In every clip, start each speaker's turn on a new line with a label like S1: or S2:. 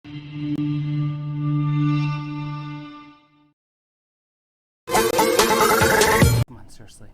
S1: Come on, seriously.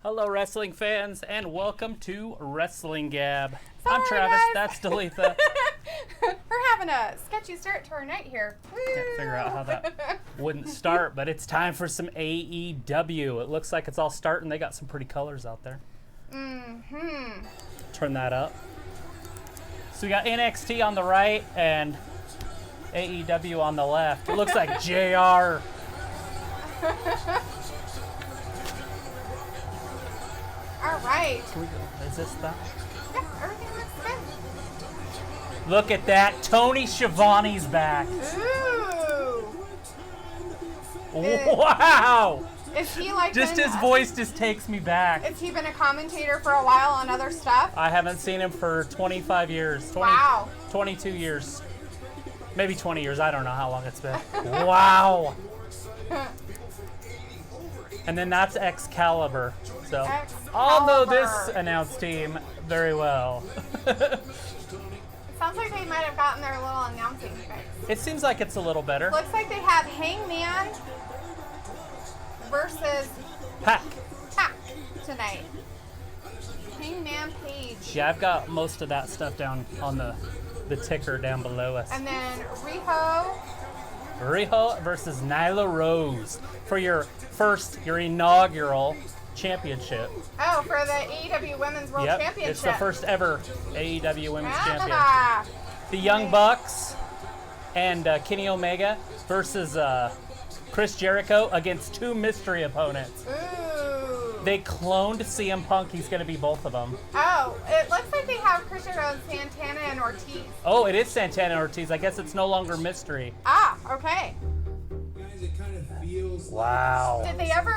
S1: Hello, wrestling fans, and welcome to Wrestling Gab.
S2: Sorry,
S1: I'm Travis.
S2: guys.
S1: That's Dalethea.
S2: We're having a sketchy start to our night here.
S1: Can't figure out how that wouldn't start, but it's time for some AEW. It looks like it's all starting. They got some pretty colors out there.
S2: Mm-hmm.
S1: Turn that up. So we got NXT on the right and AEW on the left. It looks like JR.
S2: All right.
S1: Is this that?
S2: Yeah, everything looks good.
S1: Look at that. Tony Schiavone's back.
S2: Ooh.
S1: Wow.
S2: Is he like
S1: Just
S2: been,
S1: his voice just takes me back.
S2: Has he been a commentator for a while on other stuff?
S1: I haven't seen him for 25 years. 20,
S2: Wow.
S1: 22 years. Maybe 20 years. I don't know how long it's been. Wow. And then that's Excalibur. So I'll know this announce team very well.
S2: It sounds like they might have gotten their little announcing fix.
S1: It seems like it's a little better.
S2: Looks like they have Hangman versus
S1: Pac
S2: tonight. Hangman Page.
S1: Yeah, I've got most of that stuff down on the ticker down below us.
S2: And then
S1: Riho versus Nyla Rose for your inaugural championship.
S2: Oh, for the AEW Women's World Championship.
S1: It's the first ever AEW Women's Champion.
S2: Ah.
S1: The Young Bucks and Kenny Omega versus Chris Jericho against two mystery opponents.
S2: Ooh.
S1: They cloned CM Punk. He's going to be both of them.
S2: Oh, it looks like they have Chris Jericho, Santana, and Ortiz.
S1: Oh, it is Santana and Ortiz. I guess it's no longer mystery.
S2: Ah, okay.
S1: Wow.
S2: Did they ever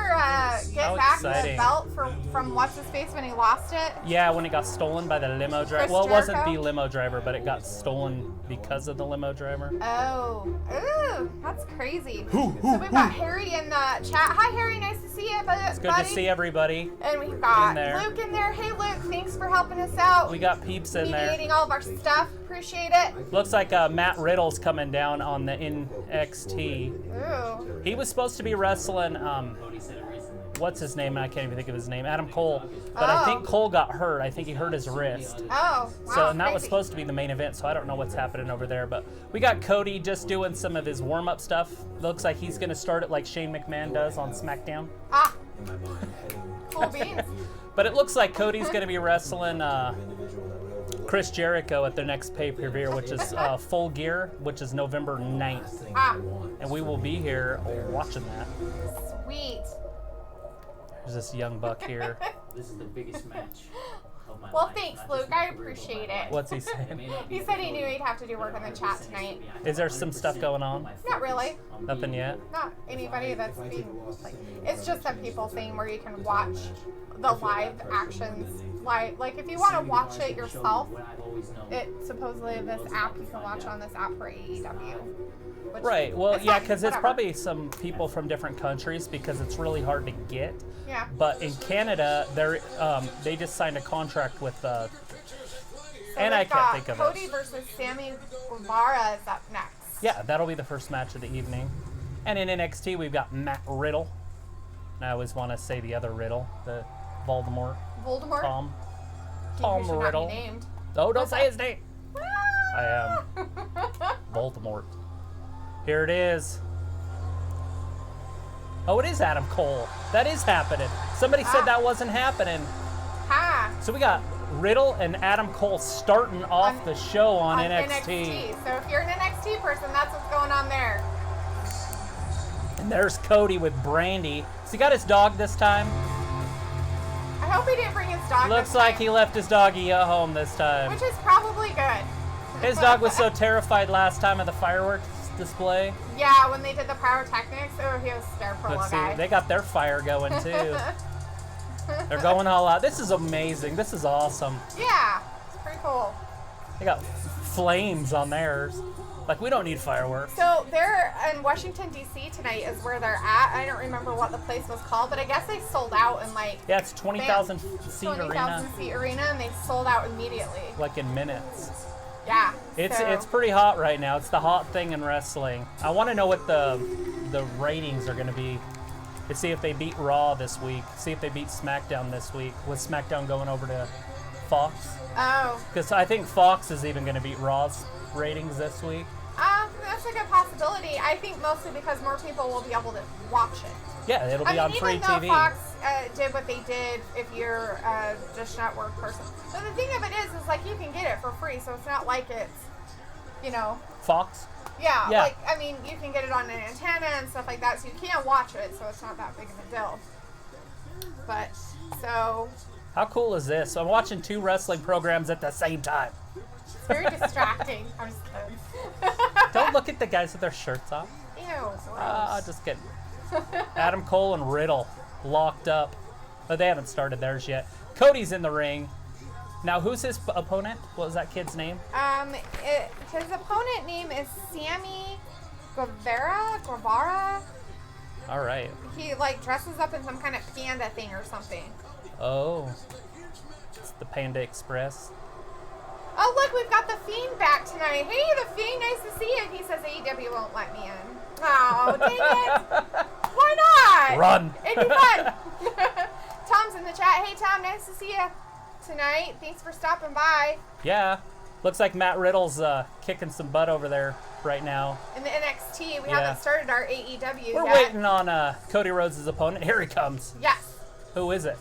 S2: get back the belt from what's-his-face when he lost it?
S1: Yeah, when it got stolen by the limo driver.
S2: Chris
S1: Well, it wasn't
S2: Jericho?
S1: the limo driver, but it got stolen because of the limo driver.
S2: Oh. Ooh, that's crazy. So we've got Harry in the chat. Hi, Harry. Nice to see you, buddy.
S1: It's good to see everybody.
S2: And we've got
S1: in there.
S2: Luke in there. Hey, Luke. Thanks for helping us out.
S1: We got Peeps in there.
S2: Mediating all of our stuff. Appreciate it.
S1: Looks like Matt Riddle's coming down on the NXT.
S2: Ooh.
S1: He was supposed to be wrestling, what's his name? I can't even think of his name. Adam Cole. But I think Cole got hurt. I think he hurt his wrist.
S2: Oh, wow.
S1: So, and that was
S2: crazy.
S1: supposed to be the main event, so I don't know what's happening over there. But we got Cody just doing some of his warm-up stuff. Looks like he's going to start it like Shane McMahon does on SmackDown.
S2: Ah. Cool beans.
S1: But it looks like Cody's going to be wrestling Chris Jericho at their next pay-per-view, which is Full Gear, which is November 9th.
S2: Ah.
S1: And we will be here watching that.
S2: Sweet.
S1: There's this young buck here.
S3: This is the biggest match of my
S2: Well,
S3: life.
S2: thanks, Luke. I appreciate it.
S1: What's he saying?
S2: He said he knew he'd have to do work in the chat tonight.
S1: Is there some stuff going on?
S2: Not really.
S1: Nothing yet?
S2: Not anybody that's being like. It's just a people thing where you can watch the live actions. Like if you want to watch it yourself, it supposedly this app you can watch on this app for AEW. Which
S1: Right. Well,
S2: it's
S1: yeah,
S2: fine,
S1: because it's
S2: whatever.
S1: probably some people from different countries because it's really hard to get.
S2: Yeah.
S1: But in Canada, they just signed a contract with
S2: So
S1: and I
S2: we've
S1: can't
S2: got
S1: think of
S2: Cody
S1: it.
S2: versus Sammy Guevara is up next.
S1: Yeah, that'll be the first match of the evening. And in NXT, we've got Matt Riddle. And I always want to say the other Riddle, the Voldemort.
S2: Voldemort.
S1: Tom
S2: He should not be
S1: Riddle.
S2: named.
S1: Oh, don't say his name. I am Voldemort. Here it is. Oh, it is Adam Cole. That is happening. Somebody said that wasn't happening.
S2: Ha.
S1: So we got Riddle and Adam Cole starting off the show on NXT.
S2: So if you're an NXT person, that's what's going on there.
S1: And there's Cody with Brandy. So he got his dog this time.
S2: I hope he didn't bring his dog.
S1: Looks
S2: this
S1: like
S2: time,
S1: he left his doggy at home this time.
S2: which is probably good.
S1: His dog was so terrified last time at the fireworks display.
S2: Yeah, when they did the pyrotechnics, oh, he was scared for a
S1: Let's
S2: little
S1: see,
S2: guy.
S1: they got their fire going too. They're going all out. This is amazing. This is awesome.
S2: Yeah, it's pretty cool.
S1: They got flames on theirs. Like, we don't need fireworks.
S2: So they're in Washington, D.C. tonight is where they're at. I don't remember what the place was called, but I guess they sold out in like
S1: Yeah, it's 20,000 seat
S2: 20,000
S1: arena.
S2: seat arena, and they sold out immediately.
S1: Like in minutes.
S2: Yeah.
S1: It's
S2: so-
S1: it's pretty hot right now. It's the hot thing in wrestling. I want to know what the ratings are going to be to see if they beat Raw this week. See if they beat SmackDown this week. With SmackDown going over to Fox.
S2: Oh.
S1: Because I think Fox is even going to beat Raw's ratings this week.
S2: That's a good possibility. I think mostly because more people will be able to watch it.
S1: Yeah, it'll be on free
S2: even though
S1: TV.
S2: Fox did what they did, if you're a Dish Network person. But the thing of it is like you can get it for free, so it's not like it's,
S1: Fox?
S2: Yeah,
S1: Yeah.
S2: like, I mean, you can get it on an antenna and stuff like that, so you can watch it, so it's not that big of a deal. But, so,
S1: How cool is this? I'm watching 2 wrestling programs at the same time.
S2: it's very distracting. I'm just kidding.
S1: Don't look at the guys with their shirts off.
S2: Ew, gross.
S1: Just kidding. Adam Cole and Riddle locked up. But they haven't started theirs yet. Cody's in the ring. Now, who's his opponent? What was that kid's name?
S2: His opponent name is Sammy Guevara.
S1: All right.
S2: He, like, dresses up in some kind of panda thing or something.
S1: Oh. It's the Panda Express.
S2: Oh, look, we've got the Fiend back tonight. Hey, the Fiend, nice to see you. He says AEW won't let me in. Oh, dang it. Why not?
S1: Run.
S2: It'd be fun. Tom's in the chat. Hey, Tom, nice to see you tonight. Thanks for stopping by.
S1: Yeah. Looks like Matt Riddle's kicking some butt over there right now.
S2: In the NXT, we
S1: Yeah.
S2: haven't started our AEW
S1: We're
S2: yet.
S1: waiting on Cody Rhodes' opponent. Here he comes.
S2: Yes.
S1: Who is it?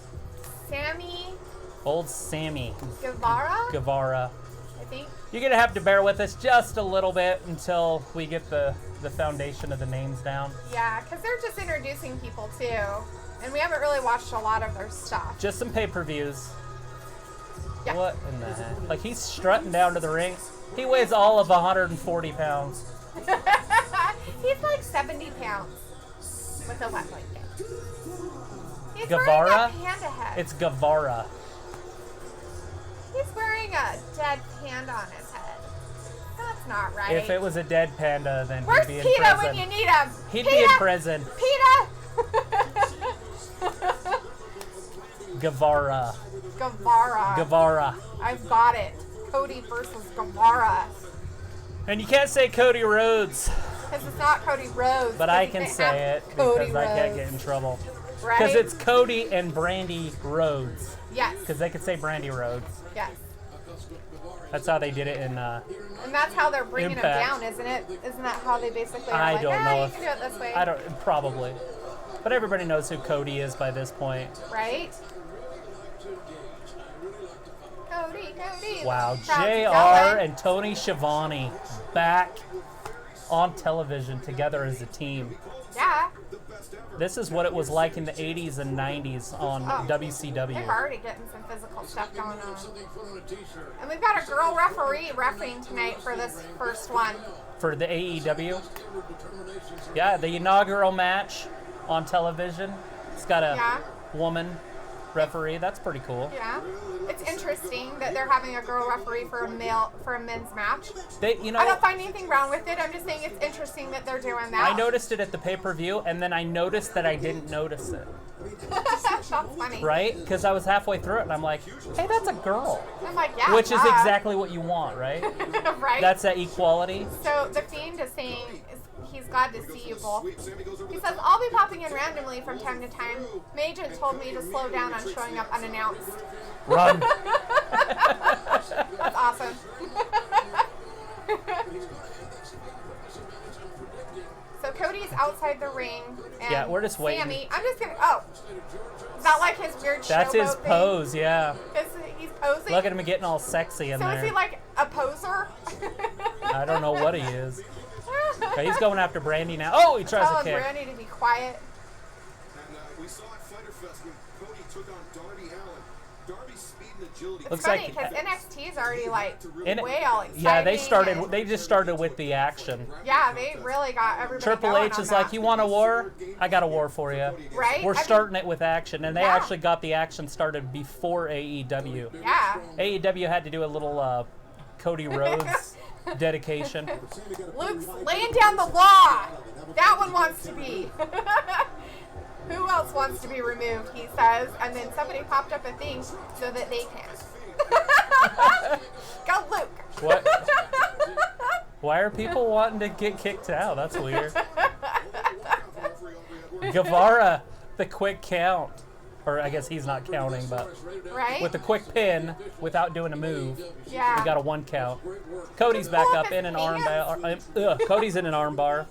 S2: Sammy
S1: Old Sammy
S2: Guevara,
S1: Guevara.
S2: I think.
S1: You're going to have to bear with us just a little bit until we get the foundation of the names down.
S2: Yeah, because they're just introducing people, too. And we haven't really watched a lot of their stuff.
S1: Just some pay-per-views.
S2: Yeah.
S1: What in the heck? Like, he's strutting down to the ring. He weighs all of 140 pounds.
S2: He's like 70 pounds with a wet blanket. He's
S1: Guevara?
S2: wearing a panda head.
S1: It's Guevara.
S2: He's wearing a dead panda on his head. That's not right.
S1: If it was a dead panda, then
S2: Where's
S1: he'd be in
S2: PETA
S1: prison.
S2: when you need him?
S1: He'd
S2: PETA!
S1: be in prison.
S2: PETA!
S1: Guevara.
S2: Guevara. I've got it. Cody versus Guevara.
S1: And you can't say Cody Rhodes,
S2: Because it's not Cody Rhodes.
S1: but
S2: 'cause
S1: I
S2: you
S1: can
S2: can't
S1: say
S2: have
S1: it
S2: Cody
S1: because I can't
S2: Rhodes,
S1: get in trouble.
S2: Right?
S1: Because it's Cody and Brandy Rhodes.
S2: Yes.
S1: Because they could say Brandy Rhodes.
S2: Yes.
S1: That's how they did it in.
S2: And that's how they're bringing
S1: Impact.
S2: him down, isn't it? Isn't that how they basically are
S1: I
S2: like,
S1: don't know
S2: you
S1: if
S2: can do it this way.
S1: I don't probably, but everybody knows who Cody is by this point.
S2: Right? Cody.
S1: Wow,
S2: Crowd's
S1: JR
S2: yelling.
S1: and Tony Schiavone back on television together as a team.
S2: Yeah.
S1: This is what it was like in the 80s and 90s on
S2: They're
S1: WCW.
S2: already getting some physical stuff going on. And we've got a girl refereeing tonight for this first one.
S1: For the AEW. Yeah, the inaugural match on television. It's got a
S2: Yeah.
S1: woman referee. That's pretty cool.
S2: Yeah. It's interesting that they're having a girl referee for a men's match.
S1: They,
S2: I don't find anything wrong with it. I'm just saying it's interesting that they're doing that.
S1: I noticed it at the pay-per-view, and then I noticed that I didn't notice it.
S2: That's funny.
S1: Right? Because I was halfway through it, and I'm like, hey, that's a girl.
S2: I'm like, yeah.
S1: Which is
S2: duh.
S1: exactly what you want, right?
S2: Right?
S1: That's that equality.
S2: So the Fiend is saying he's glad to see you both. He says, I'll be popping in randomly from time to time. My agent told me to slow down on showing up unannounced.
S1: Run.
S2: That's awesome. So Cody's outside the ring. And
S1: Yeah, we're just waiting.
S2: Sammy, I'm just gonna. Oh, is that like his weird
S1: That's
S2: showboat
S1: his
S2: thing?
S1: pose, yeah.
S2: He's posing.
S1: Look at him getting all sexy in
S2: So
S1: there.
S2: is he like a poser?
S1: I don't know what he is. Okay, he's going after Brandy now. Oh, he tries to
S2: Telling
S1: kick.
S2: Brandy to be quiet. It's
S1: Looks
S2: funny
S1: like-
S2: because NXT is already like
S1: And-
S2: way all exciting.
S1: Yeah, they
S2: and-
S1: just started with the action.
S2: Yeah, they really got everybody.
S1: Triple
S2: going
S1: H
S2: on
S1: is like,
S2: that.
S1: you want a war? I got a war for you.
S2: Right?
S1: We're
S2: I mean,
S1: starting it with action, and they
S2: Yeah.
S1: actually got the action started before AEW.
S2: Yeah.
S1: AEW had to do a little Cody Rhodes dedication.
S2: Luke's laying down the law. That one wants to be. Who else wants to be removed? He says, and then somebody popped up a thing so that they can. Go, Luke.
S1: What? Why are people wanting to get kicked out? That's weird. Guevara, the quick count. Or I guess he's not counting, but
S2: Right?
S1: with a quick pin without doing a move,
S2: Yeah.
S1: we got a 1 count. Cody's back up in an arm bar. Cody's in an arm bar.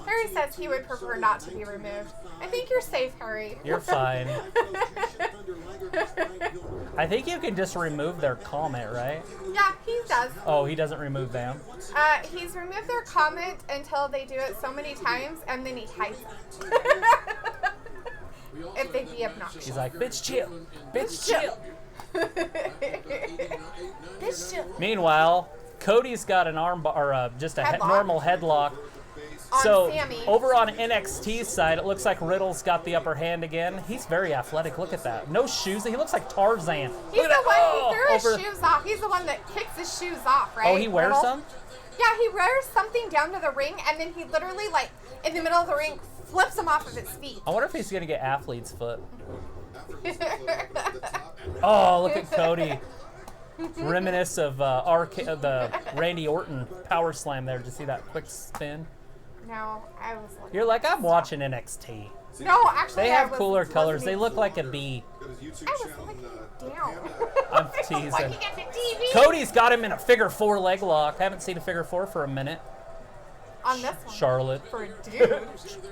S2: Harry says he would prefer not to be removed. I think you're safe, Harry.
S1: You're fine. I think you can just remove their comment, right?
S2: Yeah, he does.
S1: Oh, he doesn't remove them.
S2: He's removed their comment until they do it so many times, and then he hides it. If they be obnoxious.
S1: He's like, bitch, chill. Bitch, chill.
S2: Bitch, chill.
S1: Meanwhile, Cody's got an arm bar, or just a
S2: Headlock.
S1: normal headlock.
S2: On
S1: So
S2: Sammy.
S1: over on NXT's side, it looks like Riddle's got the upper hand again. He's very athletic. Look at that. No shoes. He looks like Tarzan.
S2: He's
S1: Look
S2: the
S1: at
S2: one
S1: that.
S2: who threw his
S1: Over-
S2: shoes off. He's the one that kicks his shoes off, right?
S1: Oh, he wears
S2: Riddle?
S1: them?
S2: Yeah, he wears something down to the ring, and then he literally, like, in the middle of the ring, flips them off of his feet.
S1: I wonder if he's going to get athlete's foot. Oh, look at Cody. Reminisce of the Randy Orton power slam there. Did you see that quick spin?
S2: No, I was looking.
S1: You're like, I'm watching NXT.
S2: No, actually,
S1: They
S2: I
S1: have cooler
S2: wasn't
S1: colors. They
S2: listening.
S1: look like a bee.
S2: I was looking down.
S1: I'm
S2: Looking
S1: teasing.
S2: at the TV.
S1: Cody's got him in a figure 4 leg lock. Haven't seen a figure 4 for a minute.
S2: On this one.
S1: Charlotte.
S2: For a dude.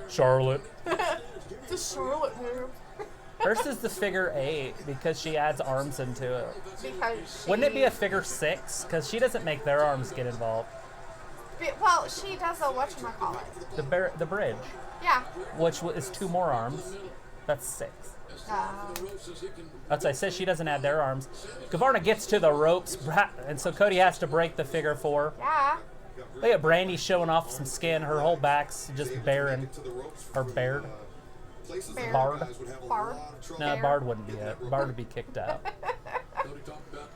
S1: Charlotte.
S2: It's a Charlotte move.
S1: Hers is the figure 8 because she adds arms into it.
S2: Because she...
S1: Wouldn't it be a figure 6? Because she doesn't make their arms get involved.
S2: Well, she does a whatchamacallit.
S1: The bridge,
S2: Yeah.
S1: which is 2 more arms. That's 6. That's why I said she doesn't add their arms. Guevara gets to the ropes, and so Cody has to break the figure 4.
S2: Yeah.
S1: Look at Brandy showing off some skin. Her whole back's just barren. Or bared.
S2: Bear.
S1: Barred.
S2: Bard.
S1: No,
S2: Bear.
S1: Bard wouldn't be it. Bard would be kicked out.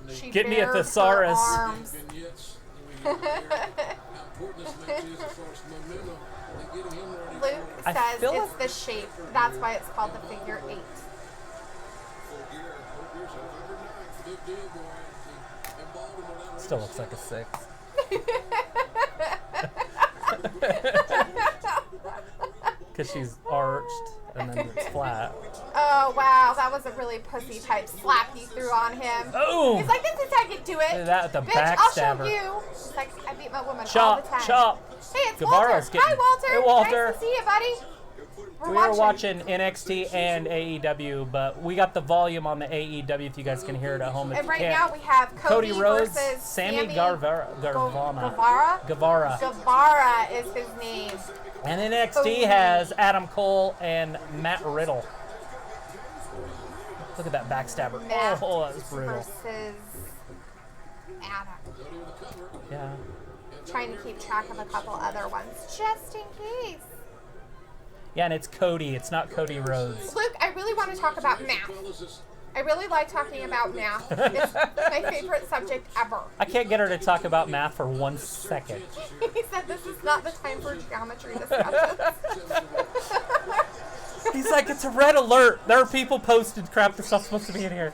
S2: She
S1: Get me a
S2: bared her
S1: thesaurus.
S2: arms. Luke
S1: I
S2: says
S1: feel
S2: it's the shape. That's why it's called the figure 8.
S1: Still looks like a 6. Because she's arched and then it's flat.
S2: Oh, wow. That was a really pussy type slap he threw on him.
S1: Oh!
S2: He's like, this is how you do it.
S1: That, the
S2: Bitch, I'll show
S1: backstabber.
S2: you. He's like, I beat my woman all the
S1: Chop,
S2: time.
S1: chop.
S2: Hey, it's
S1: Guevara's
S2: Walter.
S1: getting-
S2: Hi, Walter.
S1: Hey, Walter.
S2: Nice to see you, buddy.
S1: We were watching NXT and AEW, but we got the volume on the AEW if you guys can hear it at home. If
S2: And
S1: you
S2: right
S1: can't.
S2: now we have Cody
S1: Rhodes,
S2: versus
S1: Sammy
S2: Guevara.
S1: Guevara.
S2: Guevara is his name.
S1: And NXT
S2: Cody.
S1: has Adam Cole and Matt Riddle. Look at that backstabber.
S2: Matt
S1: Oh, that was brutal.
S2: versus Adam.
S1: Yeah.
S2: Trying to keep track of a couple other ones, just in case.
S1: Yeah, and it's Cody. It's not Cody Rhodes.
S2: Luke, I really want to talk about math. I really like talking about math. It's my favorite subject ever.
S1: I can't get her to talk about math for 1 second.
S2: He said this is not the time for geometry discussions.
S1: He's like, it's a red alert. There are people posted crap that's not supposed to be in here.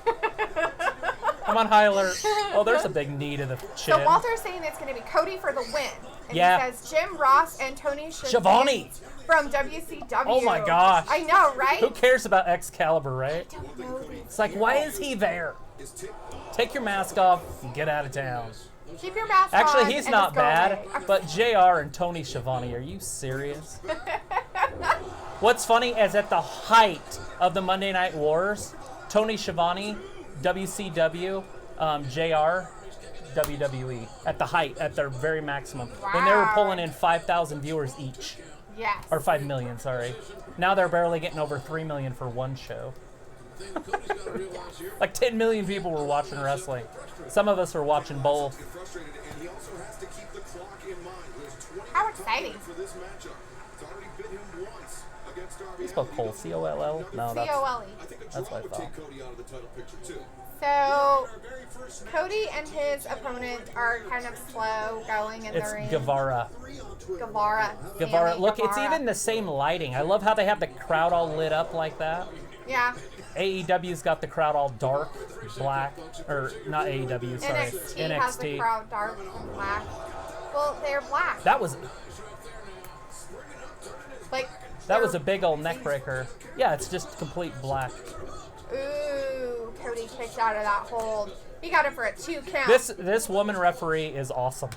S1: I'm on high alert. Oh, there's a big knee to the chin.
S2: So Walter's saying it's going to be Cody for the win. And
S1: Yeah.
S2: he says Jim Ross and Tony
S1: Schiavone.
S2: from WCW.
S1: Oh my gosh.
S2: I know, right?
S1: Who cares about Excalibur, right?
S2: I don't know these.
S1: It's like, why is he there? Take your mask off and get out of town.
S2: Keep your mask on.
S1: Actually, he's
S2: and
S1: not
S2: just go
S1: bad,
S2: away.
S1: but JR and Tony Schiavone, are you serious? What's funny is at the height of the Monday Night Wars, Tony Schiavone, WCW, JR, WWE, at the height, at their very maximum, when they were
S2: Wow.
S1: pulling in 5,000 viewers each.
S2: Yes.
S1: Or 5 million, sorry. Now they're barely getting over 3 million for one show. Like 10 million people were watching wrestling. Some of us are watching both.
S2: How exciting.
S1: You spelled Cole, C-O-L-L? No,
S2: C-O-L-E.
S1: that's what I thought.
S2: So, Cody and his opponent are kind of slow going in
S1: It's
S2: the ring.
S1: Guevara.
S2: Guevara. Sammy
S1: Look, it's
S2: Guevara.
S1: even the same lighting. I love how they have the crowd all lit up like that.
S2: Yeah.
S1: AEW's got the crowd all dark, black, or not AEW, sorry,
S2: NXT has the crowd dark and black. Well, they're black.
S1: That was
S2: Like.
S1: a big old neck breaker. Yeah, it's just complete black.
S2: Ooh, Cody kicked out of that hold. He got it for a 2 count.
S1: This woman referee is awesome.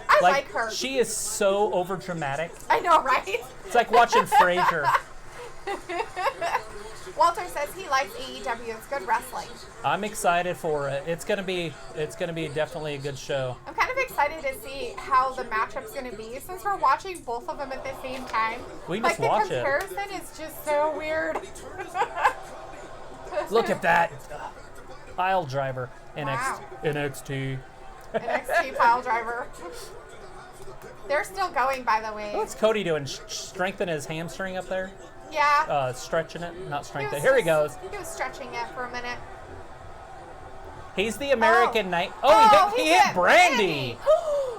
S2: I like her.
S1: She is so over dramatic.
S2: I know, right?
S1: It's like watching Frasier.
S2: Walter says he likes AEW. It's good wrestling.
S1: I'm excited for it. It's gonna be definitely a good show.
S2: I'm kind of excited to see how the matchup's going to be since we're watching both of them at the same time.
S1: We can
S2: like
S1: just watch it.
S2: the comparison is just so weird.
S1: Look at that pile driver.
S2: Wow.
S1: NXT.
S2: NXT pile driver. They're still going, by the way.
S1: What's Cody doing? Strengthen his hamstring up there?
S2: Yeah.
S1: Stretching it? Not strengthen. Here he goes.
S2: He was stretching it for a minute.
S1: He's the American Knight. He hit Brandy.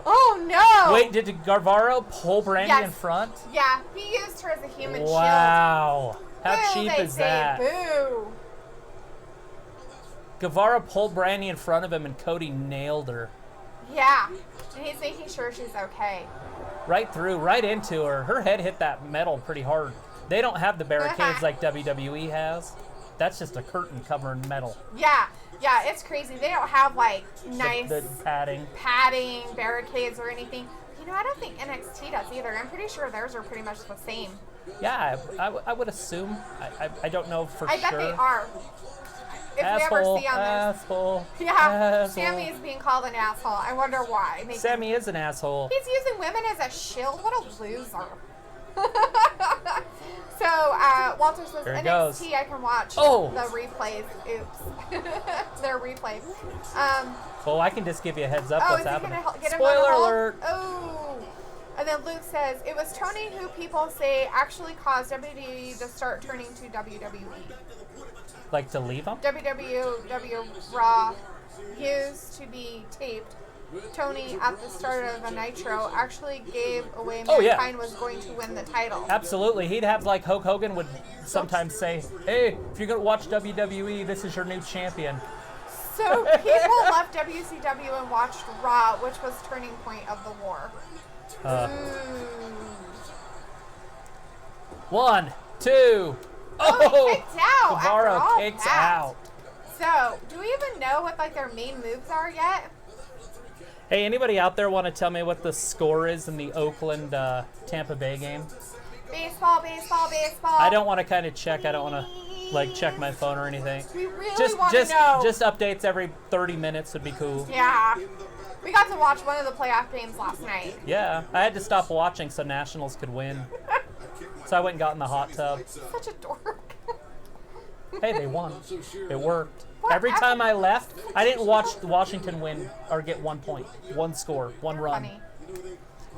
S2: Oh, no.
S1: Wait, did Guevara pull Brandy in front?
S2: Yeah, he used her as a human shield.
S1: Wow. How
S2: Boo,
S1: cheap
S2: they
S1: is
S2: say,
S1: that?
S2: Boo.
S1: Guevara pulled Brandy in front of him and Cody nailed her.
S2: Yeah, and he's making sure she's okay.
S1: Right through, right into her. Her head hit that metal pretty hard. They don't have the barricades like WWE has. That's just a curtain covering metal.
S2: Yeah, it's crazy. They don't have like nice
S1: the padding,
S2: barricades or anything. You know, I don't think NXT does either. I'm pretty sure theirs are pretty much the same.
S1: Yeah, I would assume. I don't know for sure.
S2: I bet they are. If
S1: asshole,
S2: we ever see on
S1: asshole.
S2: Yeah,
S1: asshole.
S2: Sammy is being called an asshole. I wonder why. Maybe
S1: Sammy is an asshole.
S2: he's using women as a shield. What a loser. So, Walter says,
S1: There it
S2: NXT,
S1: goes.
S2: I can watch
S1: Oh.
S2: the replays. Oops. Their replays.
S1: Well, I can just give you a heads up what's
S2: is he
S1: happening.
S2: going to get him
S1: Spoiler
S2: on the hold?
S1: alert.
S2: Oh. And then Luke says, it was Tony who people say actually caused WWE to start turning to WWE.
S1: Like to leave him?
S2: WWE Raw used to be taped. Tony, at the start of a Nitro, actually gave away Mankind was going to win the title.
S1: Absolutely. He'd have like Hulk Hogan would sometimes say, hey, if you're going to watch WWE, this is your new champion.
S2: So people left WCW and watched Raw, which was turning point of the war.
S1: 1, 2.
S2: Oh, he kicked out.
S1: Guevara
S2: after all
S1: kicks
S2: that.
S1: out.
S2: So, do we even know what like their main moves are yet?
S1: Hey, anybody out there want to tell me what the score is in the Oakland Tampa Bay game?
S2: Baseball.
S1: I don't want to kind of check. I don't want to like check my phone or anything.
S2: We really want to
S1: just
S2: know.
S1: Just updates every 30 minutes would be cool.
S2: Yeah. We got to watch one of the playoff games last night.
S1: Yeah, I had to stop watching so Nationals could win. So I went and got in the hot tub.
S2: Such a dork.
S1: Hey, they won. It worked.
S2: What?
S1: Every time I left, I didn't watch Washington win or get 1 point, one score, one run.
S2: Funny.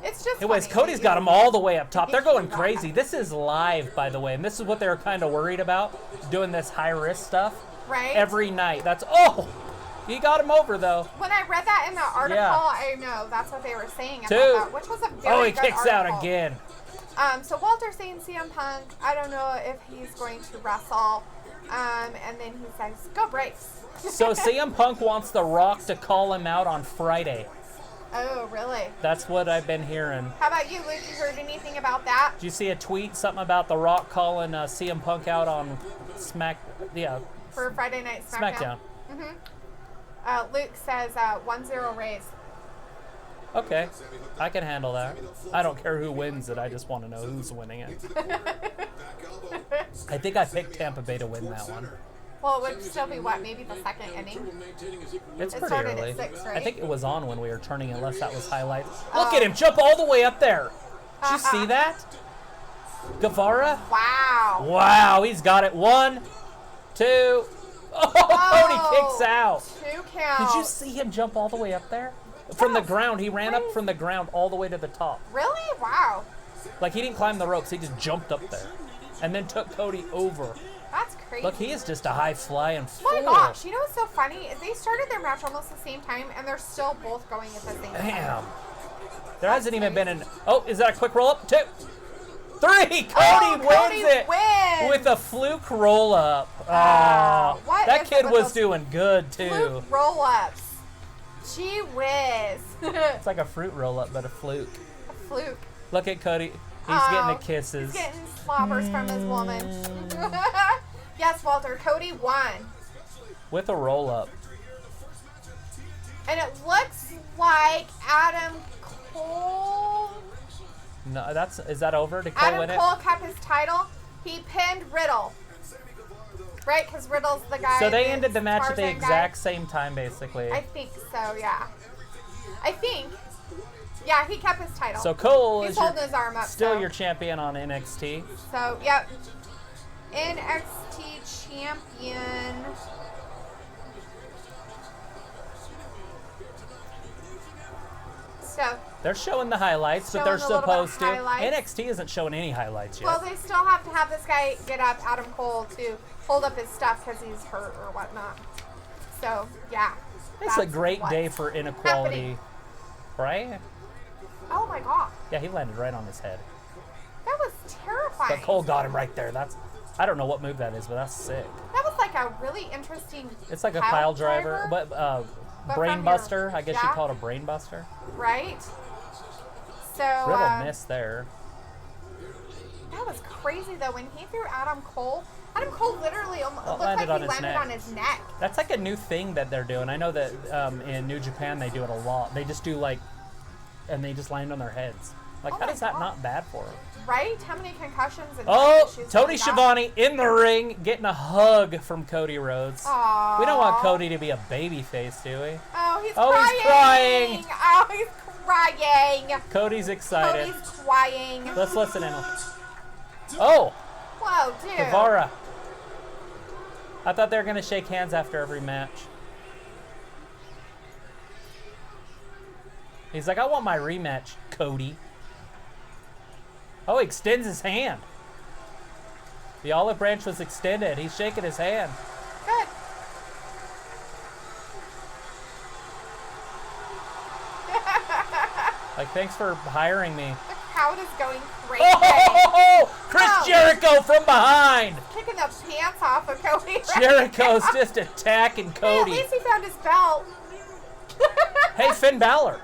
S2: It's just
S1: Anyways,
S2: funny.
S1: Cody's got them all the way up top. They're going crazy. This is live, by the way, and this is what they were kind of worried about, doing this high-risk stuff.
S2: Right.
S1: Every night. He got him over, though.
S2: When I read that in the article,
S1: Yeah.
S2: I know that's what they were saying about
S1: 2.
S2: that, which was a very
S1: He
S2: good
S1: kicks
S2: article.
S1: out again.
S2: So Walter's saying CM Punk, I don't know if he's going to wrestle. And then he says, go Braves.
S1: So CM Punk wants The Rock to call him out on Friday.
S2: Oh, really?
S1: That's what I've been hearing.
S2: How about you, Luke? You heard anything about that?
S1: Did you see a tweet, something about The Rock calling CM Punk out on
S2: For Friday Night SmackDown? Luke says 1-0 Rays.
S1: Okay, I can handle that. I don't care who wins it. I just want to know who's winning it. I think I picked Tampa Bay to win that one.
S2: Well, it would still be what, maybe the second inning?
S1: It's
S2: It
S1: pretty
S2: started
S1: early.
S2: at 6, right?
S1: I think it was on when we were turning, unless that was highlights. Look at him jump all the way up there. Did you see that? Guevara?
S2: Wow.
S1: Wow, he's got it. 1, 2. Oh, Cody kicks out.
S2: 2 count.
S1: Did you see him jump all the way up there? From the ground. He ran up from the ground all the way to the top.
S2: Really? Wow.
S1: Like, he didn't climb the ropes. He just jumped up there. And then took Cody over.
S2: That's crazy.
S1: Look, he is just a high-flying fool.
S2: Oh my gosh. You know what's so funny? Is they started their match almost the same time, and they're still both going at the same time.
S1: Damn. There hasn't even been an... Oh, is that a quick roll-up? 2, 3. Cody wins it with a fluke roll-up.
S2: What
S1: that
S2: is
S1: kid
S2: it with
S1: was
S2: those
S1: doing good, too.
S2: Fluke roll-ups. Gee whiz.
S1: It's like a fruit roll-up, but a fluke.
S2: A fluke.
S1: Look at Cody. He's getting the kisses.
S2: He's getting slobbers from his woman. Yes, Walter. Cody won.
S1: With a roll-up.
S2: And it looks like Adam Cole.
S1: No, is that over? Did Cole win
S2: Adam Cole kept his title. He pinned Riddle. Right? Because Riddle's the guy.
S1: So they ended the match at the
S2: Tarzan
S1: exact
S2: guy.
S1: same time, basically.
S2: I think so, yeah. I think. Yeah, he kept his title.
S1: So Cole
S2: He's
S1: is
S2: holding his arm up.
S1: still
S2: so.
S1: your champion on NXT.
S2: So, yep. NXT champion. So.
S1: They're showing the highlights, but they're
S2: Showing a little bit
S1: supposed
S2: of
S1: to.
S2: highlights.
S1: NXT isn't showing any highlights yet.
S2: Well, they still have to have this guy get up, Adam Cole, to hold up his stuff because he's hurt or whatnot. So, yeah.
S1: It's a great day for inequality, right?
S2: Oh my god.
S1: Yeah, he landed right on his head.
S2: That was terrifying.
S1: But Cole got him right there. I don't know what move that is, but that's sick.
S2: That was like a really interesting.
S1: It's like a pile driver, but brain
S2: from
S1: buster.
S2: your-
S1: I guess
S2: yeah.
S1: you call it a brain buster.
S2: Right. So.
S1: Riddle missed there.
S2: That was crazy though when he threw Adam Cole. Adam Cole literally looked like he
S1: landed
S2: landed on his neck.
S1: That's like a new thing that they're doing. I know that in New Japan they do it a lot. They just do and they just land on their heads. Like,
S2: Oh
S1: how
S2: my
S1: is that
S2: God.
S1: not bad for them?
S2: Right? How many concussions and
S1: Oh,
S2: issues
S1: Tony
S2: like that?
S1: Schiavone in the ring getting a hug from Cody Rhodes.
S2: Aw.
S1: We don't want Cody to be a baby face, do we?
S2: Oh, he's
S1: Oh,
S2: crying.
S1: he's crying.
S2: Oh, he's crying.
S1: Cody's excited.
S2: Cody's crying.
S1: Let's listen in. Oh,
S2: Whoa, dude.
S1: Guevara. I thought they were going to shake hands after every match. He's like, I want my rematch, Cody. Oh, he extends his hand. The olive branch was extended. He's shaking his hand.
S2: Good.
S1: Like, thanks for hiring me.
S2: The crowd is going crazy.
S1: Chris
S2: Oh.
S1: Jericho from behind.
S2: Kicking the pants off of Cody. Right
S1: Jericho's
S2: now.
S1: just attacking
S2: Hey, at
S1: Cody.
S2: least he found his belt.
S1: Hey, Finn Balor.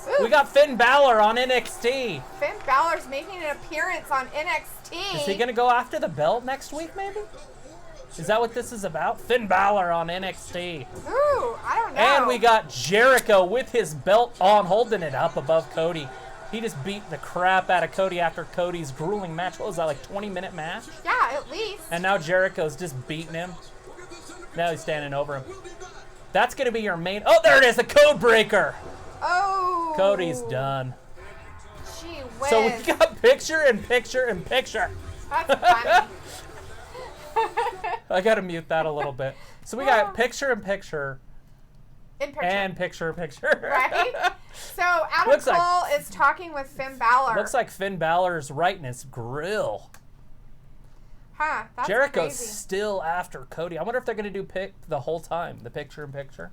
S2: Ooh,
S1: We got Finn Balor on NXT.
S2: Finn Balor's making an appearance on NXT.
S1: Is he going to go after the belt next week, maybe? Is that what this is about? Finn Balor on NXT.
S2: Ooh, I don't know.
S1: And we got Jericho with his belt on, holding it up above Cody. He just beat the crap out of Cody after Cody's grueling match. What was that, like 20-minute match?
S2: Yeah, at least.
S1: And now Jericho's just beating him. Now he's standing over him. That's going to be your main... Oh, there it is, the code breaker.
S2: Oh.
S1: Cody's done.
S2: Gee whiz.
S1: So we got picture and picture and picture.
S2: That's funny.
S1: I got to mute that a little bit. So we got picture and picture
S2: In picture.
S1: and picture.
S2: Right? So Adam
S1: Looks like-
S2: Cole is talking with Finn Balor.
S1: Looks like Finn Balor's right in his grill.
S2: Huh, that's
S1: Jericho's
S2: crazy.
S1: still after Cody. I wonder if they're going to do the whole time, the picture in picture.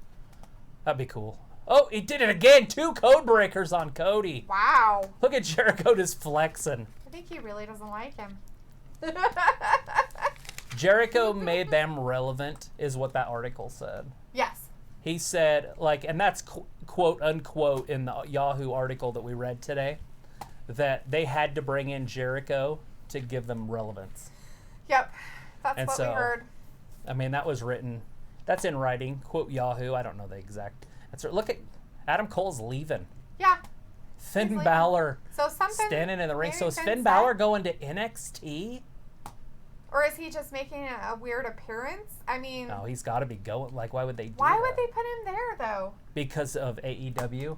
S1: That'd be cool. Oh, he did it again. 2 code breakers on Cody.
S2: Wow.
S1: Look at Jericho just flexing.
S2: I think he really doesn't like him.
S1: Jericho made them relevant, is what that article said.
S2: Yes.
S1: He said, like, and that's quote unquote in the Yahoo article that we read today, that they had to bring in Jericho to give them relevance.
S2: Yep. That's
S1: And
S2: what
S1: so,
S2: we heard.
S1: I mean, that was written, that's in writing, quote Yahoo. I don't know the exact. Look at Adam Cole's leaving.
S2: Yeah.
S1: Finn
S2: leaving.
S1: Balor
S2: So something.
S1: standing in the ring.
S2: maybe
S1: So is
S2: Finn
S1: Finn
S2: said?
S1: Balor going to NXT?
S2: Or is he just making a weird appearance? I mean,
S1: No, he's got to be going. Like, why would they do
S2: why
S1: that?
S2: would they put him there though?
S1: Because of AEW.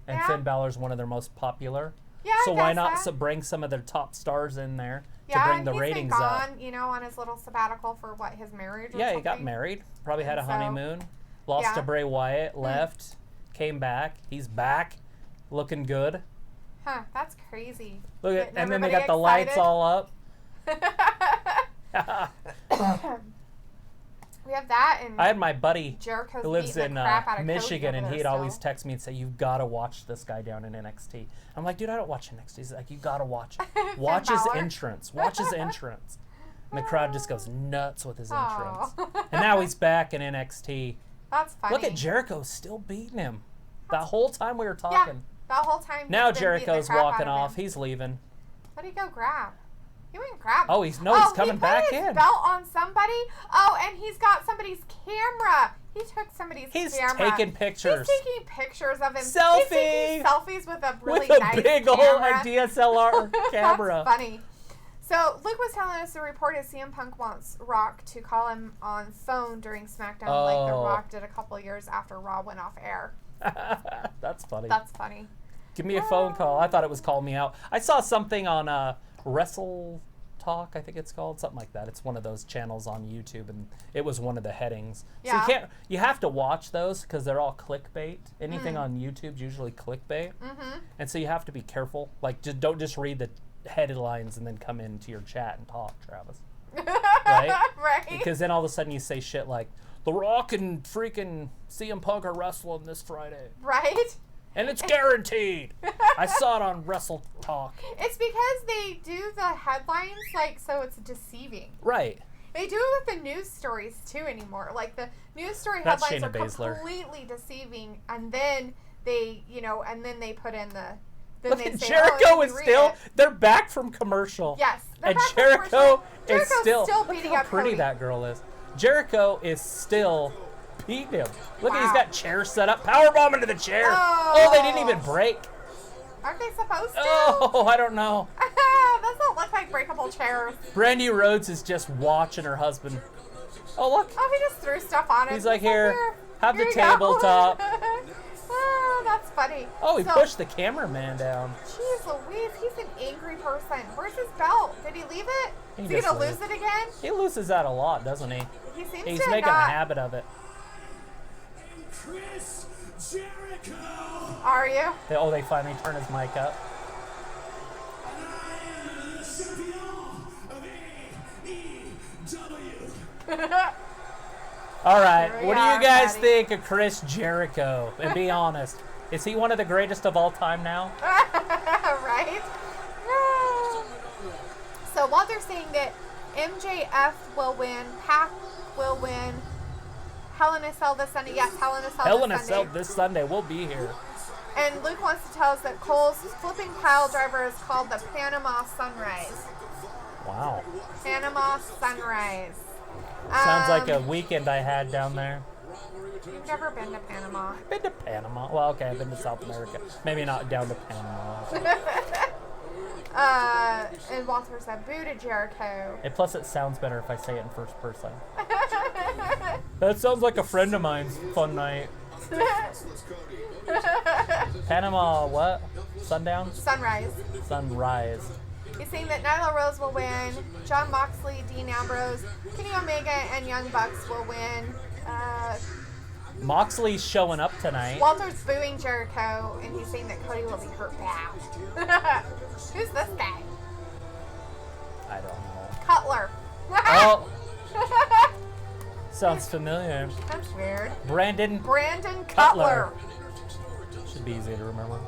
S1: And
S2: Yeah.
S1: Finn Balor's one of their most popular.
S2: Yeah, I
S1: So why
S2: guess
S1: not
S2: that.
S1: bring some of their top stars in there to
S2: Yeah,
S1: bring the
S2: he's
S1: ratings
S2: been
S1: up?
S2: gone, on his little sabbatical for what, his marriage or
S1: Yeah,
S2: something?
S1: he got married. Probably had a
S2: So,
S1: honeymoon. Lost to
S2: yeah.
S1: Bray Wyatt. Left. Came back. He's back. Looking good.
S2: Huh, that's crazy.
S1: Look at,
S2: Getting
S1: and then they
S2: everybody
S1: got the lights
S2: excited.
S1: all up.
S2: We have that, and
S1: I had my buddy
S2: Jericho's
S1: who lives
S2: beating
S1: in
S2: the crap out of
S1: Michigan,
S2: Cody
S1: and
S2: over
S1: he'd
S2: there
S1: always
S2: still.
S1: text me and say, "You've got to watch this guy down in NXT." I'm like, "Dude, I don't watch NXT." He's like, "You got to watch it. Watch his
S2: Balor.
S1: entrance. Watch his entrance." And the crowd just goes nuts with his entrance.
S2: Aw.
S1: And now he's back in NXT.
S2: That's funny.
S1: Look at Jericho still beating him. The whole time we were
S2: Yeah,
S1: talking.
S2: that whole time. he's
S1: Now
S2: been beating the
S1: Jericho's
S2: crap out
S1: walking
S2: of
S1: off.
S2: him.
S1: He's leaving.
S2: What did he go grab? He went and grabbed.
S1: Oh, he's
S2: he
S1: coming
S2: put
S1: back
S2: his
S1: in.
S2: belt on somebody. Oh, and he's got somebody's camera. He took somebody's
S1: He's
S2: camera.
S1: taking pictures.
S2: He's taking pictures of him.
S1: Selfie!
S2: He's taking selfies with a really
S1: With a
S2: nice
S1: big old
S2: camera.
S1: DSLR camera.
S2: That's funny. So Luke was telling us the report is CM Punk wants Rock to call him on phone during SmackDown, like The
S1: Oh.
S2: Rock did a couple years after Raw went off air.
S1: That's funny.
S2: That's funny.
S1: Give me a phone call. I thought it was Call Me Out. I saw something on Wrestle Talk, I think it's called, something like that. It's one of those channels on YouTube, and it was one of the headings.
S2: Yeah.
S1: So you have to watch those because they're all clickbait. Anything on YouTube's usually clickbait, and so you have to be careful. Like, don't just read the headlines and then come into your chat and talk, Travis. Right?
S2: Right.
S1: Because then all of a sudden you say shit like, The Rock and freaking CM Punk are wrestling this Friday.
S2: Right?
S1: And it's guaranteed. I saw it on Wrestle Talk.
S2: It's because they do the headlines, like, so it's deceiving.
S1: Right.
S2: They do it with the news stories, too, anymore. Like, the news story
S1: That's
S2: headlines
S1: Shayna
S2: are
S1: Baszler.
S2: completely deceiving, and then they, and then they put in the... Then
S1: Look
S2: they
S1: at
S2: say,
S1: Jericho
S2: oh,
S1: is
S2: you read
S1: still,
S2: it.
S1: they're back from commercial.
S2: Yes. they're
S1: And
S2: back from
S1: Jericho
S2: commercial.
S1: is
S2: Jericho's
S1: still look
S2: beating
S1: how
S2: up
S1: pretty
S2: Cody.
S1: that girl is. Jericho is still beating him. Look,
S2: Wow.
S1: he's got chairs set up. Powerbomb into the chair.
S2: Oh.
S1: Oh, they didn't even break.
S2: Aren't they supposed to?
S1: Oh, I don't know.
S2: Those don't look like breakable chairs.
S1: Brandy Rhodes is just watching her husband. Oh, look.
S2: Oh, he just threw stuff on it.
S1: He's like, here, have the
S2: here you go."
S1: tabletop.
S2: Oh, that's funny.
S1: Oh, he
S2: So,
S1: pushed the cameraman down.
S2: Jeez Louise, he's an angry person. Where's his belt? Did he leave it?
S1: He
S2: Is he
S1: just
S2: gonna
S1: left
S2: lose it again?
S1: He loses that a lot, doesn't he?
S2: He seems
S1: He's
S2: to
S1: making a
S2: not.
S1: habit of it.
S4: Chris Jericho.
S2: Are you?
S1: They finally turn his mic up.
S4: And I am the champion of AEW.
S1: All right,
S2: Here we
S1: what do
S2: are,
S1: you guys
S2: buddy.
S1: think of Chris Jericho? And be honest, is he one of the greatest of all time now?
S2: Right? So Walter's saying that MJF will win, Pac will win, Hell in a Cell this Sunday. Yes, Hell in a Cell
S1: Hell in
S2: this
S1: a
S2: Sunday.
S1: Cell this Sunday. We'll be here.
S2: And Luke wants to tell us that Cole's flipping pile driver is called the Panama Sunrise.
S1: Wow.
S2: Panama Sunrise.
S1: Sounds like a weekend I had down there.
S2: You've never been to Panama.
S1: Been to Panama. Well, okay, I've been to South America. Maybe not down to Panama.
S2: And Walter said, boo to Jericho.
S1: And plus, it sounds better if I say it in first person. That sounds like a friend of mine's fun night. Panama, what? Sundown?
S2: Sunrise.
S1: Sunrise.
S2: He's saying that Nyla Rose will win, John Moxley, Dean Ambrose, Kenny Omega, and Young Bucks will win.
S1: Moxley's showing up tonight.
S2: Walter's booing Jericho, and he's saying that Cody will be hurt bad. Who's this guy?
S1: I don't know.
S2: Cutler.
S1: Oh, sounds familiar.
S2: That's weird.
S1: Brandon
S2: Brandon
S1: Cutler.
S2: Cutler.
S1: Should be easy to remember.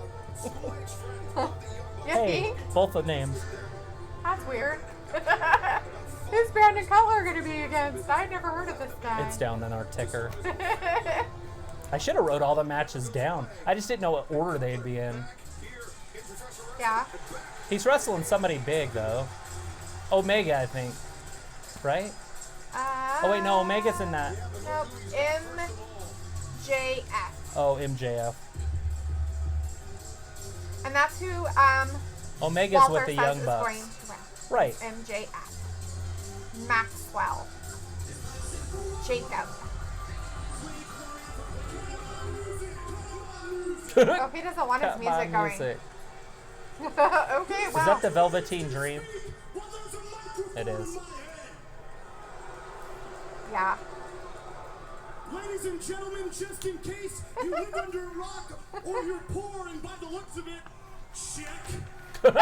S2: You
S1: Hey,
S2: think?
S1: both the names.
S2: That's weird. Who's Brandon Cutler going to be against? I never heard of this guy.
S1: It's down in our ticker. I should have wrote all the matches down. I just didn't know what order they'd be in.
S2: Yeah.
S1: He's wrestling somebody big, though. Omega, I think. Right? Oh, wait, no, Omega's in that.
S2: Nope. MJF.
S1: Oh, MJF.
S2: And that's who
S1: Omega's
S2: Walter
S1: with the
S2: says
S1: Young
S2: is
S1: Bucks.
S2: going to win.
S1: Right.
S2: MJF. Maxwell. Jacob. Oh, he doesn't want his
S1: Cut my
S2: music going.
S1: music.
S2: Okay,
S1: Is
S2: wow.
S1: that the Velveteen Dream? It is.
S2: Yeah.
S4: Ladies and gentlemen, just in case you live under a rock or you're poor and by the looks of it, check. You're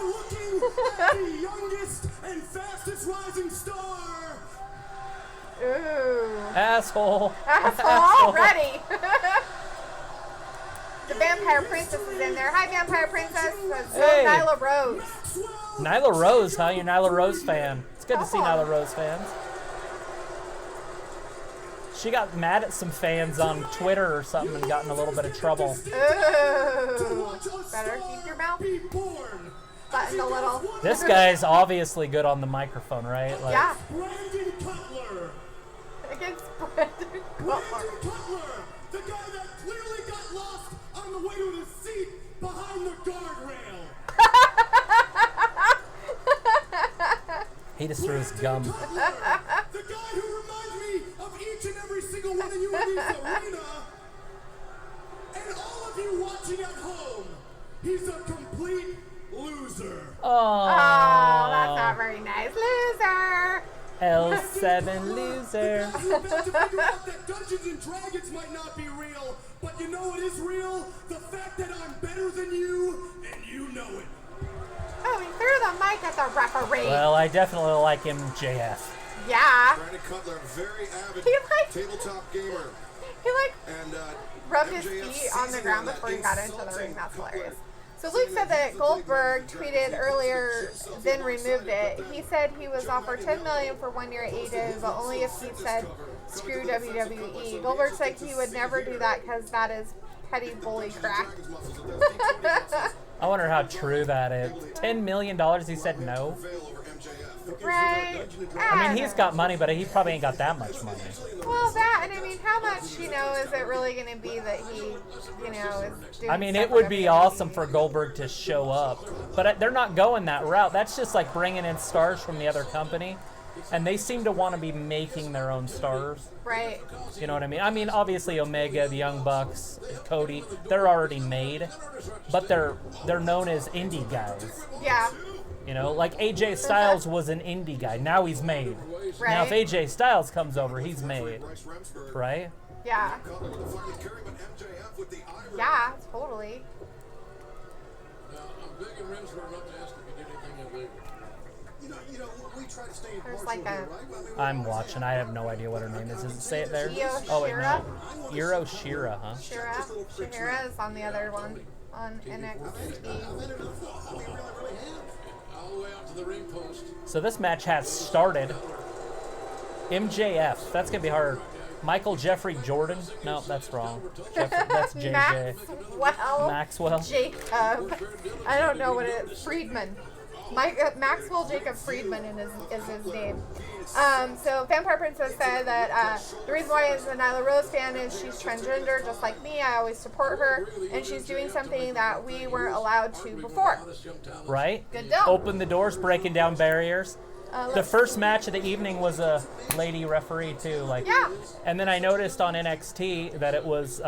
S4: looking at the youngest and fastest rising star.
S2: Ooh.
S1: Asshole.
S2: Asshole already. The Vampire Princess is in there. Hi, Vampire Princess.
S1: Hey.
S2: Nyla Rose.
S1: Nyla Rose, huh? You're a Nyla Rose fan. It's good to see
S2: Oh.
S1: Nyla Rose fans. She got mad at some fans on Twitter or something and got in a little bit of trouble.
S2: Ooh. Better keep your mouth buttoned a little.
S1: This guy's obviously good on the microphone, right? Like,
S2: Yeah.
S4: Brandon Cutler.
S2: Against Brandon Cutler.
S4: Cutler, the guy that clearly got lost on the way to the seat behind the guardrail.
S1: he just threw his gum.
S4: The guy who reminds me of each and every single one of you in this arena. And all of you watching at home, he's a complete loser.
S2: Oh, that's not very nice. Loser.
S1: L7 loser.
S4: You're about to figure out that Dungeons and Dragons might not be real, but you know what is real? The fact that I'm better than you, and you know it.
S2: Oh, he threw the mic at the referee.
S1: Well, I definitely like MJF.
S2: Yeah.
S5: Brandon Cutler, very avid
S2: He like
S5: tabletop gamer,
S2: he like
S5: and
S2: rubbed his
S5: MJF
S2: feet on the
S5: seizing
S2: ground
S5: that
S2: before he got into the
S5: insulting
S2: ring. That's
S5: Cutler.
S2: hilarious. So Luke said that Goldberg tweeted earlier, then removed it. He said he was offered $10 million for 1 year at AEW, but only if he said screw WWE. Goldberg said he would never do that because that is petty bully crap.
S1: I wonder how true that is. $10 million, he said no.
S2: Right?
S1: I mean, he's got money, but he probably ain't got that much money.
S2: Well, that, and I mean, how much, is it really going to be that he, is doing
S1: I mean,
S2: stuff
S1: it would
S2: for
S1: be
S2: WWE?
S1: awesome for Goldberg to show up, but they're not going that route. That's just like bringing in stars from the other company, and they seem to want to be making their own stars.
S2: Right.
S1: You know what I mean? I mean, obviously Omega, the Young Bucks, Cody, they're already made, but they're known as indie guys.
S2: Yeah.
S1: You know, like AJ Styles was an indie guy. Now he's made. Now if
S2: Right.
S1: AJ Styles comes over, he's made. Right?
S2: Yeah. Yeah, totally.
S6: I'm begging Remsburg not to ask if he did anything illegal.
S5: You know, we try to stay
S2: There's
S5: impartial
S2: like
S5: here,
S2: a
S5: right?
S1: I'm watching. I have no idea what her name is. Does it say it there?
S2: Io
S1: Oh, wait,
S2: Shira?
S1: no. Iro Shira, huh?
S2: Shira is on the other one on NXT.
S6: All the way out to the ring post.
S1: So this match has started. MJF. That's going to be hard. Michael Jeffrey Jordan? No, that's wrong. That's JJ. Maxwell.
S2: Jacob. I don't know what it is. Friedman. Maxwell Jacob Friedman is his name. So Vampire Princess said that the reason why he's a Nyla Rose fan is she's transgender, just like me. I always support her, and she's doing something that we weren't allowed to before.
S1: Right?
S2: Good deal.
S1: Open the doors, breaking down barriers. The
S2: Let's-
S1: first match of the evening was a lady referee too, like.
S2: Yeah.
S1: And then I noticed on NXT that it was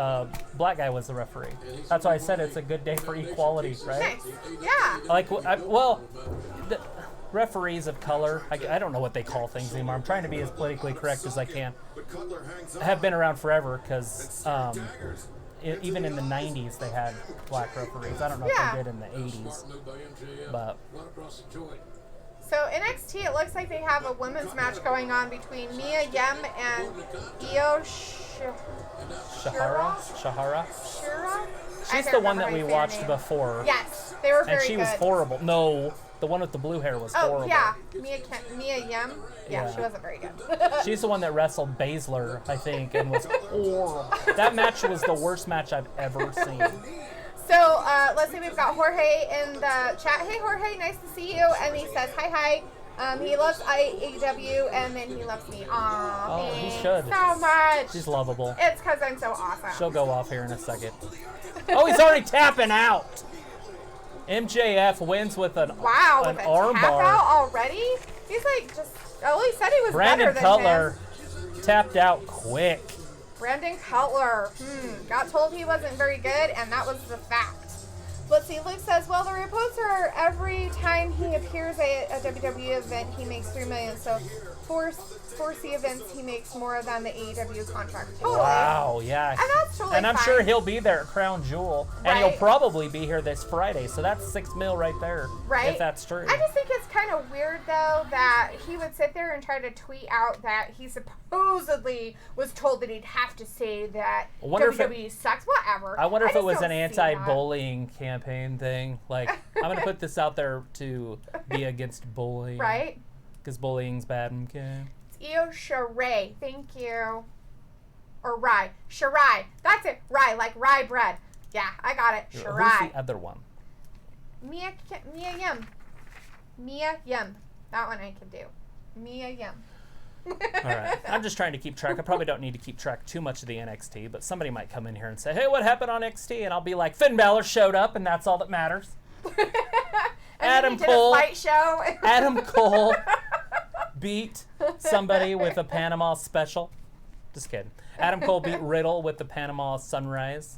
S1: black guy was the referee. That's why I said it's a good day for equality, right?
S2: Nice. Yeah.
S1: Like, the referees of color. I don't know what they call things anymore. I'm trying to be as politically correct as I can. Have been around forever because even in the 90s they had black referees. I don't know
S2: Yeah.
S1: if they did in the 80s, but.
S6: Right across the joint.
S2: So NXT, it looks like they have a women's match going on between Mia Yim and Io
S1: Shahara?
S2: Shira? I
S1: She's
S2: can't
S1: the one
S2: remember
S1: that
S2: how
S1: we
S2: you say her
S1: watched
S2: name.
S1: before.
S2: Yes, they were very
S1: And she was
S2: good.
S1: horrible. No, the one with the blue hair was
S2: Oh,
S1: horrible.
S2: yeah. Mia Yim? Yeah,
S1: Yeah.
S2: she wasn't very good.
S1: She's the one that wrestled Baszler, I think, and was horrible. That match was the worst match I've ever seen.
S2: So, let's see, we've got Jorge in the chat. Hey, Jorge, nice to see you. And he says, hi. He loves AEW, and then he loves me. Aw,
S1: Oh, he
S2: thanks
S1: should.
S2: so much.
S1: She's lovable.
S2: It's because I'm so awesome.
S1: She'll go off here in a second. Oh, he's already tapping out. MJF wins with an
S2: Wow,
S1: an
S2: with a
S1: arm
S2: tap
S1: bar.
S2: out already? He's like just, he said he was
S1: Brandon
S2: better than
S1: Cutler
S2: him.
S1: tapped out quick.
S2: Brandon Cutler, got told he wasn't very good, and that was the fact. Let's see. Luke says, well, the reports are every time he appears at a WWE event, he makes $3 million. So for C events, he makes more than the AEW contract. Totally.
S1: Wow, yeah.
S2: And that's totally
S1: And I'm
S2: fine.
S1: sure he'll be there at Crown Jewel. And
S2: Right.
S1: he'll probably be here this Friday. So that's $6 million right there.
S2: Right.
S1: If that's true.
S2: I just think it's kind of weird, though, that he would sit there and try to tweet out that he supposedly was told that he'd have to say that
S1: I wonder if
S2: WWE sucks. Whatever.
S1: I wonder if it
S2: just
S1: was
S2: don't
S1: an
S2: see that.
S1: anti-bullying campaign thing. Like, I'm going to put this out there to be against bullying.
S2: Right?
S1: Because bullying's bad. Okay.
S2: Io Shirai. Thank you. Or rye. Shirai. That's it. Rye, like rye bread. Yeah, I got it.
S1: Who's
S2: Shirai.
S1: the other one?
S2: Mia Yim. Mia Yim. That one I can do. Mia Yim.
S1: All right. I'm just trying to keep track. I probably don't need to keep track too much of the NXT, but somebody might come in here and say, hey, what happened on NXT? And I'll be like, Finn Balor showed up, and that's all that matters. Adam Cole.
S2: Fight show.
S1: Adam Cole beat somebody with a Panama special. Just kidding. Adam Cole beat Riddle with the Panama Sunrise.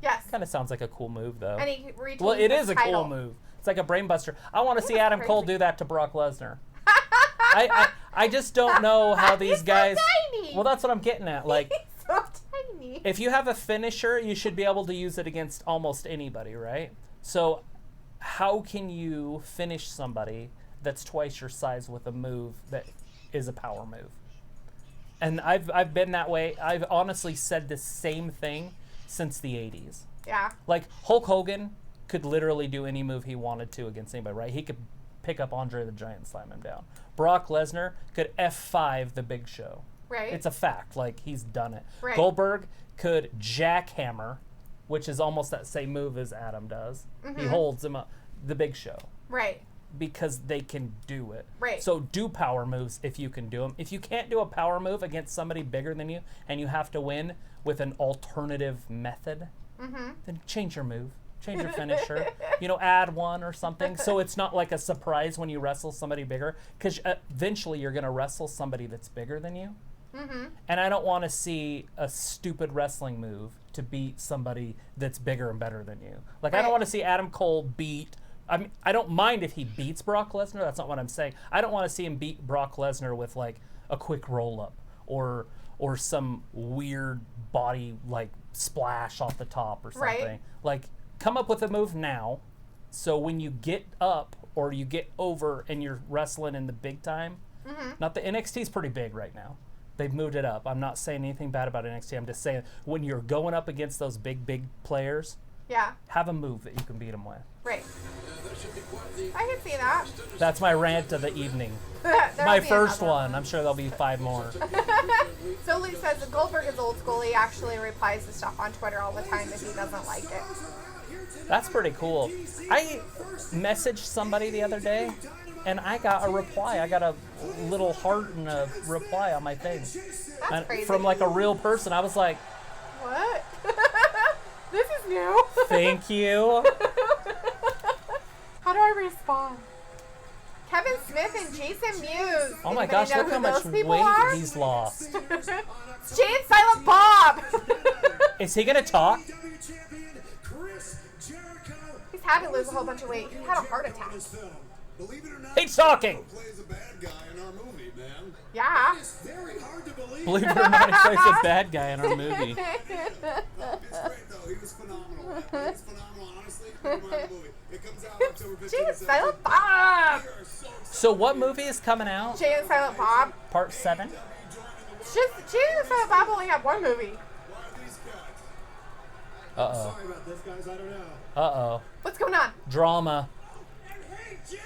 S2: Yes.
S1: Kind of sounds like a cool move, though.
S2: And he retains
S1: Well, it
S2: his
S1: is a
S2: title.
S1: cool move. It's like a brain buster. I want to see
S2: That's
S1: Adam Cole
S2: crazy.
S1: do that to Brock Lesnar. I just don't know how these
S2: He's so
S1: guys.
S2: tiny.
S1: Well, that's what I'm getting at. Like,
S2: He's so tiny.
S1: if you have a finisher, you should be able to use it against almost anybody, right? So, how can you finish somebody that's twice your size with a move that is a power move? And I've been that way. I've honestly said the same thing since the 80s.
S2: Yeah.
S1: Like, Hulk Hogan could literally do any move he wanted to against anybody, right? He could pick up Andre the Giant and slam him down. Brock Lesnar could F5 the Big Show.
S2: Right.
S1: It's a fact. Like, he's done it.
S2: Right.
S1: Goldberg could jackhammer, which is almost that same move as Adam does. He holds him up. The Big Show.
S2: Right.
S1: Because they can do it.
S2: Right.
S1: So do power moves if you can do them. If you can't do a power move against somebody bigger than you and you have to win with an alternative method, then change your move. Change your finisher. Add one or something. So it's not like a surprise when you wrestle somebody bigger. Because eventually you're going to wrestle somebody that's bigger than you. And I don't want to see a stupid wrestling move to beat somebody that's bigger and better than you. Like, I don't
S2: Right.
S1: want to see Adam Cole beat... I don't mind if he beats Brock Lesnar. That's not what I'm saying. I don't want to see him beat Brock Lesnar with, like, a quick roll-up or some weird body, like, splash off the top or something.
S2: Right.
S1: Like, come up with a move now so when you get up or you get over and you're wrestling in the big time, not the NXT's pretty big right now. They've moved it up. I'm not saying anything bad about NXT. I'm just saying when you're going up against those big players,
S2: Yeah.
S1: have a move that you can beat them with.
S2: Right.
S6: That should be quite the
S2: I can see that.
S1: That's my rant of the evening.
S2: There'll
S1: My
S2: be
S1: first
S2: another
S1: one. I'm sure there'll be 5 more.
S2: So Luke says that Goldberg is old school. He actually replies to stuff on Twitter all the time if he doesn't like it.
S1: That's pretty cool. I messaged somebody the other day, and I got a reply. I got a little heart and a reply on my thing. And
S2: crazy.
S1: from, like, a real person. I was like,
S2: What? This is new.
S1: thank you.
S2: How do I respond? Kevin Smith and Jason Mewes.
S1: Oh my
S2: Anybody
S1: gosh,
S2: know
S1: look
S2: who
S1: how much
S2: those people
S1: weight
S2: are?
S1: he's lost.
S2: Jay and Silent Bob.
S1: Is he going to talk?
S4: AEW champion Chris Jericho.
S2: He's had to lose a whole bunch of weight. He had a heart attack.
S5: Believe it or not,
S1: He's talking.
S5: plays a bad guy in our movie, man.
S2: Yeah.
S5: It's very hard to believe.
S1: Believe it or not, he plays a bad guy in our movie.
S5: It's great though. He was phenomenal. Man. He was phenomenal. Honestly, never mind the movie. It comes out October 15th.
S2: Jay and Silent Bob.
S5: We are so excited.
S1: So what movie is coming out?
S2: Jay and Silent Bob.
S1: Part 7?
S2: Just Jay and Silent Bob only have one movie.
S5: Why are these guys?
S1: Uh-oh.
S5: Sorry about this, guys. I don't know.
S1: Uh-oh.
S2: What's going on?
S1: Drama.
S4: And hey, Jay,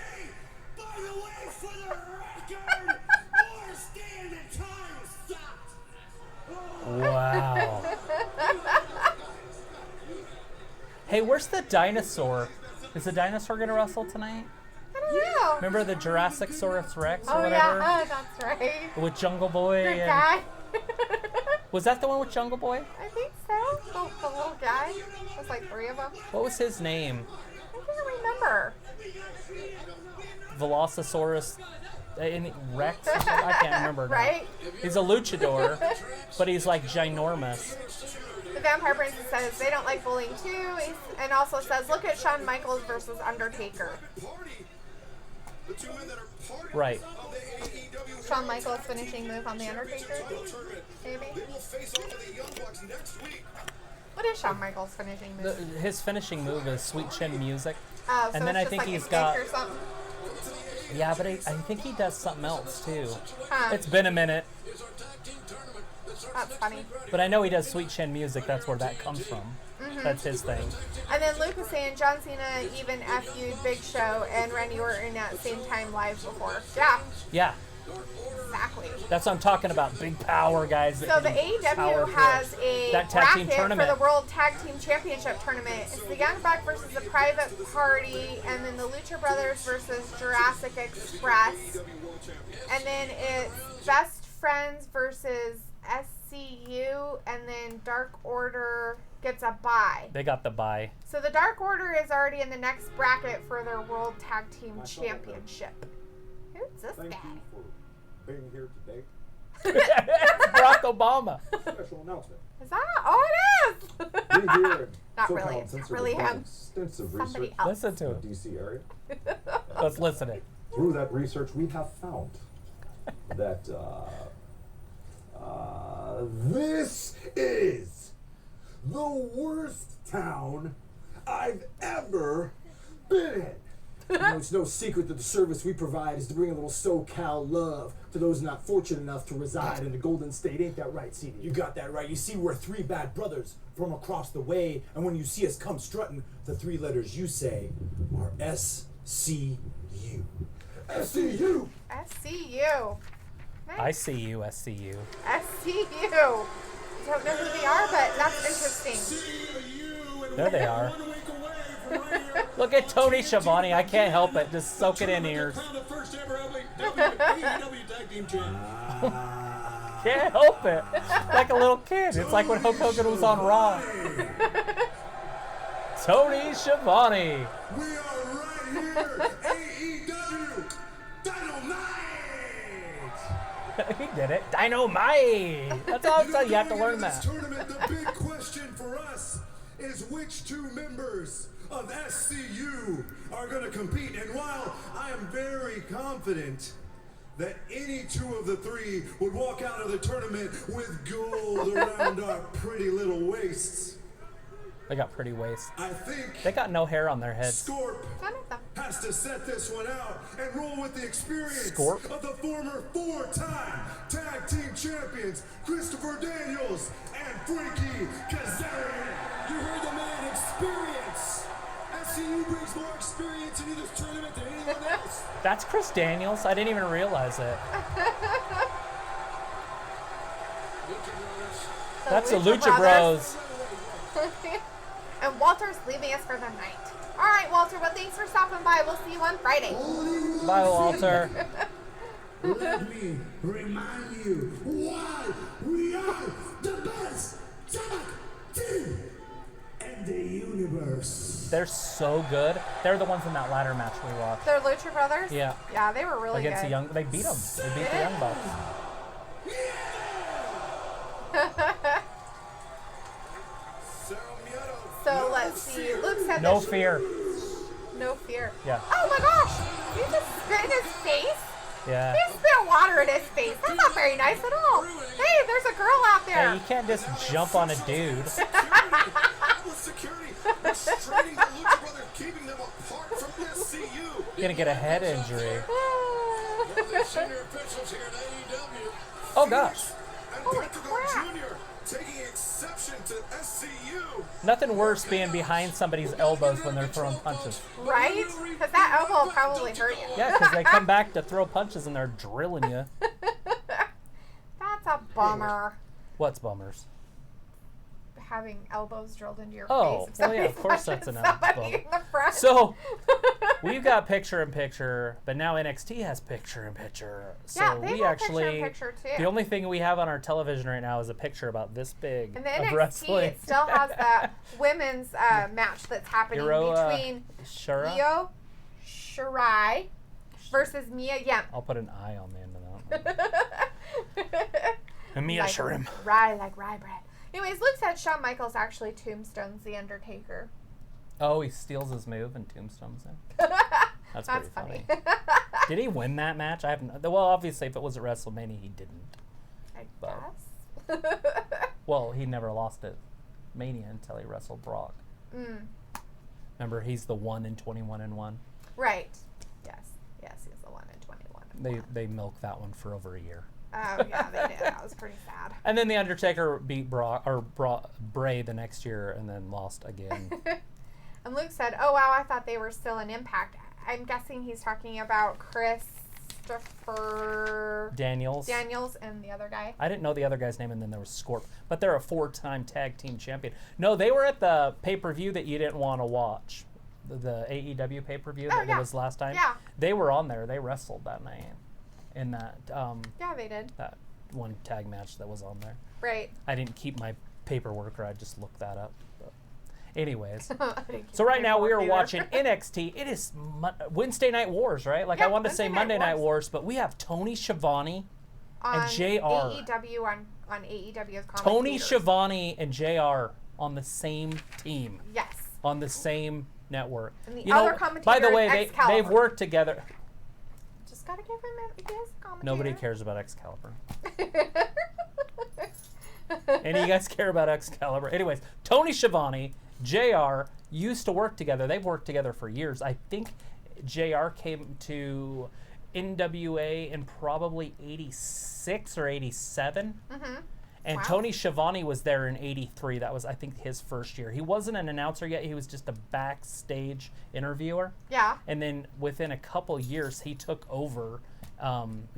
S4: by the way, for the record, more standing time stopped.
S1: Wow. Hey, where's the dinosaur? Is the dinosaur going to wrestle tonight?
S2: I don't know.
S1: Remember the Jurassic Saurus Rex or
S2: Oh
S1: whatever?
S2: yeah, that's right.
S1: With Jungle Boy?
S2: Good
S1: and-
S2: guy.
S1: Was that the one with Jungle Boy?
S2: I think so. The little guy. There's like 3 of them.
S1: What was his name?
S2: I can't remember.
S1: Velocisaurus Rex? Or something? I can't remember. now.
S2: Right?
S1: He's a luchador, but he's like ginormous.
S2: The Vampire Princess says they don't like bullying too, and also says, look at Shawn Michaels versus Undertaker.
S5: The two men that are part
S1: Right.
S5: of the AEW
S2: Shawn Michaels finishing move on the Undertaker, maybe.
S5: They will face off with the Young Bucks next week.
S2: What is Shawn Michaels' finishing move?
S1: His finishing move is Sweet Chin Music.
S2: Oh, so
S1: and then
S2: it's
S1: I
S2: just
S1: think
S2: like
S1: he's
S2: a
S1: got.
S2: kick or something?
S1: Yeah, but I think he does something else too.
S2: Huh.
S1: It's been a minute,
S6: Is our tag team tournament that starts
S2: That's
S6: next
S2: funny.
S6: week right
S1: but I know he does Sweet Chin Music. That's where that comes from. That's his thing.
S2: And then Luke was saying John Cena even FU'd Big Show and Randy Orton at the same time live before. Yeah,
S1: Yeah,
S2: exactly.
S1: that's what I'm talking about. Big power guys. that
S2: So the
S1: can power
S2: AEW
S1: through
S2: has
S1: it.
S2: a
S1: That tag team
S2: bracket for
S1: tournament.
S2: the World Tag Team Championship tournament. It's the Young Bucks versus the Private Party, and then the Lucha Brothers versus Jurassic Express. And then it's Best Friends versus SCU, and then Dark Order gets a bye.
S1: They got the bye.
S2: So the Dark Order is already in the next bracket for their World Tag Team Championship. Who's this
S7: Thank
S2: guy?
S7: you for being here today.
S1: Barack Obama.
S7: Special announcement.
S2: Is that? Oh, it is!
S7: We here in
S2: Not
S7: SoCal
S2: really.
S7: and Censored
S2: Not really
S7: have done
S2: him.
S7: extensive
S2: Somebody
S7: research
S2: else.
S1: Listen to
S7: in
S1: it.
S7: the DC area.
S1: Let's listen to it.
S7: Through that research, we have found that this is the worst town I've ever been in. You know, it's no secret that the service we provide is to bring a little SoCal love to those not fortunate enough to reside in the Golden State. Ain't that right, CD? You got that right. You see, we're three bad brothers from across the way, and when you see us come strutting, the three letters you say are SCU. SCU!
S2: SCU.
S1: I see you, SCU.
S2: SCU. Don't know who they are, but that's interesting.
S1: There they are. Look at Tony Schiavone. I can't help it. Just soak it in ears.
S4: The first ever AEW Tag Team Champ.
S1: Can't help it. Like a little kid. It's like when Hulk Hogan was on Raw. Tony Schiavone.
S5: We are right here, AEW Dynamite.
S1: He did it. Dynamite. That's all I'm saying. You have to learn
S5: This
S1: that.
S5: tournament, the big question for us is which two members of SCU are going to compete. And while I am very confident that any two of the three would walk out of the tournament with gold around our pretty little waists,
S1: They got pretty waists.
S5: I think
S1: They got no hair on their heads.
S5: Scorp
S2: None of them.
S5: has to set this one out and roll with the experience
S1: Scorp?
S5: of the former four-time tag team champions Christopher Daniels and Frankie Kazarian.
S4: You heard the man, experience. SCU brings more experience into this tournament than anyone else.
S1: That's Chris Daniels. I didn't even realize it. That's the Lucha Bros.
S2: And Walter's leaving us for the night. All right, Walter. Well, thanks for stopping by. We'll see you on Friday.
S1: Bye, Walter.
S5: Let me remind you why we are the best tag team in the universe.
S1: They're so good. They're the ones in that ladder match we watched.
S2: They're Lucha Brothers?
S1: Yeah.
S2: Yeah, they were really
S1: Against
S2: good.
S1: the Young, they beat them. They beat the Young Bucks.
S2: So let's see. Luke said
S1: No
S2: that
S1: fear.
S2: No fear.
S1: Yeah.
S2: Oh my gosh! You just spit in his face?
S1: Yeah.
S2: You spit water in his face. That's not very nice at all. Hey, there's a girl out
S1: Hey,
S2: there.
S1: you can't just jump on a dude.
S5: With security restraining the Lucha Brothers, keeping them apart from SCU.
S1: You're gonna get a head injury.
S6: The senior officials here at AEW.
S1: Oh gosh.
S5: And
S2: Holy
S5: Pentagon
S2: crap.
S5: Jr. taking exception to SCU.
S1: Nothing worse being behind somebody's elbows when they're throwing punches.
S2: Right? Because that elbow will probably hurt you.
S1: Yeah, because they come back to throw punches and they're drilling you.
S2: That's a bummer.
S1: What's bummers?
S2: Having elbows drilled into your
S1: Oh,
S2: face. If
S1: well, yeah, of
S2: somebody
S1: course that's
S2: punches
S1: an
S2: somebody
S1: elbow.
S2: in the front.
S1: So we've got picture-in-picture, but now NXT has picture-in-picture. So
S2: Yeah, they
S1: we
S2: have
S1: actually,
S2: picture-in-picture, too.
S1: the only thing we have on our television right now is a picture about this big
S2: And the
S1: of
S2: NXT,
S1: wrestling.
S2: it still has that women's match that's happening
S1: Hiro,
S2: between
S1: Shura?
S2: Io Shirai versus Mia Yim.
S1: I'll put an eye on the end of that one. And Mia
S2: Like
S1: Shirim.
S2: rye, like rye bread. Anyways, Luke said Shawn Michaels actually tombstones The Undertaker.
S1: Oh, he steals his move and tombstones him. That's pretty funny. Did he win that match? I haven't. Well, obviously, if it was at WrestleMania, he didn't.
S2: I
S1: But-
S2: guess.
S1: Well, he never lost at Mania until he wrestled Brock. Remember, he's the 1-21-1.
S2: Right. Yes, he's the 1-21.
S1: They milked that one for over a year.
S2: Oh yeah, they did. That was pretty sad.
S1: And then the Undertaker beat Bray the next year, and then lost again.
S2: And Luke said, "Oh wow, I thought they were still in Impact." I'm guessing he's talking about Christopher
S1: Daniels
S2: and the other guy.
S1: I didn't know the other guy's name, and then there was Scorp. But they're a 4-time tag team champion. No, they were at the pay-per-view that you didn't want to watch. The AEW pay-per-view that was last time.
S2: Yeah.
S1: They were on there. They wrestled that night in that
S2: Yeah, they did.
S1: that one tag match that was on there.
S2: Right.
S1: I didn't keep my paperwork, or I just looked that up. But anyways.
S2: I didn't
S1: So right now we are
S2: either.
S1: watching NXT. It is Wednesday Night Wars, right? Like I
S2: Yep,
S1: wanted to say
S2: Wednesday Night
S1: Monday Night
S2: Wars.
S1: Wars, but we have Tony Schiavone
S2: on
S1: and JR.
S2: AEW on AEW's
S1: Tony
S2: commentators.
S1: Schiavone and JR on the same team,
S2: Yes.
S1: on the same network.
S2: And the
S1: You
S2: other
S1: know,
S2: commentator
S1: by the
S2: is
S1: way,
S2: Excalibur.
S1: they've worked together.
S2: Just gotta give him a commentator.
S1: Nobody cares about Excalibur. Any of you guys care about Excalibur? Anyways, Tony Schiavone, JR used to work together. They've worked together for years. I think JR came to NWA in probably 86 or 87.
S2: Mm-hmm.
S1: And
S2: Wow.
S1: Tony Schiavone was there in 83. That was, I think, his first year. He wasn't an announcer yet. He was just a backstage interviewer.
S2: Yeah.
S1: And then within a couple years, he took over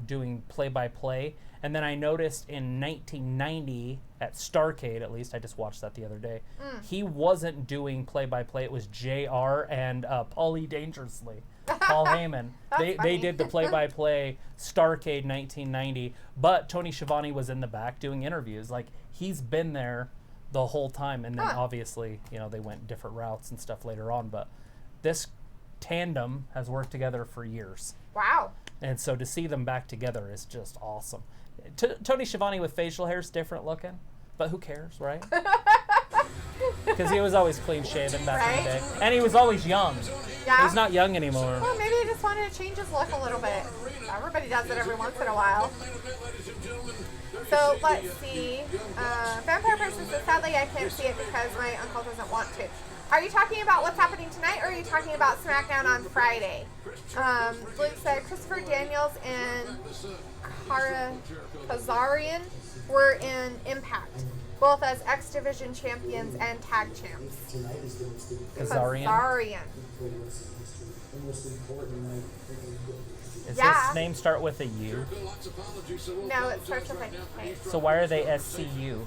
S1: doing play-by-play. And then I noticed in 1990, at Starrcade at least, I just watched that the other day, he wasn't doing play-by-play. It was JR and Paulie Dangerously. Paul Heyman. They
S2: funny.
S1: did the play-by-play Starrcade 1990, but Tony Schiavone was in the back doing interviews. Like, he's been there the whole time, and then obviously, you know, they went different routes and stuff later on, but this tandem has worked together for years.
S2: Wow.
S1: And so to see them back together is just awesome. Tony Schiavone with facial hair is different looking, but who cares, right? Because he was always clean shaven back in the day. And he was always young.
S2: Yeah.
S1: He's not young anymore.
S2: Well, maybe he just wanted to change his look a little bit. Everybody does it every once in a while. So let's see. Vampire Person says, sadly I can't see it because my uncle doesn't want to. Are you talking about what's happening tonight, or are you talking about SmackDown on Friday? Luke said Christopher Daniels and Kazarian were in Impact, both as X Division champions and tag champs.
S1: Kazarian. Does his name start with a U?
S2: No, it starts with a K.
S1: So why are they SCU?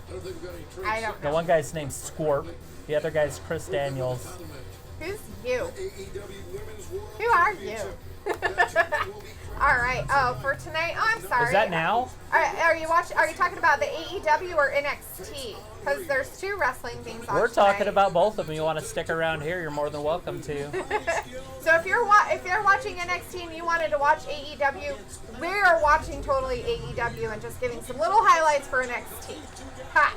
S2: I don't
S1: The
S2: know.
S1: one guy's named Scorp. The other guy's Chris Daniels.
S2: Who's you? Who are you? All right. Oh, for tonight. Oh, I'm sorry.
S1: Is that now?
S2: Are you watching? Are you talking about the AEW or NXT? Because there's two wrestling things on
S1: We're talking
S2: tonight.
S1: about both of them. You want to stick around here, you're more than welcome to.
S2: So if you're watching NXT and you wanted to watch AEW, we are watching totally AEW and just giving some little highlights for NXT. Ha.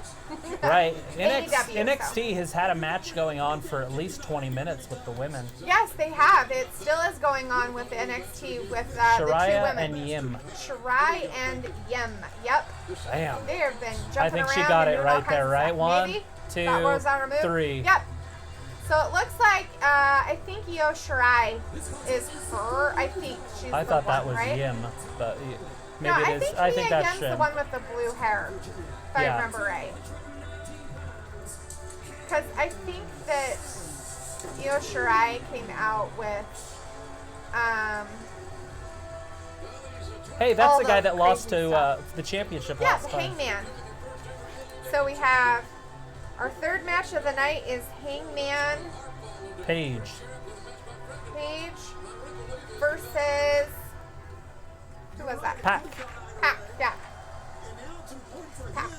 S1: Right.
S2: AEW,
S1: NXT has had a match going on for at least 20 minutes with the women.
S2: Yes, they have. It still is going on with NXT with the two
S1: Shariah
S2: women.
S1: and Yim.
S2: Shirai and Yim. Yep.
S1: Damn.
S2: They have been jumping
S1: I think
S2: around
S1: she got
S2: and
S1: it
S2: doing all
S1: right
S2: kinds
S1: there,
S2: of
S1: right?
S2: stuff.
S1: 1,
S2: Maybe?
S1: 2,
S2: That was on her move?
S1: 3.
S2: Yep. So it looks like, I think Io Shirai is her. I think she's
S1: I
S2: the
S1: thought
S2: one,
S1: that was
S2: right?
S1: Yim, but maybe
S2: No,
S1: it is. I think
S2: Mia
S1: that's
S2: Yim's the
S1: Shin.
S2: one with the blue hair, if I
S1: Yeah.
S2: remember right. Because I think that Io Shirai came out with,
S1: Hey, that's
S2: all
S1: the guy
S2: the
S1: that lost
S2: crazy
S1: to
S2: stuff.
S1: the championship
S2: yeah,
S1: last
S2: the
S1: time.
S2: Hangman. So we have, our third match of the night is Hangman
S1: Page.
S2: versus, who was that?
S1: Pac.
S2: Pac, yeah. Pac.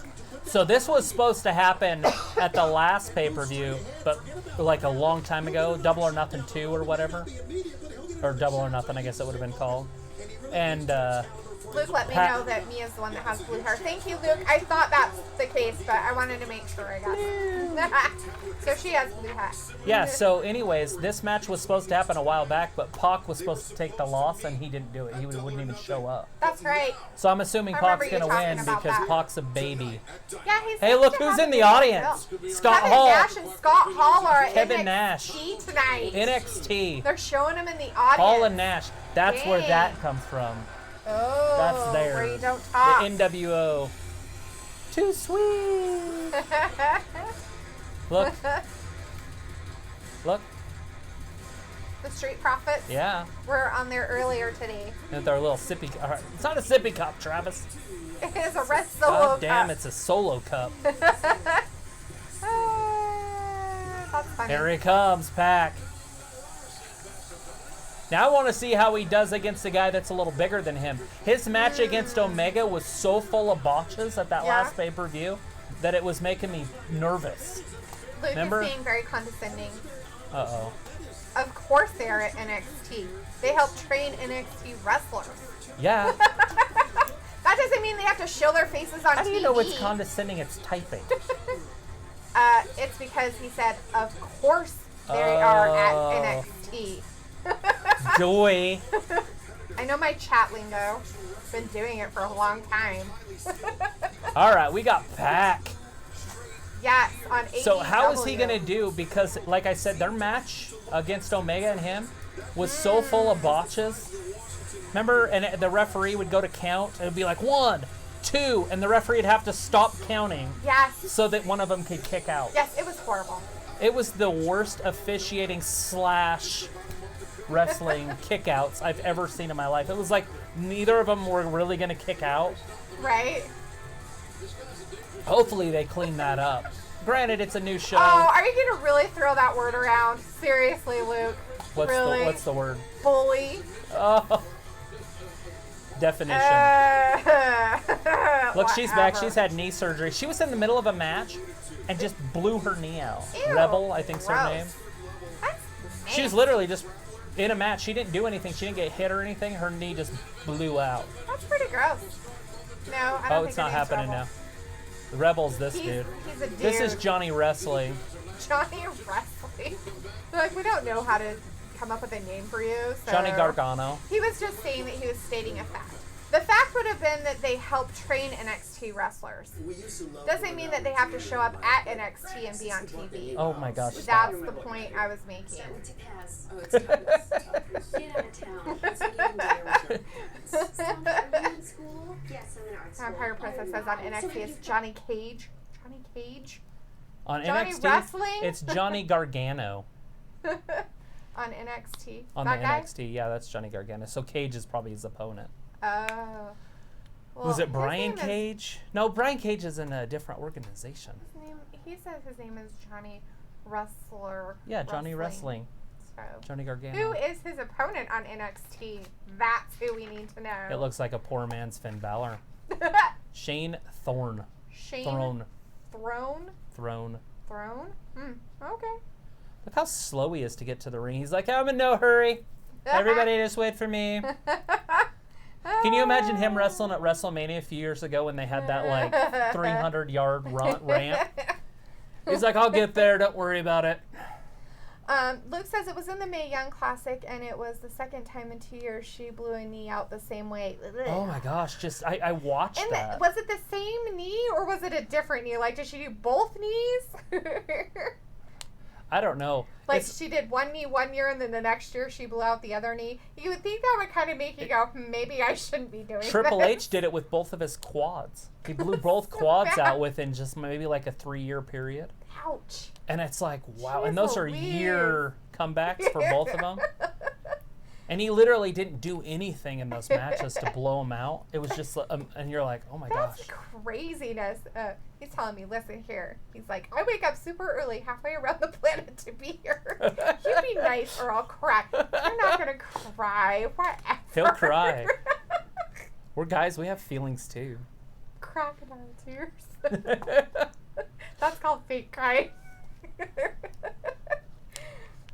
S1: So this was supposed to happen at the last pay-per-view, but like a long time ago, Double or Nothing 2 or whatever. Or Double or Nothing, I guess it would have been called. And
S2: Luke let me know that Mia's the one that has blue hair. Thank you, Luke. I thought that's the case, but I wanted to make sure I got it. So she has blue hair.
S1: Yeah, so anyways, this match was supposed to happen a while back, but Pac was supposed to take the loss, and he didn't do it. He wouldn't even show up.
S2: That's right.
S1: So I'm assuming
S2: I remember
S1: Pac's
S2: you
S1: going to win
S2: talking about
S1: because
S2: that.
S1: Pac's a baby.
S2: Yeah, he's
S1: Hey, look who's in the audience. Scott
S2: Kevin
S1: Hall.
S2: Nash and Scott Hall are at
S1: Kevin
S2: NXT
S1: Nash.
S2: tonight.
S1: NXT.
S2: They're showing him in the audience.
S1: Hall and Nash. That's where
S2: Dang.
S1: that comes from.
S2: Oh,
S1: That's there.
S2: where you don't talk.
S1: The NWO. Too sweet. Look. Look.
S2: The Street Profits
S1: Yeah.
S2: were on there earlier today.
S1: And their little sippy. It's not a sippy cup, Travis.
S2: It is a red solo
S1: God damn,
S2: cup.
S1: it's a solo cup.
S2: That's funny.
S1: Here he comes, Pac. Now I want to see how he does against a guy that's a little bigger than him. His match against Omega was so full of botches at that
S2: Yeah.
S1: last pay-per-view that it was making me nervous.
S2: Luke
S1: Remember?
S2: is being very condescending.
S1: Uh-oh.
S2: Of course they are at NXT. They help train NXT wrestlers.
S1: Yeah.
S2: That doesn't mean they have to show their faces on
S1: How
S2: TV.
S1: do you know it's condescending? It's typing.
S2: It's because he said, of course they are at
S1: Oh.
S2: NXT.
S1: Joy.
S2: I know my chat lingo. Been doing it for a long time.
S1: All right, we got Pac.
S2: Yes, on AEW.
S1: So how is he going to do? Because, like I said, their match against Omega and him was so full of botches. Remember, and the referee would go to count, and it would be like 1, 2, and the referee would have to stop counting
S2: Yes.
S1: so that one of them could kick out.
S2: Yes, it was horrible.
S1: It was the worst officiating / wrestling kickouts I've ever seen in my life. It was like neither of them were really going to kick out.
S2: Right?
S1: Hopefully they clean that up. Granted, it's a new show.
S2: Oh, are you going to really throw that word around? Seriously, Luke? Really?
S1: What's the word?
S2: Bully?
S1: Oh. Definition. Look, she's back.
S2: Whatever.
S1: She's had knee surgery. She was in the middle of a match and just blew her knee out.
S2: Ew,
S1: Rebel, I think's her
S2: gross.
S1: name.
S2: That's
S1: She was literally just in a match. She didn't do anything. She didn't get hit or anything. Her knee just blew out.
S2: That's pretty gross. No, I don't
S1: Oh,
S2: think
S1: it's not
S2: her name's
S1: happening
S2: Rebel.
S1: now. The Rebel's this
S2: He's
S1: dude.
S2: a dude.
S1: This is Johnny Wrestling.
S2: Johnny Wrestling. They're like, we don't know how to come up with a name for you. So
S1: Johnny Gargano.
S2: He was just saying that he was stating a fact. The fact would have been that they help train NXT wrestlers. Doesn't mean that they have to show up at NXT and be on TV.
S1: Oh my gosh.
S2: That's the point I was making.
S8: Oh, it's tough. Get out of town. That's what you can do. Are you in school? Yes, I'm in art school.
S2: Vampire Princess says on NXT it's Johnny Cage. Johnny Cage?
S1: On
S2: Johnny
S1: NXT,
S2: Wrestling?
S1: it's Johnny Gargano.
S2: On NXT.
S1: On
S2: that
S1: the
S2: guy?
S1: NXT, yeah, that's Johnny Gargano. So Cage is probably his opponent.
S2: Oh. Well,
S1: Was it
S2: his
S1: Brian
S2: name is-
S1: Cage? No, Brian Cage is in a different organization.
S2: his name, he says his name is Johnny Wrestler.
S1: Yeah, Johnny Wrestling.
S2: So.
S1: Johnny Gargano.
S2: Who is his opponent on NXT? That's who we need to know.
S1: It looks like a poor man's Finn Balor. Shane Thorne.
S2: Shane
S1: Throne.
S2: Throne?
S1: Throne.
S2: Throne? Okay.
S1: Look how slow he is to get to the ring. He's like, I'm in no hurry. Everybody just wait for me. Can you imagine him wrestling at WrestleMania a few years ago when they had that like 300-yard ramp? He's like, I'll get there. Don't worry about it.
S2: Luke says it was in the Mae Young Classic, and it was the second time in 2 years she blew a knee out the same way.
S1: Oh my gosh! I watched
S2: And
S1: that.
S2: was it the same knee, or was it a different knee? Like, did she do both knees?
S1: I don't know.
S2: Like,
S1: It's-
S2: she did one knee 1 year, and then the next year she blew out the other knee. You would think that would kind of make you go, maybe I shouldn't be doing
S1: Triple
S2: this.
S1: H did it with both of his quads. He blew both
S2: So
S1: quads
S2: bad.
S1: out within just maybe like a 3-year period.
S2: Ouch.
S1: And it's like, wow.
S2: Jeez
S1: And those are
S2: Louise.
S1: year comebacks for both of them. And he literally didn't do anything in those matches to blow them out. It was just, and you're like, oh my
S2: That's
S1: gosh.
S2: craziness. He's telling me, listen here. He's like, I wake up super early, halfway around the planet to be here. You be nice or I'll cry. You're not going to cry. Whatever.
S1: He'll cry. We're guys, we have feelings too.
S2: Crocodile tears. That's called fake crying.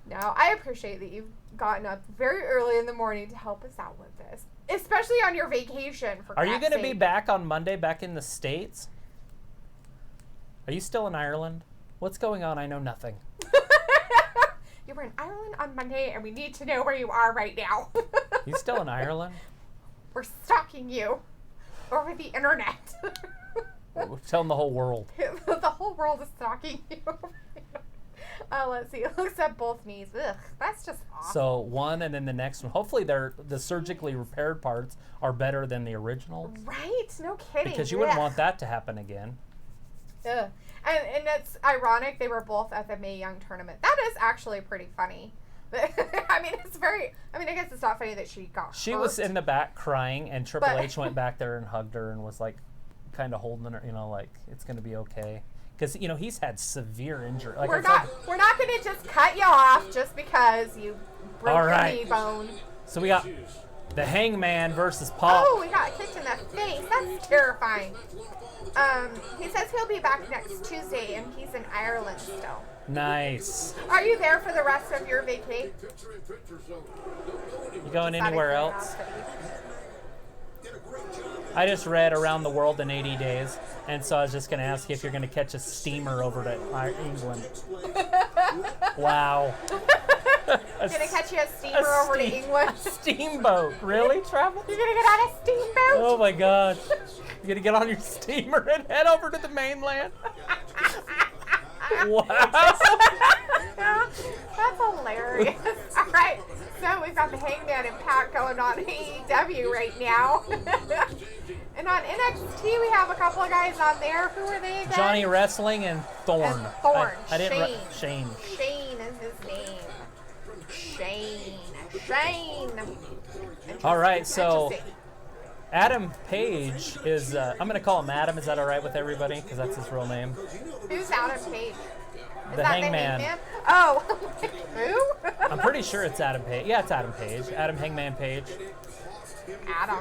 S2: Now, I appreciate that you've gotten up very early in the morning to help us out with this. Especially on your vacation. For
S1: Are you
S2: going to
S1: be back on Monday, back in the States? Are you still in Ireland? What's going on? I know nothing.
S2: You were in Ireland on Monday, and we need to know where you are right now.
S1: You still in Ireland?
S2: We're stalking you over the internet.
S1: We're telling the whole world.
S2: The whole world is stalking you. Let's see. It looks at both knees. Ugh, that's just awful.
S1: So one and then the next one. Hopefully the surgically repaired parts are better than the original.
S2: Right? No kidding.
S1: Because you wouldn't
S2: Ugh.
S1: want that to happen again.
S2: Ugh. And it's ironic they were both at the Mae Young tournament. That is actually pretty funny. I mean, I guess it's not funny that she got
S1: She
S2: hurt.
S1: was in the back crying, and Triple
S2: But-
S1: H went back there and hugged her and was like, kind of holding her, like it's gonna be okay. Because he's had severe injury. Like
S2: we're not going to just cut you off just because you broke
S1: All
S2: your
S1: right.
S2: knee bone.
S1: So we got the Hangman versus Pac.
S2: Oh, we got kicked in the face. That's terrifying. He says he'll be back next Tuesday, and he's in Ireland still.
S1: Nice.
S2: Are you there for the rest of your vacation?
S1: You going anywhere else? I just read Around the World in 80 Days, and so I was just going to ask you if you're going to catch a steamer over to England. Wow.
S2: Gonna catch you a steamer over to England.
S1: Steamboat. Really, Travel?
S2: You're gonna get on a steamboat?
S1: Oh my God. You're going to get on your steamer and head over to the mainland? Wow.
S2: That's hilarious. All right, so we've got the Hangman and Pac going on AEW right now. And on NXT, we have a couple of guys on there. Who are they again?
S1: Johnny Wrestling and Thorn.
S2: And Thorn.
S1: I didn't
S2: Shane.
S1: Shane.
S2: Shane is his name. Shane.
S1: All right, so
S2: Interesting.
S1: Adam Page is, I'm going to call him Adam. Is that all right with everybody? Because that's his real name.
S2: Who's Adam Page? Is
S1: The
S2: that
S1: Hangman.
S2: The Hangman? Oh, who?
S1: I'm pretty sure it's Adam Page. Yeah, it's Adam Page. Adam Hangman Page.
S2: Adam.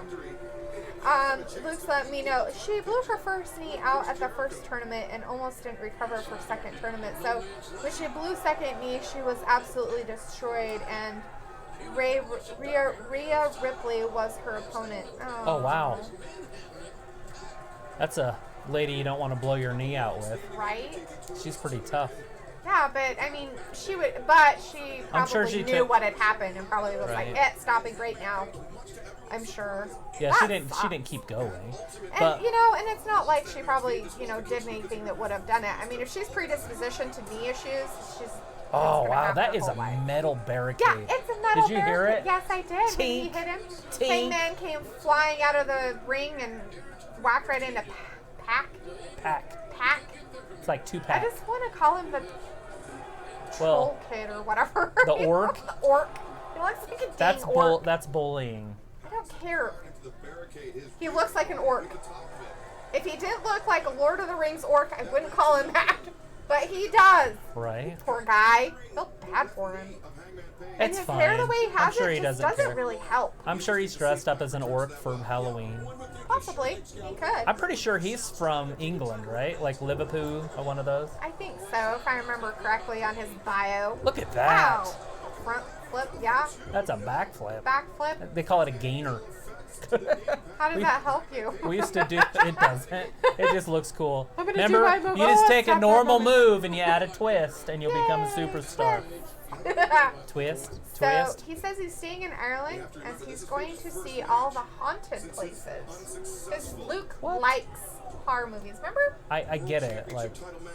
S2: Luke's let me know she blew her first knee out at the first tournament and almost didn't recover for second tournament. So when she blew second knee, she was absolutely destroyed, and Rhea Ripley was her opponent.
S1: Oh, wow. That's a lady you don't want to blow your knee out with.
S2: Right?
S1: She's pretty tough.
S2: Yeah, but I mean, she
S1: I'm sure
S2: probably
S1: she
S2: knew
S1: took-
S2: what had happened and probably was
S1: Right.
S2: like, stopping right now. I'm sure.
S1: Yeah,
S2: That
S1: she didn't
S2: sucks.
S1: keep going.
S2: And
S1: But
S2: and it's not like she probably, did anything that would have done it. I mean, if she's predispositioned to knee issues, she's.
S1: oh
S2: gonna
S1: wow,
S2: have
S1: that
S2: her
S1: is
S2: whole
S1: a
S2: life.
S1: metal barricade.
S2: Yeah, it's a metal
S1: Did you hear
S2: barricade.
S1: it?
S2: Yes, I did. When he
S1: Tink.
S2: hit him,
S1: Tink.
S2: Hangman came flying out of the ring and whacked right into Pac.
S1: Pack. It's like
S2: I
S1: 2-pack.
S2: just want to call him the
S1: Well,
S2: troll kid or whatever.
S1: the orc?
S2: The orc. He looks like a dang
S1: that's
S2: orc.
S1: that's bullying.
S2: I don't care. He looks like an orc. If he didn't look like a Lord of the Rings orc, I wouldn't call him that. But he does.
S1: Right?
S2: Poor guy. Feel bad for him. And
S1: It's
S2: his
S1: fine.
S2: hair, the way he
S1: I'm
S2: has
S1: sure
S2: it,
S1: he
S2: just
S1: doesn't care.
S2: really help.
S1: I'm sure he's dressed up as an orc for Halloween.
S2: Possibly. He could.
S1: I'm pretty sure he's from England, right? Like Liverpool or one of those.
S2: I think so, if I remember correctly on his bio.
S1: Look at that.
S2: Wow. Front flip, yeah.
S1: That's a backflip.
S2: Backflip.
S1: They call it a gainer.
S2: How does that help you?
S1: We used to do it. Doesn't. It just looks cool.
S2: I'm gonna do
S1: Remember,
S2: my move.
S1: you just
S2: Oh,
S1: take a
S2: stop,
S1: normal
S2: stop, stop.
S1: move and you add a twist, and you'll become a superstar. Twist.
S2: So he says he's staying in Ireland as he's going to see all the haunted places. Because Luke likes horror movies, remember?
S1: I get it. Like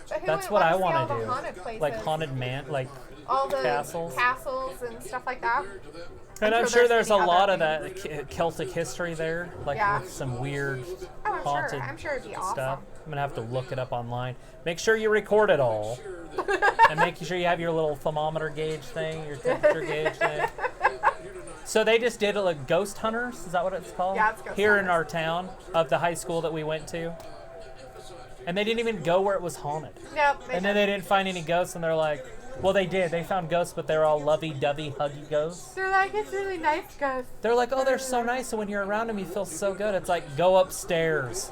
S2: But who
S1: that's
S2: wouldn't
S1: what I
S2: want
S1: want
S2: to
S1: to
S2: see all the haunted
S1: do.
S2: places?
S1: Like haunted man, like
S2: all the
S1: castles.
S2: and stuff like that.
S1: And I'm sure there's a
S2: many
S1: lot
S2: other
S1: of that Celtic history there, like
S2: Yeah.
S1: with some weird
S2: Oh, I'm
S1: haunted
S2: sure. I'm sure it'd be awesome.
S1: stuff. I'm gonna have to look it up online. Make sure you record it all, and make sure you have your little thermometer gauge thing, your temperature gauge thing. So they just did it like Ghost Hunters. Is that what it's called?
S2: Yeah, it's Ghost
S1: Here in
S2: Hunters.
S1: our town of the high school that we went to, and they didn't even go where it was haunted.
S2: Nope.
S1: And then they didn't find any ghosts, and they're like, well, they did. They found ghosts, but they're all lovey-dovey, huggy ghosts.
S2: They're like, it's really nice, guys.
S1: They're like, oh, they're so nice, and when you're around them, you feel so good. It's like, go upstairs.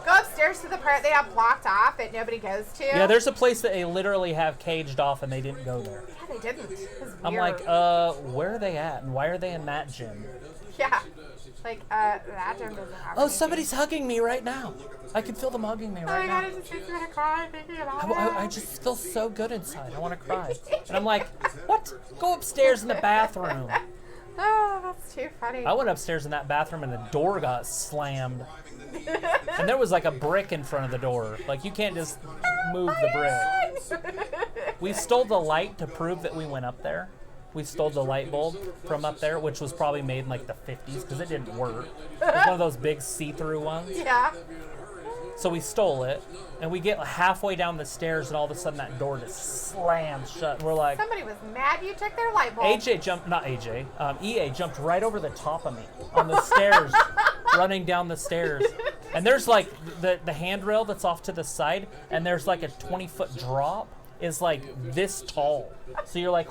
S2: Go upstairs to the part they have blocked off that nobody goes to.
S1: Yeah, there's a place that they literally have caged off, and they didn't go there.
S2: Yeah, they didn't. It was
S1: I'm
S2: weird.
S1: like, where are they at, and why are they in that gym?
S2: Yeah. Like, that gym doesn't have
S1: Oh,
S2: anything.
S1: somebody's hugging me right now. I can feel them hugging me
S2: Oh my
S1: right
S2: god,
S1: now.
S2: it just makes me want to cry thinking about
S1: I
S2: it.
S1: just feel so good inside. I want to cry. And I'm like, what? Go upstairs in the bathroom.
S2: Oh, that's too funny.
S1: I went upstairs in that bathroom and the door got slammed. And there was like a brick in front of the door. Like, you can't just move the brick. We stole the light to prove that we went up there. We stole the light bulb from up there, which was probably made in like the 50s because it didn't work. It was one of those big see-through ones.
S2: Yeah.
S1: So we stole it, and we get halfway down the stairs, and all of a sudden that door just slams shut. And we're like,
S2: Somebody was mad you took their light bulb.
S1: EA jumped right over the top of me on the stairs, running down the stairs. And there's like the handrail that's off to the side, and there's like a 20-foot drop is like this tall. So you're like,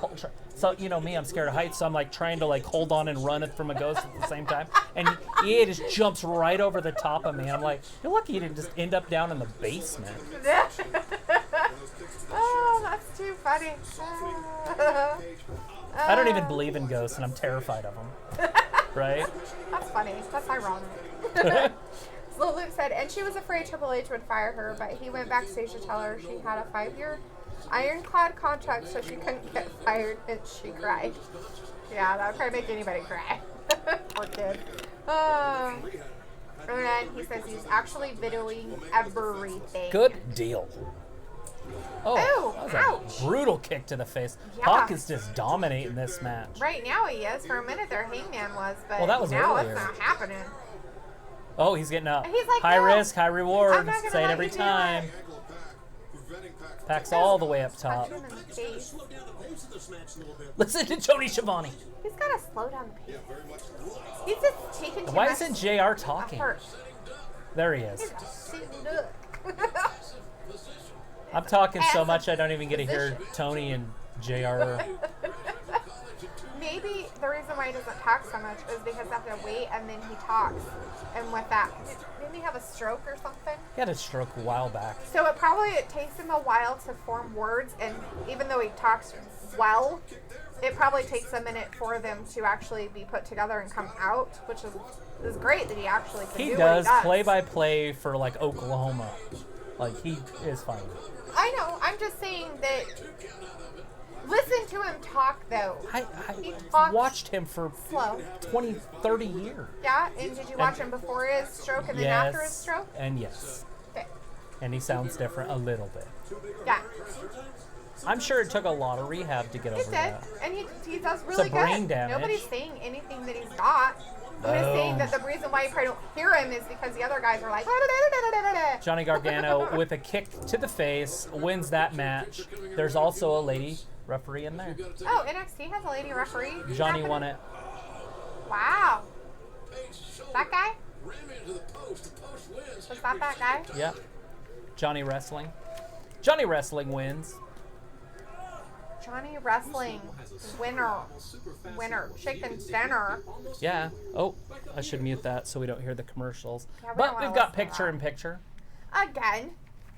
S1: so you know me, I'm scared of heights, so I'm like trying to like hold on and run it from a ghost at the same time. And EA just jumps right over the top of me. I'm like, you're lucky you didn't just end up down in the basement.
S2: Oh, that's too funny.
S1: I don't even believe in ghosts, and I'm terrified of them. Right?
S2: That's funny. That's ironic. So Luke said, and she was afraid Triple H would fire her, but he went backstage to tell her she had a 5-year ironclad contract, so she couldn't get fired, and she cried. Yeah, that would probably make anybody cry. Poor kid. And then he says he's actually videoing everything.
S1: Good deal. Oh,
S2: Ooh,
S1: that was
S2: ouch.
S1: a brutal kick to the face.
S2: Yeah.
S1: Pac is just dominating this match.
S2: Right now he is. For a minute there, Hangman was, but
S1: Well, that was
S2: now
S1: earlier.
S2: it's not happening.
S1: Oh, he's getting up.
S2: He's like,
S1: high
S2: no,
S1: risk, high reward.
S2: I'm not gonna
S1: Say it
S2: let
S1: every
S2: you do
S1: time.
S2: it.
S1: Pac's all the way up top.
S2: Punch him in the face.
S1: Listen to Tony Schiavone.
S2: He's got to slow down the pace. He's just taking too
S1: Why
S2: much
S1: isn't JR talking?
S2: effort.
S1: There he is.
S2: He's a sitting duck.
S1: I'm talking so
S2: As a
S1: much I don't even get to hear
S2: physician.
S1: Tony and JR.
S2: Maybe the reason why he doesn't talk so much is because they have to wait and then he talks. And with that, didn't he have a stroke or something?
S1: He had a stroke a while back.
S2: So it takes him a while to form words, and even though he talks well, it probably takes a minute for them to actually be put together and come out, which is great that he actually can
S1: He
S2: do
S1: does
S2: what he does.
S1: play-by-play for like Oklahoma. Like, he is fine.
S2: I know. I'm just saying that. Listen to him talk, though. He
S1: I
S2: talks
S1: watched him for
S2: slow.
S1: 20, 30 years.
S2: Yeah, and did you watch him before his stroke and then after his stroke?
S1: And yes.
S2: Okay.
S1: And he sounds different a little bit.
S2: Yeah,
S1: I'm sure it took a lot of rehab to get
S2: it
S1: over
S2: did,
S1: that.
S2: and he does really
S1: brain
S2: good.
S1: damage.
S2: Nobody's saying anything that he's not. I'm just saying that the reason why you probably don't hear him is because the other guys are like.
S1: Johnny Gargano with a kick to the face wins that match. There's also a lady referee in there.
S2: Oh, NXT has a lady referee.
S1: Johnny won it.
S2: Wow. That guy? Was that guy?
S1: Yep. Johnny Wrestling. Johnny Wrestling wins.
S2: Johnny Wrestling winner. Chicken dinner.
S1: Yeah. Oh, I should mute that so we don't hear the commercials.
S2: Yeah, we don't
S1: But
S2: wanna
S1: we've got
S2: listen to
S1: picture
S2: that.
S1: in picture.
S2: Again.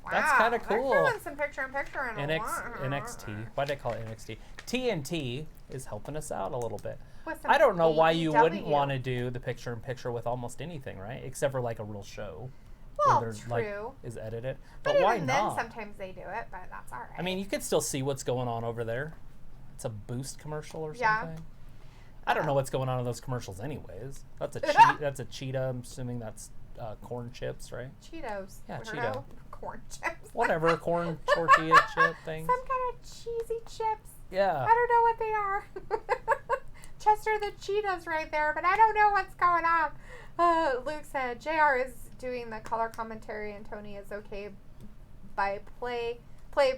S2: Wow.
S1: That's kinda cool.
S2: They're doing some picture in picture in a while.
S1: NXT. Why did I call it NXT? TNT is helping us out a little bit.
S2: With some
S1: I don't know why you wouldn't
S2: AEW.
S1: want to do the picture in picture with almost anything, right? Except for like a real show.
S2: Well,
S1: where there's,
S2: true.
S1: like, is edited.
S2: But
S1: But why
S2: even
S1: not?
S2: then, sometimes they do it, but that's all right.
S1: I mean, you could still see what's going on over there. It's a Boost commercial or
S2: Yeah.
S1: something. I don't know what's going on in those commercials, anyways. That's a that's a cheetah. I'm assuming that's corn chips, right?
S2: Cheetos.
S1: Yeah,
S2: I don't
S1: Cheeto.
S2: know. Corn chips.
S1: Whatever, corn tortilla chip things.
S2: Some kind of cheesy chips.
S1: Yeah.
S2: I don't know what they are. Chester the Cheetahs right there, but I don't know what's going on. Luke said JR is doing the color commentary and Tony is okay by play by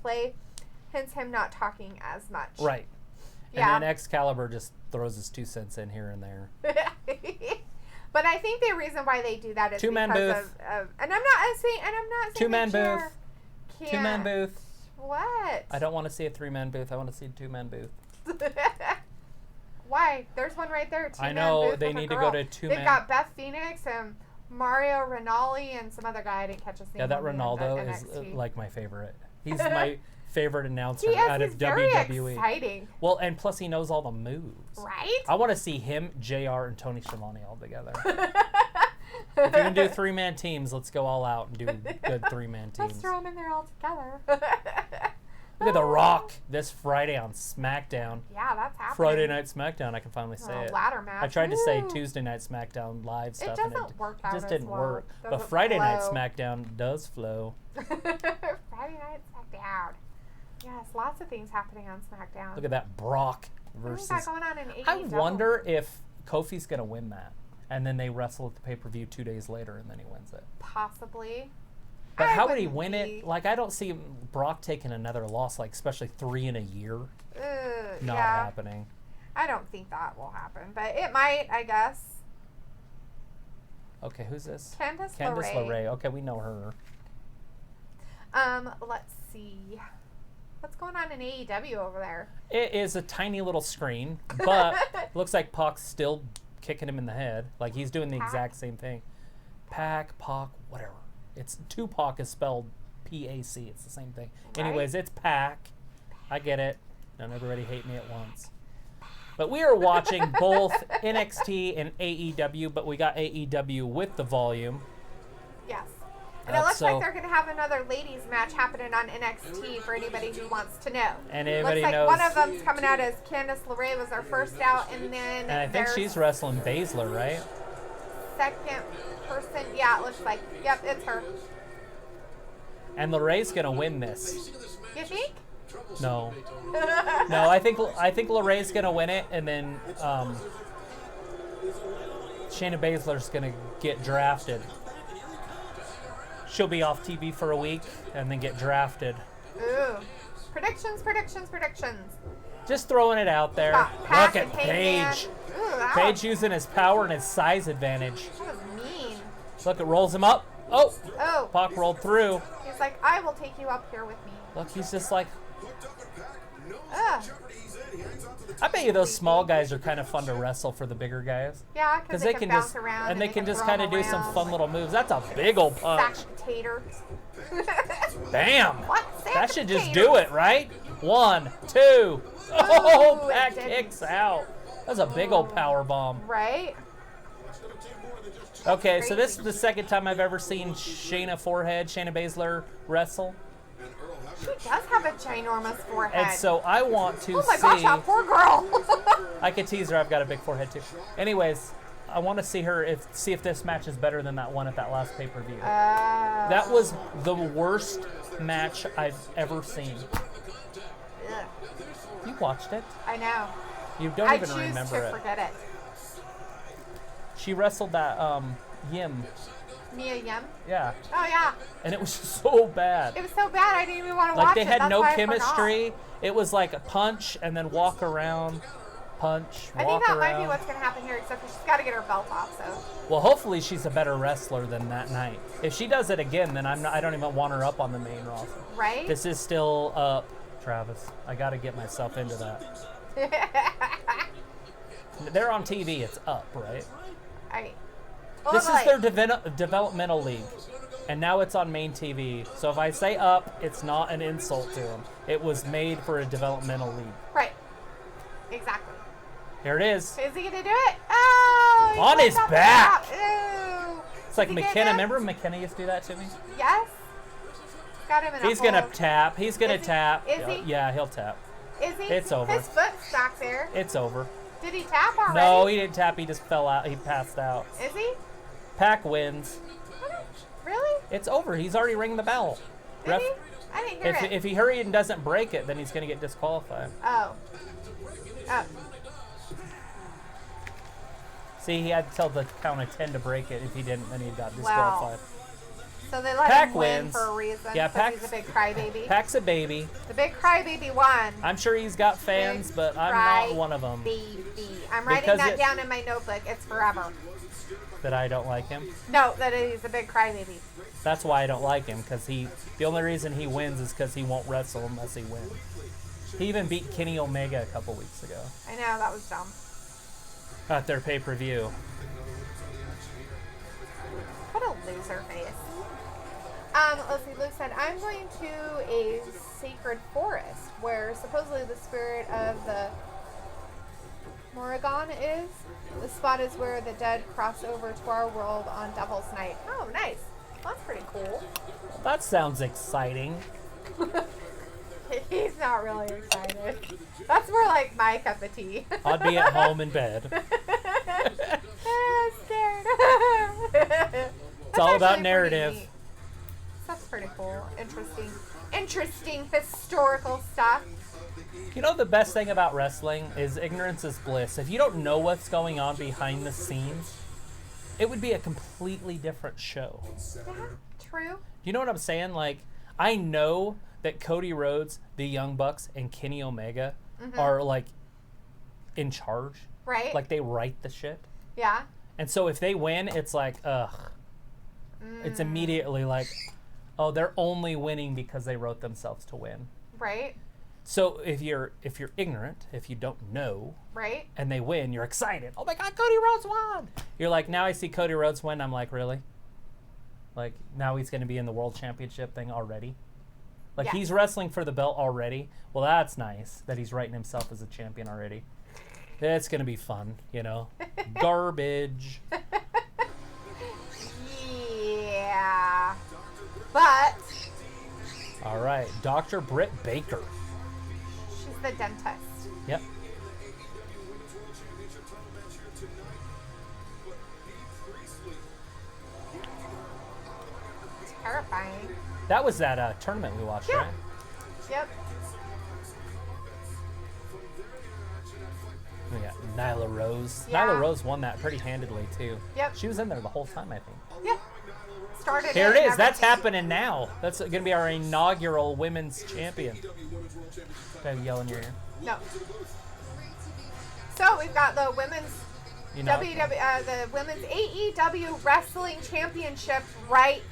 S2: play, hence him not talking as much.
S1: Right.
S2: Yeah.
S1: And then Excalibur just throws his 2 cents in here and there.
S2: But I think the reason why they do that is
S1: Two-man
S2: because
S1: booth.
S2: of and I'm not saying
S1: Two-man
S2: that
S1: booth.
S2: JR can't.
S1: 2-man booth.
S2: What?
S1: I don't want to see a 3-man booth. I want to see a 2-man booth.
S2: Why? There's one right there.
S1: I
S2: Two-man
S1: know,
S2: booth
S1: they
S2: with a
S1: need to go
S2: girl.
S1: to two-man.
S2: They've got Beth Phoenix and Mario Rinaldi and some other guy. I didn't catch his name.
S1: Yeah, that
S2: on the
S1: Ronaldo is
S2: NXT.
S1: like my favorite. He's my favorite announcer
S2: He is.
S1: out
S2: He's
S1: of
S2: very
S1: WWE.
S2: exciting.
S1: Well, and plus he knows all the moves.
S2: Right?
S1: I want to see him, JR, and Tony Schiavone all together. If you're going to do 3-man teams, let's go all out and do good 3-man
S2: Let's
S1: teams.
S2: throw them in there all together.
S1: Look at The Rock this Friday on SmackDown.
S2: Yeah, that's happening.
S1: Friday Night SmackDown, I can finally say
S2: Oh,
S1: it.
S2: ladder match.
S1: I tried to say
S2: Woo.
S1: Tuesday Night SmackDown live stuff,
S2: doesn't
S1: and it
S2: work out
S1: just
S2: as
S1: didn't
S2: well.
S1: work. But
S2: Doesn't
S1: Friday Night
S2: flow.
S1: SmackDown does flow.
S2: Friday Night SmackDown. Yes, lots of things happening on SmackDown.
S1: Look at that Brock
S2: What
S1: versus.
S2: is that going on in AEW?
S1: I wonder if Kofi's going to win that. And then they wrestle at the pay-per-view 2 days later, and then he wins it.
S2: Possibly.
S1: But
S2: I
S1: how would he
S2: wouldn't
S1: win
S2: be-
S1: it? Like, I don't see Brock taking another loss, like, especially 3 in a year. Not
S2: yeah,
S1: happening.
S2: I don't think that will happen, but it might, I guess.
S1: Okay, who's this?
S2: Candice
S1: Candice
S2: LeRae.
S1: LeRae. Okay, we know her.
S2: Let's see. What's going on in AEW over there?
S1: It is a tiny little screen, but looks like Pac's still kicking him in the head. Like, he's doing the
S2: Pac?
S1: exact same thing. Pac, whatever. It's Tupac is spelled P-A-C. It's the same thing.
S2: Right.
S1: Anyways, it's Pac. I get it. Don't everybody hate me at once. But we are watching both NXT and AEW, but we got AEW with the volume.
S2: Yes. And it looks
S1: so-
S2: like they're going to have another ladies match happening on NXT for anybody who wants to know.
S1: And anybody
S2: looks like
S1: knows.
S2: one of them's coming out as Candice LeRae was our first out, and then
S1: And I think
S2: there's
S1: she's wrestling Baszler, right?
S2: second person. Yeah, it looks like. Yep, it's her.
S1: And LeRae's gonna win this.
S2: You think?
S1: No, no. I think LeRae's gonna win it, and then Shayna Baszler's gonna get drafted. She'll be off TV for a week and then get drafted.
S2: Ooh. Predictions.
S1: Just throwing it out there.
S2: Got Pac
S1: Look
S2: and
S1: at
S2: Hangman.
S1: Page.
S2: Ooh, that
S1: Page using his power and his size advantage.
S2: was mean.
S1: Look, it rolls him up. Oh,
S2: Oh.
S1: Pac rolled through.
S2: He's like, I will take you up here with me.
S1: Look, he's just like.
S2: Ugh.
S1: I bet you those small guys are kind of fun to wrestle for the bigger guys.
S2: Yeah, because they can bounce
S1: just
S2: around.
S1: and they can just
S2: throw
S1: kind of
S2: them
S1: do some
S2: around.
S1: fun little moves. That's a big old punch.
S2: Sack potato.
S1: Bam!
S2: What? Sack
S1: That should just
S2: potato?
S1: do it, right? 1, 2. Oh,
S2: Ooh, it
S1: Pac
S2: didn't.
S1: kicks out. That's a big old power bomb.
S2: Right?
S1: Okay, so this is the second time I've ever seen Shayna Baszler wrestle.
S2: She does have a ginormous forehead.
S1: And so I want to
S2: oh my
S1: see.
S2: gosh, that poor girl.
S1: I could tease her. I've got a big forehead too. Anyways, I want to see her see if this match is better than that one at that last pay-per-view. That was the worst match I've ever seen.
S2: Ugh.
S1: You watched it.
S2: I know.
S1: You don't
S2: I
S1: even
S2: choose
S1: remember
S2: to
S1: it.
S2: forget it.
S1: She wrestled that Yim.
S2: Mia Yim?
S1: Yeah.
S2: Oh, yeah.
S1: And it was so bad.
S2: It was so bad, I didn't even want to
S1: Like
S2: watch
S1: they
S2: it.
S1: had
S2: That's
S1: no
S2: why I
S1: chemistry. It was like a punch and then walk around, punch,
S2: forgot. I
S1: walk
S2: think that
S1: around.
S2: might be what's going to happen here, except for she's got to get her belt off, so.
S1: Well, hopefully she's a better wrestler than that night. If she does it again, then I don't even want her up on the main roster.
S2: Right?
S1: This is still up, Travis. I got to get myself into that. They're on TV. It's up, right? This is their developmental league, and now it's on main TV. So if I say up, it's not an insult to them. It was made for a developmental league.
S2: Right. Exactly.
S1: Here it is.
S2: Is he going to do it? Oh! he
S1: On
S2: went
S1: his
S2: up and
S1: back.
S2: out. Ew.
S1: It's like
S2: Is he getting
S1: McKenna.
S2: it?
S1: Remember McKenna used to do that to me?
S2: Yes. Got him in
S1: He's
S2: a
S1: going to
S2: hold.
S1: tap. He's going to
S2: Is he?
S1: tap.
S2: Is he?
S1: Yeah, he'll tap.
S2: Is he?
S1: It's over.
S2: His foot's back there.
S1: It's over.
S2: Did he tap already?
S1: No, he didn't tap. He just fell out. He passed out.
S2: Is he?
S1: Pac wins.
S2: Really?
S1: It's over. He's already ringed the bell.
S2: Did he? I didn't hear it.
S1: If he hurried and doesn't break it, then he's going to get disqualified.
S2: Oh. Oh.
S1: See, he had to tell the count of 10 to break it. If he didn't, then he got
S2: Wow.
S1: disqualified.
S2: So they let
S1: Pac
S2: him win
S1: wins.
S2: for a reason.
S1: Yeah,
S2: 'cause
S1: Pac's-
S2: he's a big crybaby.
S1: Pac's a baby.
S2: The big crybaby won.
S1: I'm sure he's got fans,
S2: Big
S1: but I'm not one of them.
S2: Baby. I'm writing
S1: Because
S2: that
S1: it-
S2: down in my notebook. It's forever.
S1: That I don't like him.
S2: No, that he's a big crybaby.
S1: That's why I don't like him, because the only reason he wins is because he won't wrestle unless he wins. He even beat Kenny Omega a couple weeks ago
S2: I know, that was dumb.
S1: at their pay-per-view.
S2: What a loser face. Let's see, Luke said, I'm going to a sacred forest where supposedly the spirit of the Morrigan is. The spot is where the dead cross over to our world on Devil's Night. Oh, nice. That's pretty cool.
S1: That sounds exciting.
S2: He's not really excited. That's more like my cup of tea.
S1: I'd be at home in bed.
S2: I'm scared.
S1: It's all about narrative.
S2: That's pretty cool. Interesting historical stuff.
S1: You know, the best thing about wrestling is ignorance is bliss. If you don't know what's going on behind the scenes, it would be a completely different show.
S2: Yeah, true.
S1: You know what I'm saying? Like, I know that Cody Rhodes, the Young Bucks, and Kenny Omega are, like, in charge.
S2: Right.
S1: Like, they write the shit.
S2: Yeah.
S1: And so if they win, it's like, ugh. It's immediately like, oh, they're only winning because they wrote themselves to win.
S2: Right.
S1: So if you're ignorant, if you don't know,
S2: Right.
S1: and they win, you're excited. Oh my God, Cody Rhodes won! You're like, now I see Cody Rhodes win. I'm like, really? Like, now he's going to be in the World Championship thing already? Like,
S2: Yeah.
S1: he's wrestling for the belt already? Well, that's nice that he's writing himself as a champion already. It's going to be fun, you know? Garbage.
S2: Yeah. But
S1: All right, Dr. Britt Baker.
S2: she's the dentist.
S1: Yep.
S2: Terrifying.
S1: That was that tournament we watched,
S2: Yeah.
S1: right?
S2: Yep.
S1: We got Nyla Rose.
S2: Yeah.
S1: Nyla Rose won that pretty handedly, too.
S2: Yep.
S1: She was in there the whole time, I think.
S2: Yep. Started
S1: Here it
S2: and
S1: is. That's
S2: everything.
S1: happening now. That's going to be our inaugural women's champion. Did I yell in your ear?
S2: No. So we've got the women's
S1: You know,
S2: the women's AEW Wrestling Championship right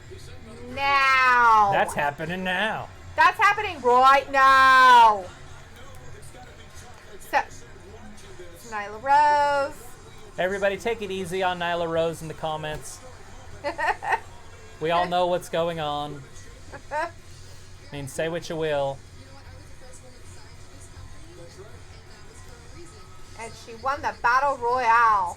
S2: now.
S1: that's happening now.
S2: That's happening right now. So, Nyla Rose.
S1: Everybody take it easy on Nyla Rose in the comments. We all know what's going on. I mean, say what you will.
S2: And she won the Battle Royale.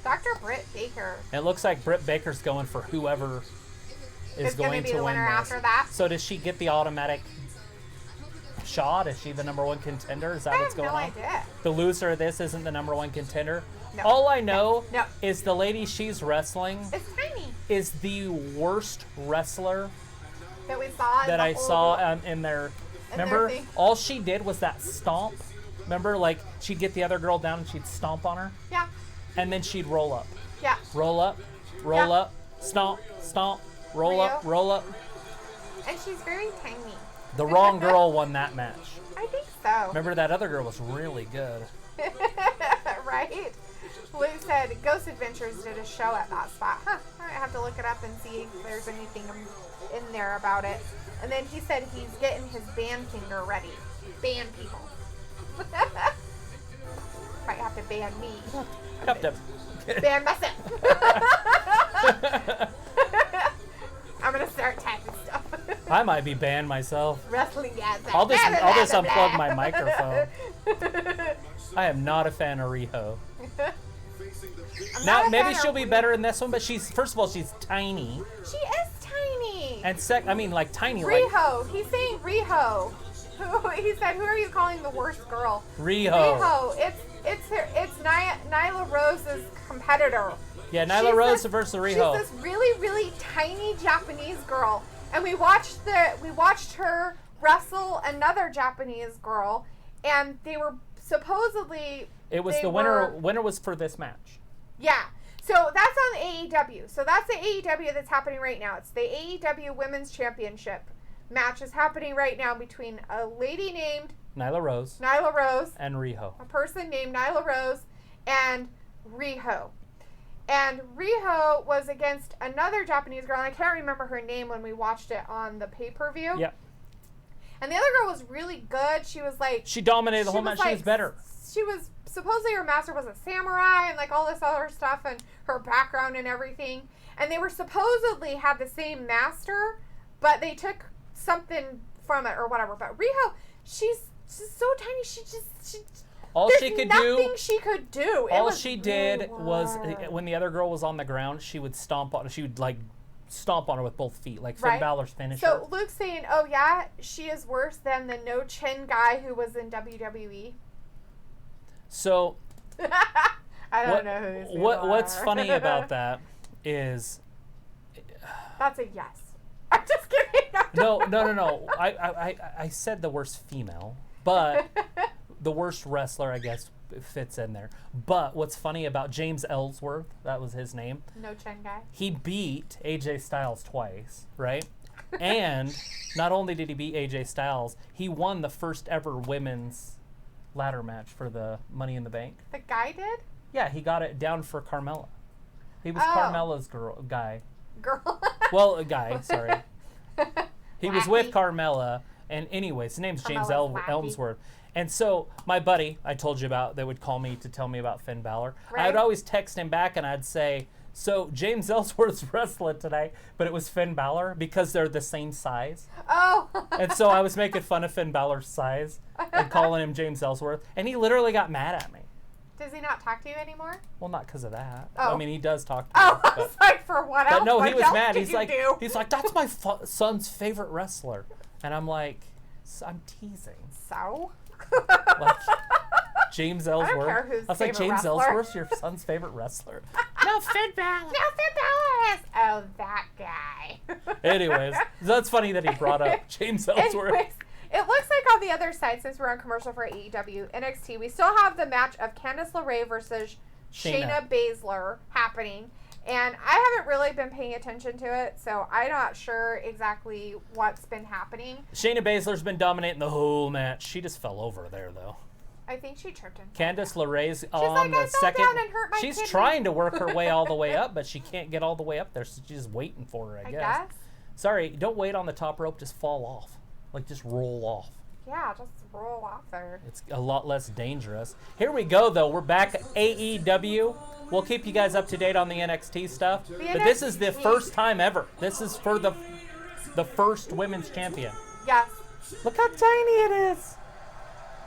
S2: Dr. Britt Baker
S1: It looks like Britt Baker's going for whoever is
S2: is going
S1: going
S2: to be
S1: to
S2: the
S1: win
S2: winner
S1: this.
S2: after that.
S1: So does she get the automatic shot? Is she the number one contender? Is that
S2: I
S1: what's
S2: have
S1: going
S2: no
S1: on?
S2: idea.
S1: The loser of this isn't the number one contender?
S2: No.
S1: All I know
S2: No.
S1: is the lady she's wrestling
S2: It's tiny
S1: is the worst wrestler
S2: that we saw. In
S1: that
S2: the
S1: I
S2: whole-
S1: saw in their...
S2: in their
S1: Remember?
S2: thing.
S1: All she did was that stomp. Remember? Like, she'd get the other girl down and she'd stomp on her.
S2: Yeah.
S1: And then she'd roll up.
S2: Yeah.
S1: Roll up. Roll
S2: Yeah.
S1: up. Stomp. Stomp. Roll up.
S2: Rio.
S1: Roll up.
S2: And she's very tiny.
S1: The wrong girl won that match.
S2: I think so.
S1: Remember, that other girl was really good.
S2: Right? Luke said Ghost Adventures did a show at that spot. Huh. I might have to look it up and see if there's anything in there about it. And then he said he's getting his band finger ready. Ban people. Might have to ban me.
S1: Yep, yep.
S2: Ban myself. I'm gonna start typing stuff.
S1: I might be banned myself.
S2: Wrestling guys.
S1: I'll just unplug my microphone. I am not a fan of Riho. Now maybe she'll be better in this one, but first of all she's tiny,
S2: She is tiny.
S1: and like tiny,
S2: Riho. He's saying Riho. He said, "Who are you calling the worst girl?"
S1: Riho.
S2: Riho. It's Nyla Rose's competitor.
S1: Yeah, Nyla
S2: She's
S1: Rose
S2: this-
S1: versus Riho.
S2: She's this really, really tiny Japanese girl, and we watched her wrestle another Japanese girl, and they were supposedly.
S1: It was
S2: they
S1: the winner.
S2: were-
S1: Winner was for this match.
S2: Yeah. So that's on AEW. So that's the AEW that's happening right now. It's the AEW Women's Championship match is happening right now between a lady named
S1: Nyla Rose
S2: Nyla Rose,
S1: and Riho.
S2: a person named Nyla Rose, and Riho. And Riho was against another Japanese girl, and I can't remember her name when we watched it on the pay-per-view.
S1: Yep.
S2: And the other girl was really good. She was like...
S1: She dominated the whole match. She was better.
S2: She was supposedly her master was a samurai and like all this other stuff and her background and everything. And they were supposedly had the same master, but they took something from it or whatever. But Riho, she's so tiny.
S1: All she could
S2: nothing she could do.
S1: All she did was when the other girl was on the ground, she would stomp on. She would like stomp on her with both feet, like Finn Balor's finisher.
S2: So Luke's saying, "Oh yeah, she is worse than the no chin guy who was in WWE."
S1: So
S2: I don't know who these people
S1: what's
S2: are.
S1: funny about that is
S2: that's a yes. I'm just kidding.
S1: No. I said the worst female, but the worst wrestler, I guess, fits in there. But what's funny about James Ellsworth, that was his name.
S2: No chin guy.
S1: He beat AJ Styles twice, right? And not only did he beat AJ Styles, he won the first ever women's ladder match for the Money in the Bank.
S2: The guy did?
S1: Yeah, he got it down for Carmella. He was
S2: Oh.
S1: Carmella's guy.
S2: Girl.
S1: Well, a guy, sorry. He was with
S2: Wacky.
S1: Carmella, and anyways, his name's James
S2: Carmella's wacky.
S1: Elmsworth. And so my buddy, I told you about, that would call me to tell me about Finn Balor.
S2: Right.
S1: I would always text him back, and I'd say, so James Ellsworth's wrestling tonight, but it was Finn Balor because they're the same size.
S2: Oh.
S1: And so I was making fun of Finn Balor's size and calling him James Ellsworth, and he literally got mad at me.
S2: Does he not talk to you anymore?
S1: Well, not because of that.
S2: Oh.
S1: I mean, he does talk to me.
S2: Oh, I
S1: but-
S2: was like, for what else?
S1: But no, he
S2: What
S1: was
S2: else
S1: mad.
S2: could
S1: He's
S2: you
S1: like,
S2: do?
S1: that's my son's favorite wrestler, and I'm like, I'm teasing.
S2: So?
S1: Like James Ellsworth.
S2: care who's
S1: I was like,
S2: favorite
S1: James
S2: wrestler.
S1: Ellsworth's your son's favorite wrestler. No, Finn Balor.
S2: No, Finn Balor is. Oh, that guy.
S1: Anyways, that's funny that he brought up James Ellsworth.
S2: Anyways, it looks like on the other side, since we're on commercial for AEW, NXT, we still have the match of Candice LeRae versus Shayna Baszler happening. And I haven't really been paying attention to it, so I'm not sure exactly what's been happening.
S1: Shayna Baszler's been dominating the whole match. She just fell over there, though.
S2: I think she tripped him.
S1: Candice LeRae's on
S2: like,
S1: the
S2: "I fell
S1: second.
S2: down and hurt my
S1: She's
S2: kidney."
S1: trying to work her way all the way up, but she can't get all the way up there, so she's just waiting for her, I
S2: I
S1: guess.
S2: guess.
S1: Sorry, don't wait on the top rope, just fall off. Like, just roll off.
S2: Yeah, just roll off there.
S1: It's a lot less dangerous. Here we go, though. We're back at AEW. We'll keep you guys up to date on the NXT stuff. But this is the first time ever. This is for the first women's champion.
S2: Yes.
S1: Look how tiny it is.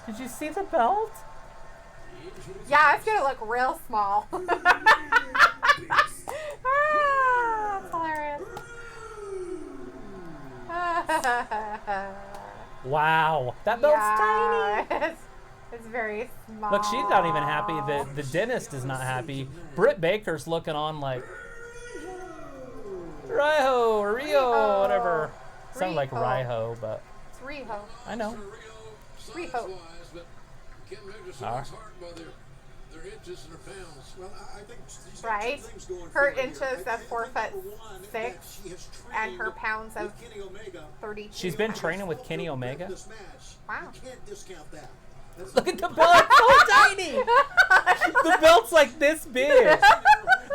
S1: Did you see the belt?
S2: Yeah, it's going to look real small. Ah, that's hilarious.
S1: Wow. That belt's tiny.
S2: It's very small.
S1: Look, she's not even happy. The dentist is not happy. Britt Baker's looking on like Riho or Rio, whatever. Sound like Riho, but
S2: It's Riho.
S1: I know.
S2: Riho. Right? Her inches of 4'6" and her pounds of 32.
S1: She's been training with Kenny Omega.
S2: Wow.
S1: Look at the belt, it's so tiny. The belt's like this big.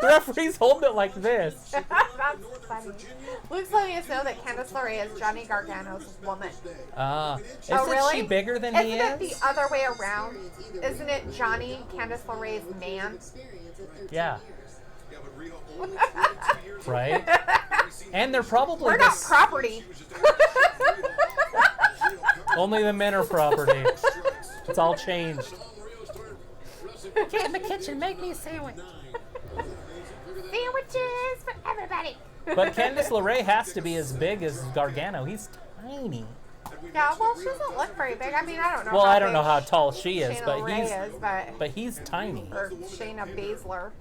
S1: The referee's holding it like this.
S2: That's funny. Luke's letting us know that Candice LeRae is Johnny Gargano's woman.
S1: Isn't
S2: really?
S1: she bigger than
S2: Isn't
S1: he
S2: it
S1: is?
S2: the other way around? Isn't it Johnny, Candice LeRae's man?
S1: Yeah. Right? And they're probably
S2: We're not property.
S1: only the men are property. It's all changed. Get in the kitchen, make me a sandwich.
S2: Sandwiches for everybody.
S1: But Candice LeRae has to be as big as Gargano. He's tiny.
S2: Yeah, well, she doesn't look very big. I mean, I don't know.
S1: Well,
S2: how
S1: I don't know
S2: big
S1: how tall she is,
S2: Shayna
S1: but
S2: LeRae is,
S1: he's tiny.
S2: or Shayna Baszler.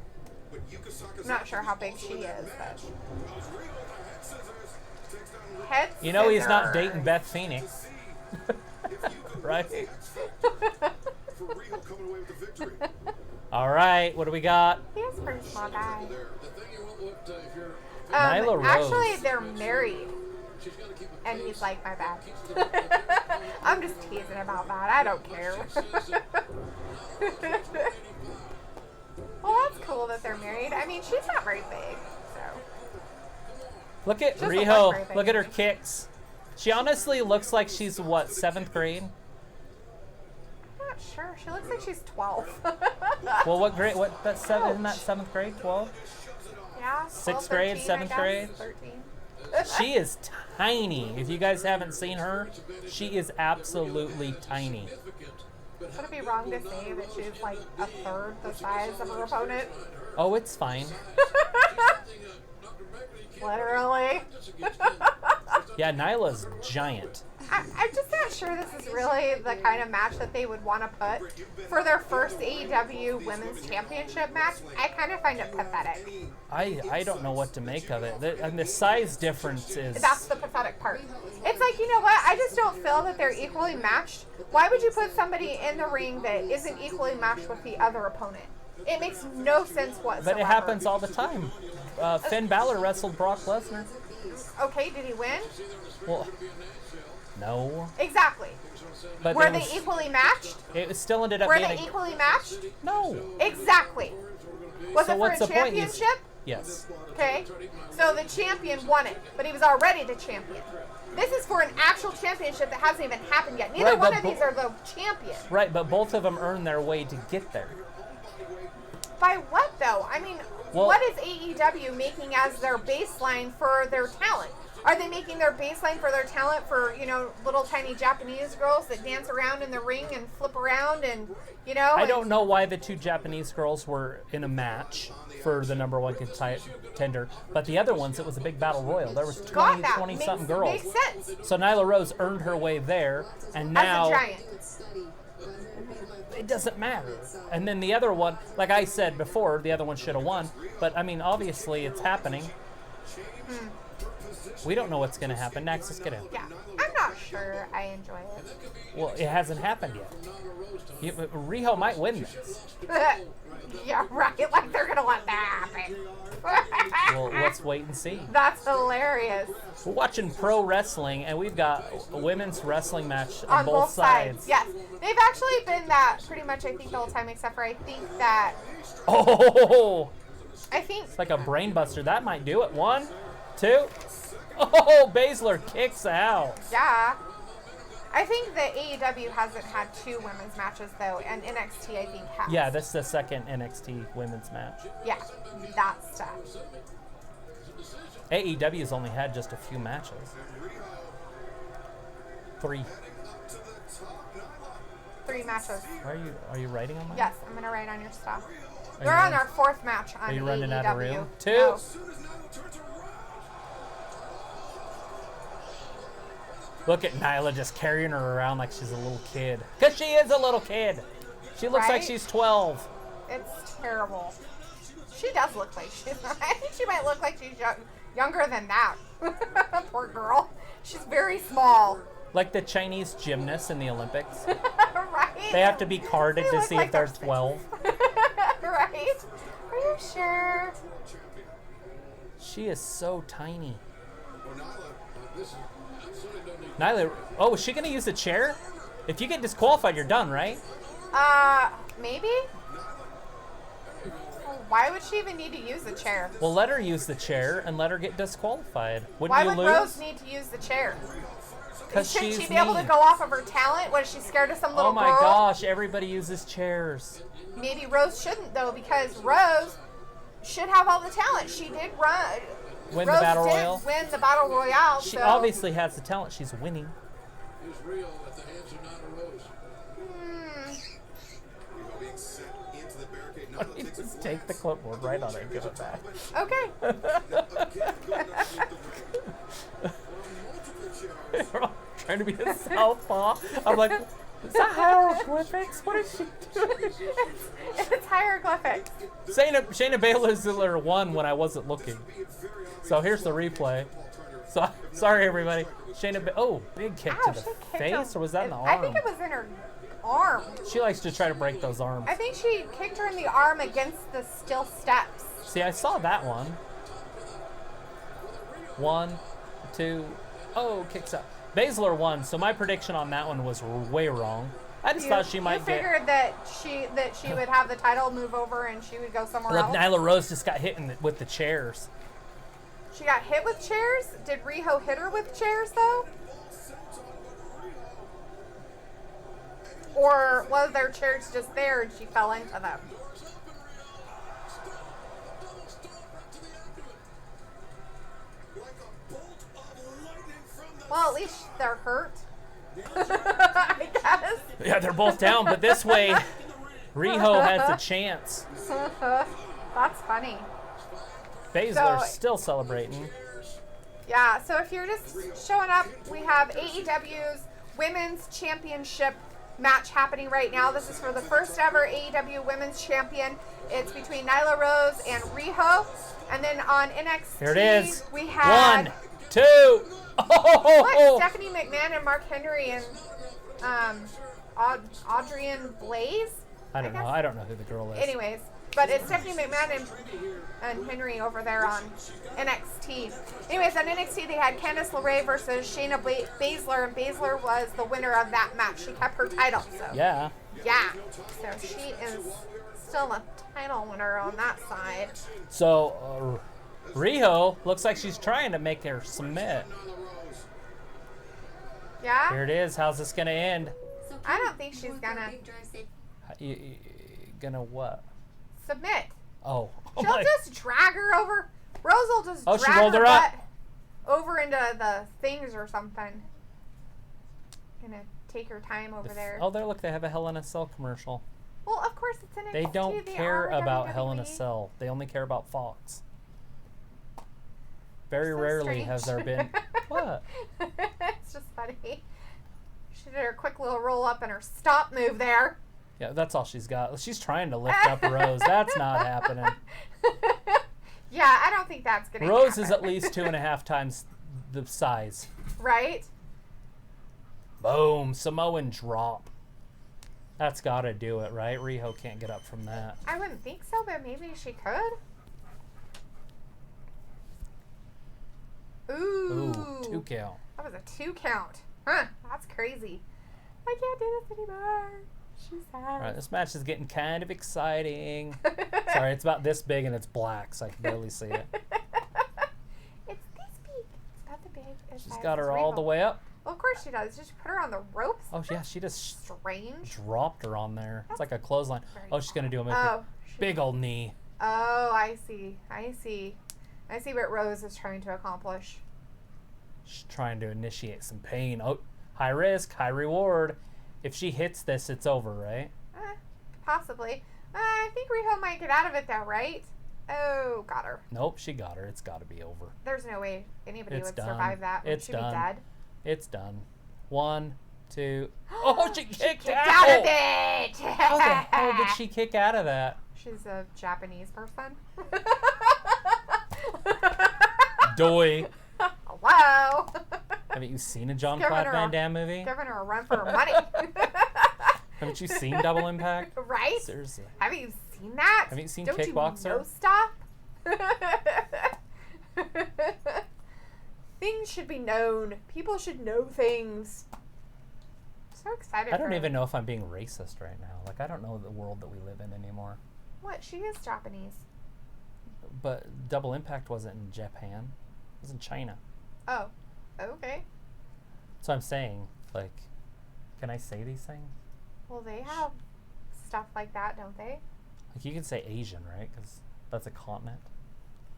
S2: I'm not sure how big she is, but head
S1: You know he's not
S2: scissors.
S1: dating Beth Phoenix. Right? All right, what do we got?
S2: He is a pretty small guy.
S1: Nyla Rose.
S2: Actually, they're married. And he's like, my bad. I'm just teasing about that. I don't care. Well, that's cool that they're married. I mean, she's not very big, so.
S1: Look at
S2: She doesn't look
S1: Riho.
S2: very big.
S1: Look at her kicks. She honestly looks like she's, what, 7th grade?
S2: Not sure. She looks like she's 12.
S1: Well, what grade? What that seven? Isn't that 7th grade? 12?
S2: Yeah.
S1: 6th
S2: 12,
S1: grade,
S2: 13, I
S1: 7th
S2: guess.
S1: grade?
S2: 13.
S1: She is tiny. If you guys haven't seen her, she is absolutely tiny.
S2: Would it be wrong to say that she's like a third the size of her opponent?
S1: Oh, it's fine.
S2: Literally.
S1: Yeah, Nyla's giant.
S2: I'm just not sure this is really the kind of match that they would want to put for their first AEW Women's Championship match. I kind of find it pathetic.
S1: I don't know what to make of it. And the size difference is...
S2: That's the pathetic part. It's like, you know what? I just don't feel that they're equally matched. Why would you put somebody in the ring that isn't equally matched with the other opponent? It makes no sense whatsoever.
S1: But it happens all the time. Finn Balor wrestled Brock Lesnar.
S2: Okay, did he win?
S1: Well, no.
S2: Exactly.
S1: But
S2: Were
S1: it
S2: they
S1: was-
S2: equally matched?
S1: It still ended up
S2: Were
S1: being
S2: they equally matched?
S1: No.
S2: Exactly. Was
S1: So
S2: it for
S1: what's
S2: a
S1: the point?
S2: championship?
S1: Yes.
S2: Okay. So the champion won it, but he was already the champion. This is for an actual championship that hasn't even happened yet. Neither
S1: Right,
S2: one
S1: but
S2: of these are the champion.
S1: Right, but both of them earned their way to get there.
S2: By what though? I mean,
S1: Well-
S2: what is AEW making as their baseline for their talent? Are they making their baseline for their talent for, you know, little tiny Japanese girls that dance around in the ring and flip around and, you know?
S1: I don't know why the two Japanese girls were in a match for the number one contender, but the other ones, it was a big battle royal. There was 20 something girls.
S2: Makes sense.
S1: So Nyla Rose earned her way there, and now
S2: As a giant.
S1: it doesn't matter. And then the other one, like I said before, the other one should have won. But I mean, obviously it's happening. We don't know what's going to happen next. Let's get in.
S2: Yeah. I'm not sure I enjoy it.
S1: Well, it hasn't happened yet. Riho might win this.
S2: Yeah, right. Like they're gonna let that happen.
S1: Well, let's wait and see.
S2: That's hilarious.
S1: We're watching pro wrestling, and we've got a women's wrestling match on,
S2: On both sides. Yes. They've actually been that pretty much, I think, the whole time, except for I think that.
S1: Oh,
S2: I think.
S1: it's like a brain buster. That might do it. 1, 2. Oh, Baszler kicks out.
S2: Yeah. I think that AEW hasn't had 2 women's matches, though, and NXT, I think, has.
S1: Yeah, this is the second NXT women's match.
S2: Yeah. That's stuff.
S1: AEW's only had just a few matches. 3.
S2: 3 matches.
S1: Are you writing on mine?
S2: Yes, I'm gonna write on your stuff.
S1: Are
S2: We're
S1: you
S2: on
S1: running-
S2: our 4th match on
S1: Are you
S2: AEW.
S1: running out of room? 2.
S2: No.
S1: Look at Nyla just carrying her around like she's a little kid. Because she is a little kid. She looks like
S2: Right?
S1: she's 12.
S2: It's terrible. She does look like she's. I think she might look like she's younger than that. Poor girl. She's very small.
S1: Like the Chinese gymnasts in the Olympics.
S2: Right?
S1: They have to be carded
S2: They
S1: to
S2: look
S1: see
S2: like
S1: if they're
S2: they're
S1: 12.
S2: Right? Are you sure?
S1: She is so tiny. Nyla, oh, is she going to use the chair? If you get disqualified, you're done, right?
S2: Maybe? Why would she even need to use the chair?
S1: Well, let her use the chair and let her get disqualified. Wouldn't
S2: Why
S1: you
S2: would
S1: lose?
S2: Rose need to use the chair?
S1: Because
S2: Shouldn't
S1: she's
S2: she be able to
S1: mean.
S2: go off of her talent? Was she scared of some little
S1: Oh my
S2: girl?
S1: gosh, everybody uses chairs.
S2: Maybe Rose shouldn't, though, because Rose should have all the talent. She did run.
S1: Win the
S2: Rose
S1: Battle
S2: did
S1: Royal?
S2: win the Battle Royale.
S1: She
S2: so.
S1: obviously has the talent. She's winning.
S6: Is real at the hands of Nyla Rose.
S5: Being set into the barricade.
S1: Why don't you just take the clipboard right on it and give it back?
S2: Okay.
S1: Trying to be a southpaw. I'm like, is that hieroglyphics? What is she doing?
S2: It's hieroglyphics.
S1: Shayna Baszler won when I wasn't looking. So here's the replay. So sorry everybody. Oh, big kick
S2: Ouch,
S1: to the
S2: she kicked
S1: face,
S2: her-
S1: or was that in the
S2: I
S1: arm?
S2: think it was in her arm.
S1: She likes to try to break those arms.
S2: I think she kicked her in the arm against the steel steps.
S1: See, I saw that one. 1, 2. Oh, kicks up. Baszler won, so my prediction on that one was way wrong. I just thought she might
S2: You
S1: get.
S2: figured that she would have the title move over and she would go somewhere
S1: Look,
S2: else.
S1: Nyla Rose just got hit with the chairs.
S2: She got hit with chairs? Did Riho hit her with chairs, though? or was their chairs just there and she fell into them? Well, at least they're hurt. I guess.
S1: Yeah, they're both down, but this way, Riho has a chance.
S2: That's funny.
S1: Baszler's still celebrating.
S2: Yeah, so if you're just showing up, we have AEW's Women's Championship match happening right now. This is for the first ever AEW Women's Champion. It's between Nyla Rose and Riho. And then on NXT,
S1: Here it is.
S2: we have
S1: 1, 2. Oh!
S2: Stephanie McMahon and Mark Henry and Adrian Blaze.
S1: I don't know. I don't know who the girl is.
S2: Anyways, but it's Stephanie McMahon and Henry over there on NXT. Anyways, on NXT they had Candice LeRae versus Shayna Baszler, and Baszler was the winner of that match. She kept her title. So
S1: Yeah.
S2: so she is still a title winner on that side.
S1: So Riho looks like she's trying to make her submit.
S2: Yeah.
S1: Here it is. How's this gonna end?
S2: I don't think she's gonna
S1: You gonna what?
S2: submit.
S1: Oh.
S2: She'll just drag her over. Rose will just
S1: Oh, she
S2: drag
S1: rolled
S2: her
S1: her up.
S2: butt over into the things or something. Gonna take her time over there.
S1: Oh, there! Look, they have a Hell in a Cell commercial.
S2: Well, of course it's NXT.
S1: They don't care
S2: are
S1: about
S2: WWE.
S1: Hell in a Cell. They only care about Fox. Very
S2: So
S1: rarely has there
S2: strange.
S1: been. What?
S2: It's just funny. She did her quick little roll up and her stop move there.
S1: Yeah, that's all she's got. She's trying to lift up Rose. That's not happening.
S2: Yeah, I don't think that's gonna
S1: Rose
S2: happen.
S1: is at least 2.5 times the size.
S2: Right?
S1: Boom, Samoan drop. That's gotta do it, right? Riho can't get up from that.
S2: I wouldn't think so, but maybe she could. Ooh.
S1: Ooh, 2 count.
S2: That was a 2 count. Huh, that's crazy. I can't do this anymore. She's sad.
S1: All right, this match is getting kind of exciting. Sorry, it's about this big and it's black, so I can barely see it.
S2: It's this big. It's about the big.
S1: She's got her all the way up.
S2: Well, of course she does. Did she put her on the ropes?
S1: Oh, yeah, she just
S2: Strange.
S1: dropped her on there. It's like a clothesline.
S2: Very
S1: Oh, she's going to do a move.
S2: Oh,
S1: Big old knee.
S2: Oh, I see. I see. I see what Rose is trying to accomplish.
S1: She's trying to initiate some pain. Oh, high risk, high reward. If she hits this, it's over, right?
S2: Possibly. I think Riho might get out of it though, right? Oh, got her.
S1: Nope, she got her. It's got to be over.
S2: There's no way anybody
S1: It's
S2: would
S1: done.
S2: survive that.
S1: It's
S2: She'd
S1: done.
S2: be dead.
S1: It's done. 1, 2. Oh, she kicked out.
S2: Out of it!
S1: How the hell did she kick out of that?
S2: She's a Japanese person.
S1: Doi.
S2: Hello.
S1: Haven't you seen a John
S2: Giving
S1: Claude
S2: her
S1: Van
S2: a-
S1: Damme movie?
S2: Giving her a run for her money.
S1: Haven't you seen Double Impact?
S2: Right?
S1: Seriously.
S2: Haven't you seen that?
S1: Haven't you seen
S2: Don't
S1: Kickboxer?
S2: You know stuff? Things should be known. People should know things. So excited.
S1: I don't
S2: for
S1: even know if I'm being racist right now. Like, I don't know the world that we live in anymore.
S2: What? She is Japanese.
S1: But Double Impact wasn't in Japan. It was in China.
S2: Oh. Okay.
S1: So I'm saying, like, can I say these things?
S2: Well, they have stuff like that, don't they?
S1: Like, you can say Asian, right? Because that's a continent.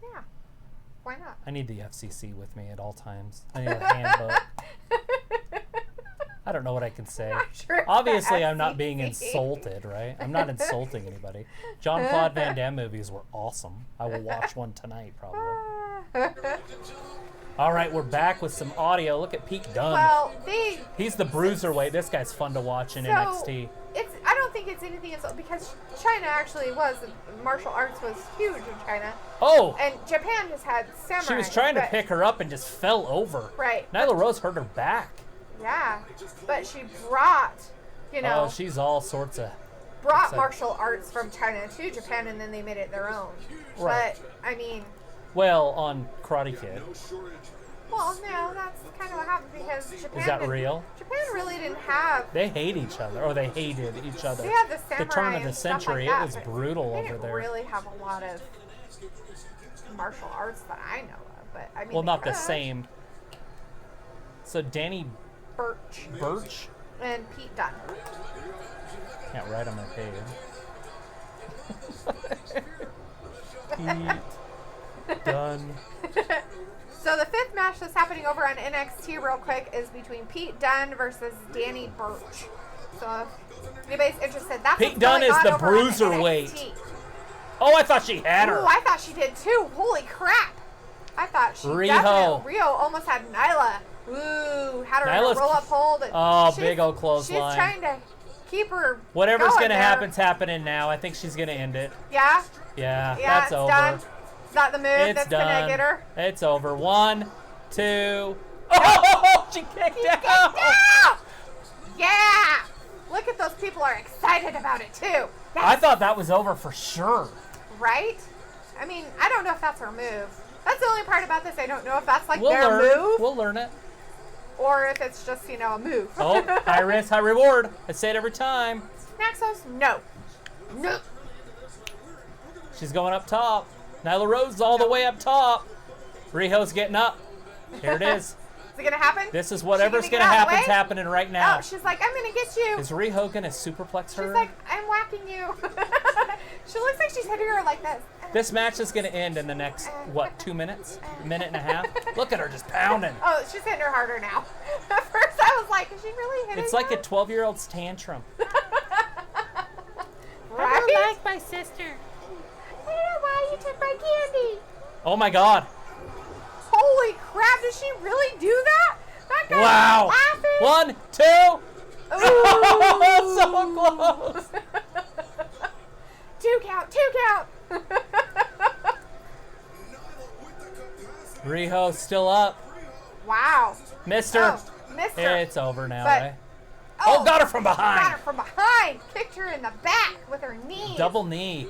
S2: Yeah. Why not?
S1: I need the FCC with me at all times. I need a handbook. I don't know what I can say.
S2: Not sure it's the
S1: Obviously, I'm not being
S2: FCC.
S1: insulted, right? I'm not insulting anybody. John Claude Van Damme movies were awesome. I will watch one tonight, probably. All right, we're back with some audio. Look at Pete Dunne.
S2: Well,
S1: He's the bruiserweight. This guy's fun to watch in NXT.
S2: I don't think it's anything because China actually was martial arts was huge in China.
S1: Oh!
S2: And Japan just had samurai.
S1: She was trying to
S2: but-
S1: pick her up and just fell over.
S2: Right.
S1: Nyla Rose hurt her back.
S2: Yeah, but she brought,
S1: Oh, she's all sorts of...
S2: brought
S1: excited.
S2: martial arts from China to Japan, and then they made it their own.
S1: Right.
S2: But I mean,
S1: Well, on Karate Kid.
S2: well, no, that's kind of what happened because Japan.
S1: Is that
S2: didn't-
S1: real?
S2: Japan really didn't have.
S1: They hate each other, or they hated each other.
S2: They had the samurai
S1: turn of the
S2: and stuff
S1: century,
S2: like that,
S1: it was
S2: but
S1: brutal
S2: they
S1: over
S2: didn't
S1: there.
S2: really have a lot of martial arts that I know of, but I mean.
S1: Well,
S2: they
S1: not the
S2: could.
S1: same. So Danny
S2: Birch.
S1: Birch
S2: and Pete Dunne.
S1: Can't write on my page. Pete Dunne.
S2: So the fifth match that's happening over on NXT real quick is between Pete Dunne versus Danny Burch. So if anybody's interested, that's
S1: Pete
S2: what's
S1: Dunne
S2: going
S1: is
S2: on
S1: the
S2: over on
S1: bruiserweight.
S2: NXT.
S1: Oh, I thought she had her.
S2: Ooh, I thought she did too. Holy crap. I thought she
S1: Riho.
S2: definitely. Riho almost had Nyla. Ooh, had her in
S1: Nyla's-
S2: a roll-up hold. And
S1: Oh, big old clothesline.
S2: She's trying to keep her
S1: Whatever's
S2: going
S1: going to
S2: there.
S1: happen's happening now. I think she's going to end it.
S2: Yeah?
S1: Yeah,
S2: Yeah,
S1: that's
S2: it's
S1: over.
S2: done. Is that the move
S1: It's
S2: that's going to
S1: done.
S2: get her?
S1: It's over. 1, 2. Oh, she kicked out.
S2: Yeah! Yeah! Look at those people are excited about it too.
S1: I thought that was over for sure.
S2: Right? I mean, I don't know if that's her move. That's the only part about this. I don't know if that's like
S1: We'll
S2: their
S1: learn.
S2: move
S1: We'll learn it.
S2: or if it's just, you know, a move.
S1: Oh, high risk, high reward. I say it every time.
S2: Naxos, no. No.
S1: She's going up top. Nyla Rose is all the way up top. Riho's getting up. Here it is.
S2: Is it going to happen?
S1: This is whatever's
S2: She
S1: going
S2: gonna
S1: to
S2: get out of the
S1: happen's
S2: way?
S1: happening right now.
S2: Oh, she's like, I'm going to get you.
S1: Is Riho going to superplex her?
S2: She's like, I'm whacking you. She looks like she's hitting her like this.
S1: This match is going to end in the next, what, 2 minutes? Minute and a half? Look at her just pounding.
S2: Oh, she's hitting her harder now. At first I was like, is she really hitting
S1: It's like
S2: her?
S1: a 12-year-old's tantrum.
S2: Right?
S1: my sister.
S2: I don't know why you took my candy.
S1: Oh my God.
S2: Holy crap, did she really do that? That guy
S1: Wow.
S2: was laughing.
S1: 1, 2.
S2: Ooh.
S1: So close.
S2: 2 count, 2 count.
S1: Riho still up.
S2: Wow.
S1: Mister.
S2: Oh, missed her.
S1: It's over now,
S2: But-
S1: eh? Oh, got her from
S2: Got
S1: behind.
S2: her from behind. Kicked her in the back with her knee.
S1: Double knee.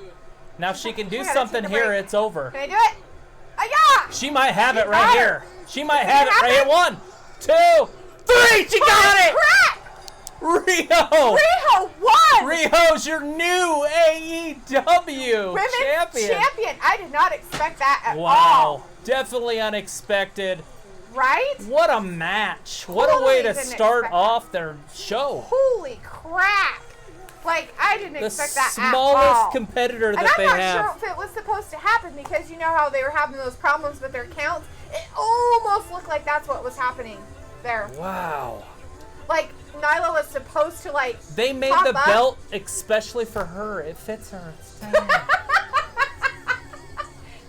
S1: Now if she can do
S2: We gotta
S1: something
S2: take a
S1: here,
S2: break.
S1: it's over.
S2: Can I do it? Yeah.
S1: She might have it
S2: She
S1: right
S2: got
S1: here.
S2: her.
S1: She might
S2: Did
S1: have
S2: it
S1: it right here.
S2: happen?
S1: 1, 2, 3. She got it.
S2: Crap.
S1: Riho.
S2: Riho won.
S1: Riho's your new AEW
S2: Women's champion. I did not expect that at
S1: Wow.
S2: all.
S1: Definitely unexpected.
S2: Right?
S1: What a match. What a
S2: Totally
S1: way to
S2: didn't
S1: start
S2: expect
S1: off their show.
S2: Holy crap. Like, I didn't
S1: The
S2: expect that at
S1: smallest
S2: all.
S1: competitor
S2: And
S1: that
S2: I'm
S1: they
S2: not
S1: have.
S2: sure if it was supposed to happen because you know how they were having those problems with their counts? It almost looked like that's what was happening there.
S1: Wow.
S2: Like, Nyla was supposed to, like,
S1: They made
S2: pop
S1: the
S2: up.
S1: belt especially for her. It fits her.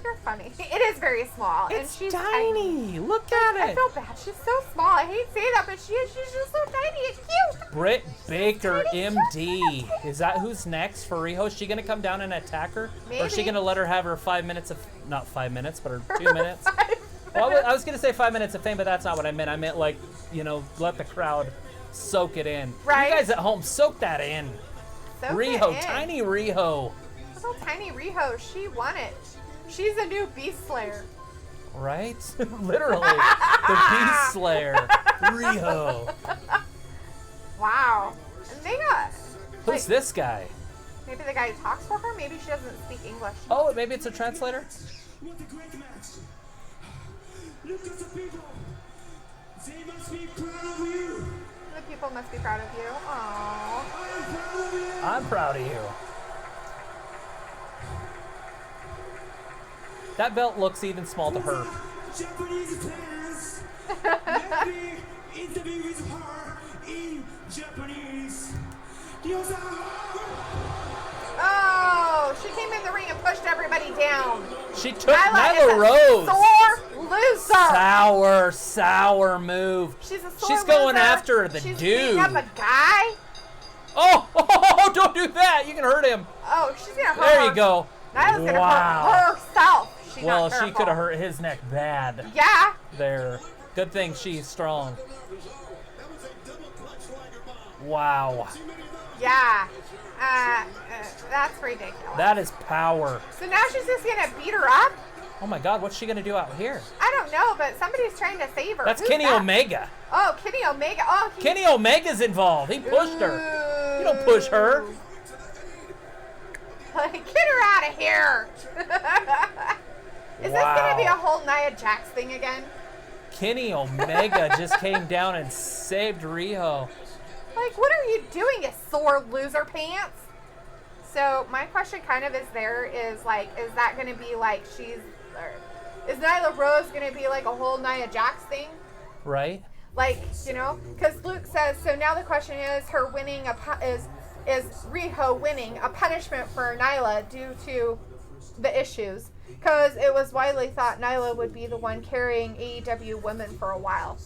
S2: You're funny. It is very small. and
S1: It's
S2: she's
S1: tiny. Look at
S2: I
S1: it.
S2: feel bad. She's so small. I hate saying that, but she's just so tiny. It's cute.
S1: Britt Baker,
S2: Tiny.
S1: MD. Is that who's next for Riho? Is she going to come down and attack her? Or is she
S2: Maybe.
S1: going to let her have her 5 minutes of, not 5 minutes, but her 2 minutes? Well, I was going to say 5 minutes of fame, but that's not what I meant. I meant, like, you know, let the crowd soak it in.
S2: Right.
S1: You guys at home, soak that in.
S2: Soak
S1: Riho,
S2: it in.
S1: tiny Riho.
S2: Little tiny Riho. She won it. She's a new Beast Slayer.
S1: Right? Literally. The Beast Slayer. Riho.
S2: Wow. And they got.
S1: Who's this guy?
S2: Maybe the guy who talks for her. Maybe she doesn't speak English.
S1: Oh, maybe it's a translator?
S4: What a great match. Look at the people. They must be proud of you.
S2: The people must be proud of you. Aww.
S4: I am proud of you.
S1: I'm proud of you. That belt looks even small to her.
S4: Japanese fans. Let me interview with her in Japanese.
S2: Oh, she came in the ring and pushed everybody down.
S1: She took
S2: Nyla
S1: Nyla
S2: is
S1: Rose.
S2: a sore loser.
S1: Sour move.
S2: She's a sore
S1: She's going
S2: loser.
S1: after the
S2: She's
S1: dude.
S2: beating up a guy.
S1: Oh, don't do that. You can hurt him.
S2: Oh, she's gonna hurt
S1: There
S2: her.
S1: you go.
S2: Nyla's gonna
S1: Wow.
S2: hurt herself. She's
S1: Well,
S2: not
S1: she
S2: careful.
S1: could have hurt his neck bad
S2: Yeah.
S1: there. Good thing she's strong. Wow.
S2: Yeah. That's ridiculous.
S1: That is power.
S2: So now she's just gonna beat her up?
S1: Oh my God, what's she going to do out here?
S2: I don't know, but somebody's trying to save her.
S1: That's
S2: Who's
S1: Kenny
S2: that?
S1: Omega.
S2: Oh, Kenny Omega. Oh,
S1: Kenny Omega's involved. He pushed her. You don't push her.
S2: Get her out of here. Is this going to be a whole Nia Jax thing again?
S1: Kenny Omega just came down and saved Riho.
S2: Like, what are you doing, you sore loser pants? So my question kind of is like, is that going to be like is Nyla Rose going to be like a whole Nia Jax thing?
S1: Right.
S2: Like, because Luke says, so now the question is, her winning is Riho winning a punishment for Nyla due to the issues? Because it was widely thought Nyla would be the one carrying AEW women for a while.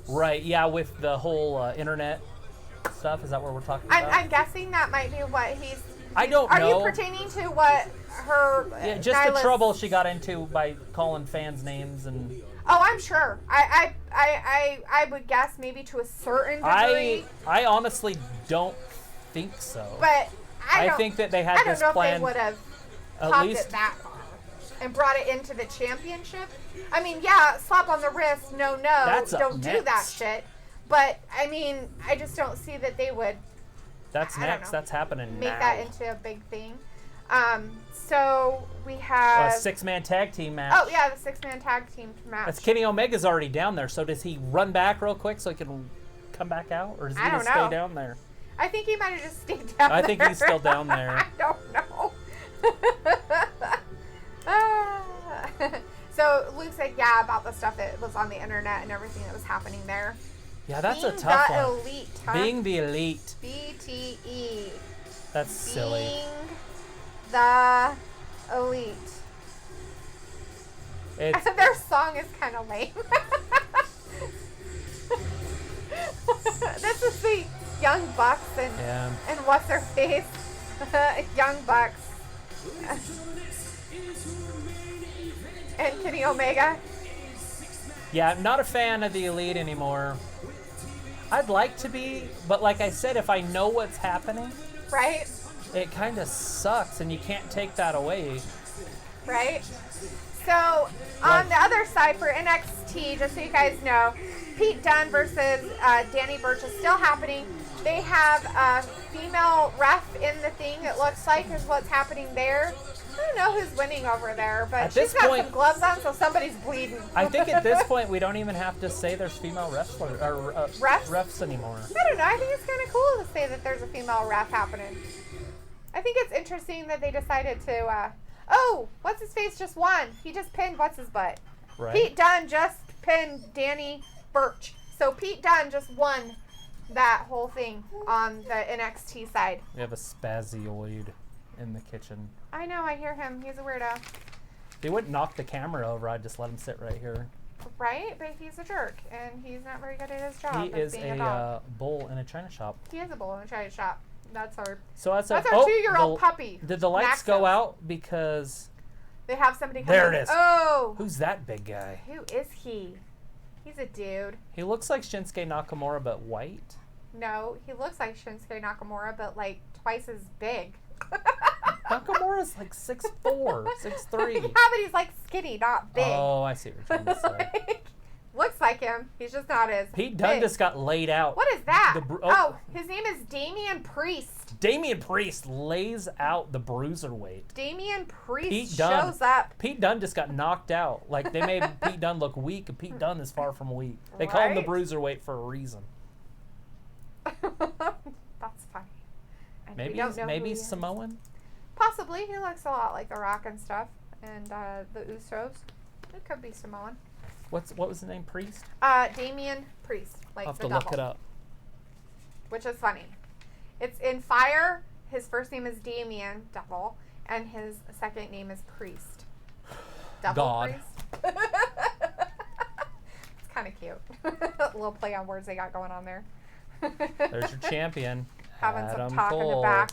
S1: Right, yeah, with the whole internet stuff. Is that what we're talking about?
S2: I'm guessing that might be what he's...
S1: I don't
S2: know. Are you
S1: know.
S2: pertaining to what her...
S1: Yeah, just
S2: Nyla's,
S1: the trouble she got into by calling fans names and...
S2: Oh, I'm sure. I would guess maybe to a certain degree.
S1: I honestly don't think so.
S2: But I
S1: think that they had this plan.
S2: I don't know if they would have popped it that far and brought it into the championship. I mean, yeah, slap on the wrist, no, don't do that shit. But, I mean, I just don't see that they would...
S1: That's next. That's happening
S2: make
S1: now.
S2: that into a big thing. So we have
S1: a 6-man tag team match.
S2: Oh yeah, the 6-man tag team match.
S1: That's Kenny Omega's already down there. So does he run back real quick so he can come back out, or does he just stay down there?
S2: I think he might have just stayed down there.
S1: I think he's still down there.
S2: I don't know. So Luke said, yeah, about the stuff that was on the internet and everything that was happening there.
S1: Yeah, that's
S2: Being
S1: a tough
S2: the
S1: one.
S2: Elite, huh?
S1: Being the elite.
S2: BTE.
S1: That's silly.
S2: Being the elite. Their song is kind of lame. This is the Young Bucks and what's their face? Young Bucks. And Kenny Omega.
S1: Yeah, I'm not a fan of the elite anymore. I'd like to be, but like I said, if I know what's happening,
S2: right?
S1: It kind of sucks, and you can't take that away.
S2: Right? So, on the other side for NXT, just so you guys know, Pete Dunne versus Danny Burch is still happening. They have a female ref in the thing, it looks like, is what's happening there. I don't know who's winning over there, but she's got some gloves on, so somebody's bleeding.
S1: I think at this point, we don't even have to say there's female wrestlers or refs anymore.
S2: I don't know. I think it's kind of cool to say that there's a female ref happening. I think it's interesting that they decided to, what's his face just won. He just pinned what's his butt.
S1: Right.
S2: Pete Dunne just pinned Danny Burch. So Pete Dunne just won that whole thing on the NXT side.
S1: We have a spazioid in the kitchen.
S2: I know, I hear him. He's a weirdo.
S1: They wouldn't knock the camera over. I'd just let him sit right here.
S2: Right? But he's a jerk, and he's not very good at his job.
S1: He is a bull in a china shop.
S2: He is a bull in a china shop. That's our
S1: our
S2: 2-year-old puppy.
S1: Did the lights go out because
S2: they have somebody come
S1: there
S2: in?
S1: It is.
S2: Oh.
S1: Who's that big guy?
S2: Who is he? He's a dude.
S1: He looks like Shinsuke Nakamura, but white.
S2: No, he looks like Shinsuke Nakamura, but like twice as big.
S1: Nakamura's like 6'4", 6'3".
S2: Yeah, but he's like skinny, not big.
S1: Oh, I see what you're trying to say.
S2: Looks like him. He's just not as
S1: Pete Dunne just got laid out.
S2: What is that? His name is Damian Priest.
S1: Damian Priest lays out the bruiserweight.
S2: Damian Priest shows up.
S1: Pete Dunne just got knocked out. Like, they made Pete Dunne look weak, and Pete Dunne is far from weak. They call him the bruiserweight for a reason.
S2: That's funny.
S1: Maybe he's Samoan?
S2: Possibly. He looks a lot like The Rock and stuff. And the Usos. It could be Samoan.
S1: What was the name? Priest?
S2: Damian Priest. Like
S1: I'll have
S2: the
S1: to look it up.
S2: Which is funny. It's in Fire. His first name is Damian, Devil, and his second name is Priest. Devil
S1: God.
S2: Priest. It's kind of cute. A little play on words they got going on there.
S1: There's your champion.
S2: Having
S1: Adam
S2: some talk
S1: Cole.
S2: in the back.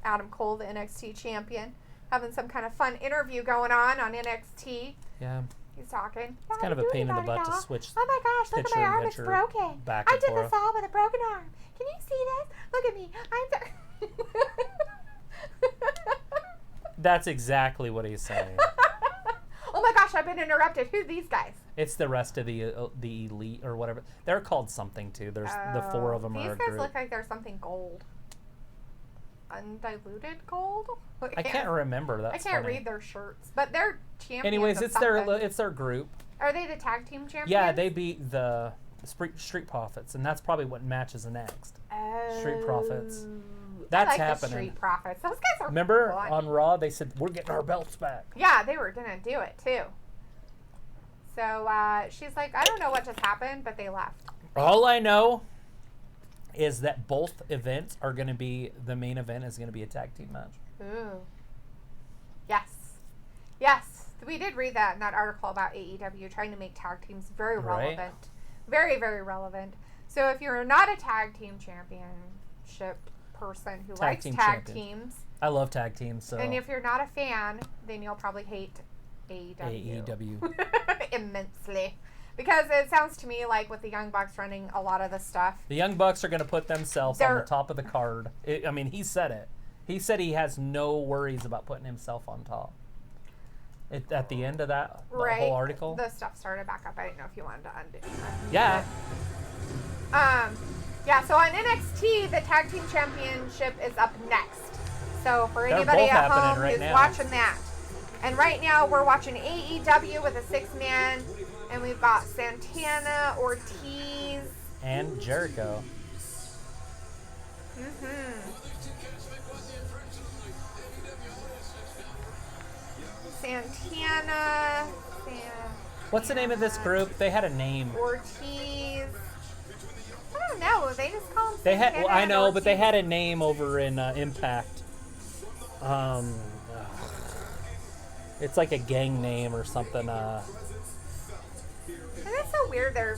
S2: Adam Cole, the NXT champion. Having some kind of fun interview going on NXT.
S1: Yeah.
S2: He's talking.
S1: It's kind of a pain in the butt to switch.
S2: Oh my gosh, look at my arm, it's broken.
S1: Back
S2: I
S1: and
S2: did
S1: forth.
S2: this all with a broken arm. Can you see this? Look at me.
S1: That's exactly what he's saying.
S2: Oh my gosh, I've been interrupted. Who are these guys?
S1: It's the rest of the elite or whatever. They're called something too. There's the 4 of them are a
S2: These guys
S1: group.
S2: look like they're something gold. Undiluted gold?
S1: I can't remember. That's
S2: I can't
S1: funny.
S2: read their shirts, but they're champions.
S1: Anyways,
S2: of
S1: it's
S2: something.
S1: their group.
S2: Are they the tag team champions?
S1: Yeah, they beat the Street Profits, and that's probably what matches next.
S2: Oh,
S1: Street Profits.
S2: I
S1: That's
S2: like the
S1: happening.
S2: Street Profits. Those guys are
S1: Remember
S2: fun.
S1: on Raw they said we're getting our belts back.
S2: Yeah, they were gonna do it too. So she's like, I don't know what just happened, but they left.
S1: All I know is that both events are going to be, the main event is going to be a tag team match.
S2: Ooh. Yes. Yes. We did read that in that article about AEW trying to make tag teams very
S1: Right.
S2: relevant. Very, very relevant. So if you're not a tag team championship person who likes
S1: team
S2: tag
S1: champion.
S2: teams,
S1: I love tag teams, so
S2: and if you're not a fan, then you'll probably hate AEW.
S1: AEW.
S2: Immensely. Because it sounds to me like with the Young Bucks running a lot of the stuff.
S1: The Young Bucks are going to put themselves on the
S2: They're-
S1: top of the card. I mean, he said it. He said he has no worries about putting himself on top. At the end of that
S2: Right.
S1: whole article.
S2: The stuff started back up. I didn't know if you wanted to undo it.
S1: Yeah.
S2: Yeah, so on NXT, the Tag Team Championship is up next. So for
S1: They're
S2: anybody
S1: both
S2: at
S1: happening
S2: home
S1: right
S2: who's
S1: now.
S2: watching that. And right now we're watching AEW with a 6-man. And we've got Santana, Ortiz.
S1: And Jericho.
S2: Santana.
S1: What's the name of this group? They had a name.
S2: Ortiz. I don't know. They just call them
S1: They had.
S2: Santana
S1: Well, I
S2: and
S1: know, but they
S2: Ortiz.
S1: had a name over in Impact. It's like a gang name or something.
S2: And it's so weird they're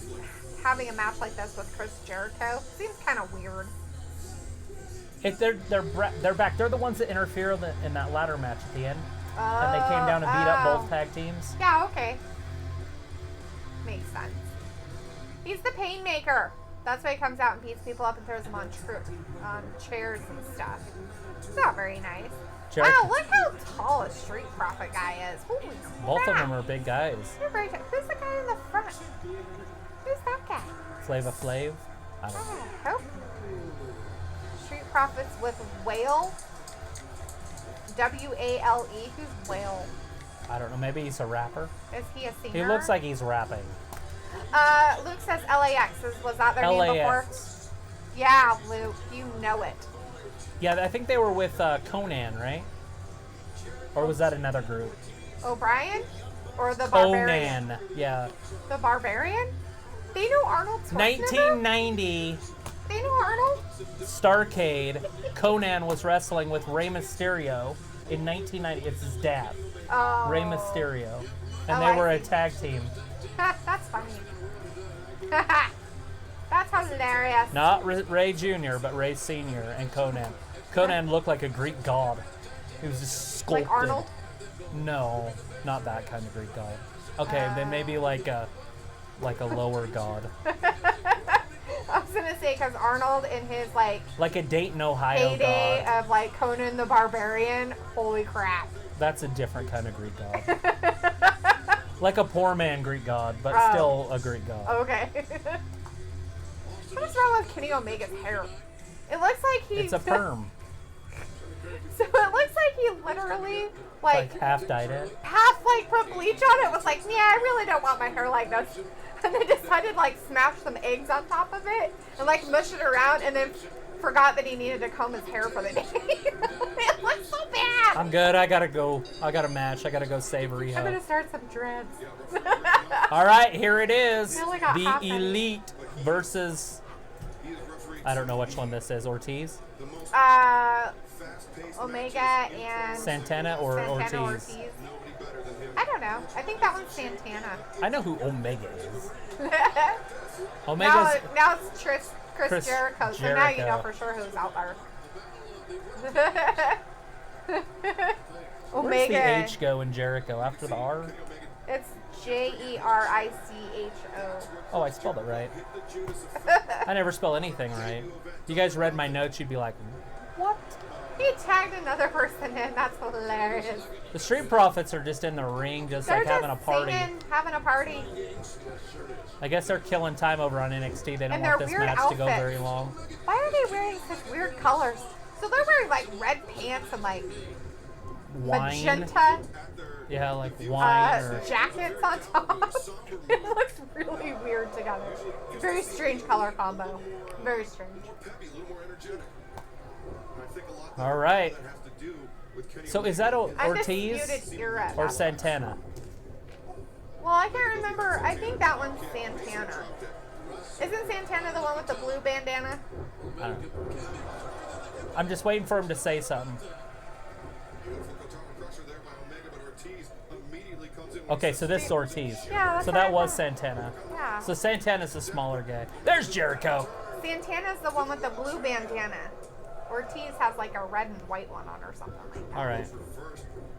S2: having a match like this with Chris Jericho. Seems kind of weird.
S1: They're back. They're the ones that interfere in that ladder match at the end, and they came down and beat up both tag teams.
S2: Yeah, okay. Makes sense. He's the pain maker. That's why he comes out and beats people up and throws them on chairs and stuff. It's not very nice.
S1: Jericho.
S2: Wow, look how tall a Street Profit guy is. Holy crap.
S1: Both of them are big guys.
S2: They're very tall. Who's the guy in the front? Who's that guy?
S1: Flava Flav. I don't know.
S2: Oh, hope. Street Profits with Whale. W-A-L-E. Who's Whale?
S1: I don't know. Maybe he's a rapper.
S2: Is he a singer?
S1: He looks like he's rapping.
S2: Luke says LAX. Was that their name before?
S1: LAX.
S2: Yeah, Luke. You know it.
S1: Yeah, I think they were with Conan, right? Or was that another group?
S2: O'Brien? Or the Barbarian?
S1: Conan. Yeah.
S2: The Barbarian? They know Arnold Schwarzenegger?
S1: 1990.
S2: They know Arnold?
S1: Starrcade. Conan was wrestling with Rey Mysterio in 1990. It's his dad,
S2: Oh.
S1: Rey Mysterio, and
S2: Oh,
S1: they
S2: I
S1: were a
S2: see.
S1: tag team.
S2: That's funny. That's hilarious.
S1: Not Ray Jr., but Ray Sr. and Conan. Conan looked like a Greek god. He was just sculpted.
S2: Like Arnold?
S1: No, not that kind of Greek god. Okay, then maybe like a lower god,
S2: I was gonna say because Arnold in his like
S1: like a Dayton, Ohio
S2: heyday
S1: god.
S2: of like Conan the Barbarian, holy crap!
S1: That's a different kind of Greek god. Like a poor man Greek god, but
S2: Oh.
S1: still a Greek god.
S2: Okay. What is wrong with Kenny Omega's hair? It looks like he.
S1: It's a perm.
S2: So it looks like he literally
S1: Like half dyed it.
S2: half like put bleach on it. Was like, yeah, I really don't want my hair like this. And then decided like smash some eggs on top of it and like mush it around, and then forgot that he needed to comb his hair for the day. It looks so bad.
S1: I'm good. I gotta go. I got a match. I gotta go save Riho.
S2: I'm gonna start some dreads.
S1: All right, here it is.
S2: I only got
S1: The
S2: half an-
S1: Elite versus. I don't know which one this is. Ortiz,
S2: Omega and
S1: Santana, or
S2: Santana
S1: Ortiz.
S2: I don't know. I think that one's Santana.
S1: I know who Omega is.
S2: now,
S1: Omega's.
S2: now it's Chris
S1: Chris
S2: Jericho. So now you know
S1: Jericho.
S2: for sure who's out there.
S1: Where's
S2: Omega.
S1: the H go in Jericho after the R?
S2: It's Jericho.
S1: Oh, I spelled it right. I never spell anything right. If you guys read my notes, you'd be like, what?
S2: He tagged another person in. That's hilarious.
S1: The Street Profits are just in the ring, just
S2: They're
S1: like having a
S2: just
S1: party.
S2: singing, having a party.
S1: I guess they're killing time over on NXT. They don't
S2: And
S1: want
S2: their
S1: this
S2: weird
S1: match to go
S2: outfits.
S1: very long.
S2: Why are they wearing such weird colors? So they're wearing like red pants and like
S1: Wine.
S2: magenta.
S1: Yeah, like wine or...
S2: jackets on top. It looks really weird together. Very strange color combo. Very strange.
S1: All right. So is that Ortiz
S2: Undisputed Era.
S1: or Santana?
S2: Well, I can't remember. I think that one's Santana. Isn't Santana the one with the blue bandana?
S1: I don't know. I'm just waiting for him to say something. Okay, so this is Ortiz.
S2: Yeah, that's
S1: so
S2: what
S1: that
S2: I
S1: was
S2: thought.
S1: Santana.
S2: Yeah.
S1: So Santana's the smaller guy. There's Jericho.
S2: Santana's the one with the blue bandana. Ortiz has like a red and white one on or something like that.
S1: All right.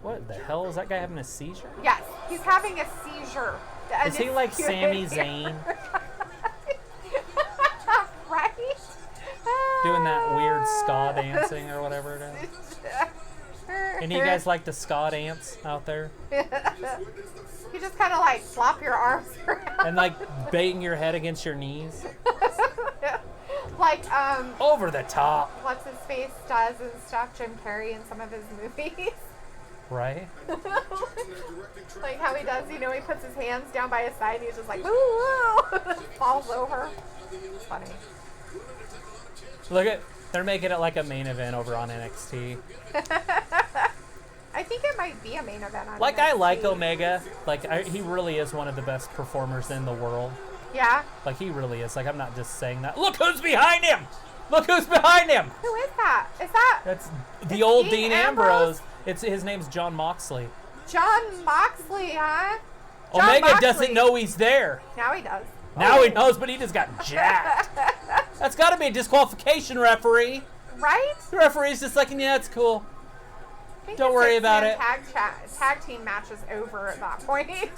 S1: What the hell? Is that guy having a seizure?
S2: Yes, he's having a seizure.
S1: Is he like Sami Zayn?
S2: Right?
S1: Doing that weird ska dancing or whatever it is. Any of you guys like the ska dance out there?
S2: You just kind of like flop your arms around.
S1: And like bang your head against your knees?
S2: Like,
S1: Over the top.
S2: what's his face does and stuff, Jim Carrey in some of his movies.
S1: Right?
S2: Like how he does, you know, he puts his hands down by his side and he's just like, woo woo, falls over. It's funny.
S1: Look at, they're making it like a main event over on NXT.
S2: I think it might be a main event on
S1: Like,
S2: NXT.
S1: I like Omega. Like, he really is one of the best performers in the world.
S2: Yeah?
S1: Like, he really is. Like, I'm not just saying that. Look who's behind him! Look who's behind him!
S2: Who is that? Is that
S1: That's the old
S2: Dean
S1: Dean
S2: Ambrose?
S1: Ambrose. His name's John Moxley.
S2: John Moxley, huh? John
S1: Omega
S2: Moxley.
S1: doesn't know he's there.
S2: Now he does.
S1: Now he knows, but he just got jacked. That's got to be a disqualification, referee.
S2: Right?
S1: The referee's just like, yeah, it's cool.
S2: I think
S1: Don't
S2: the
S1: worry about
S2: six-man
S1: it.
S2: Tag team match is over at that point.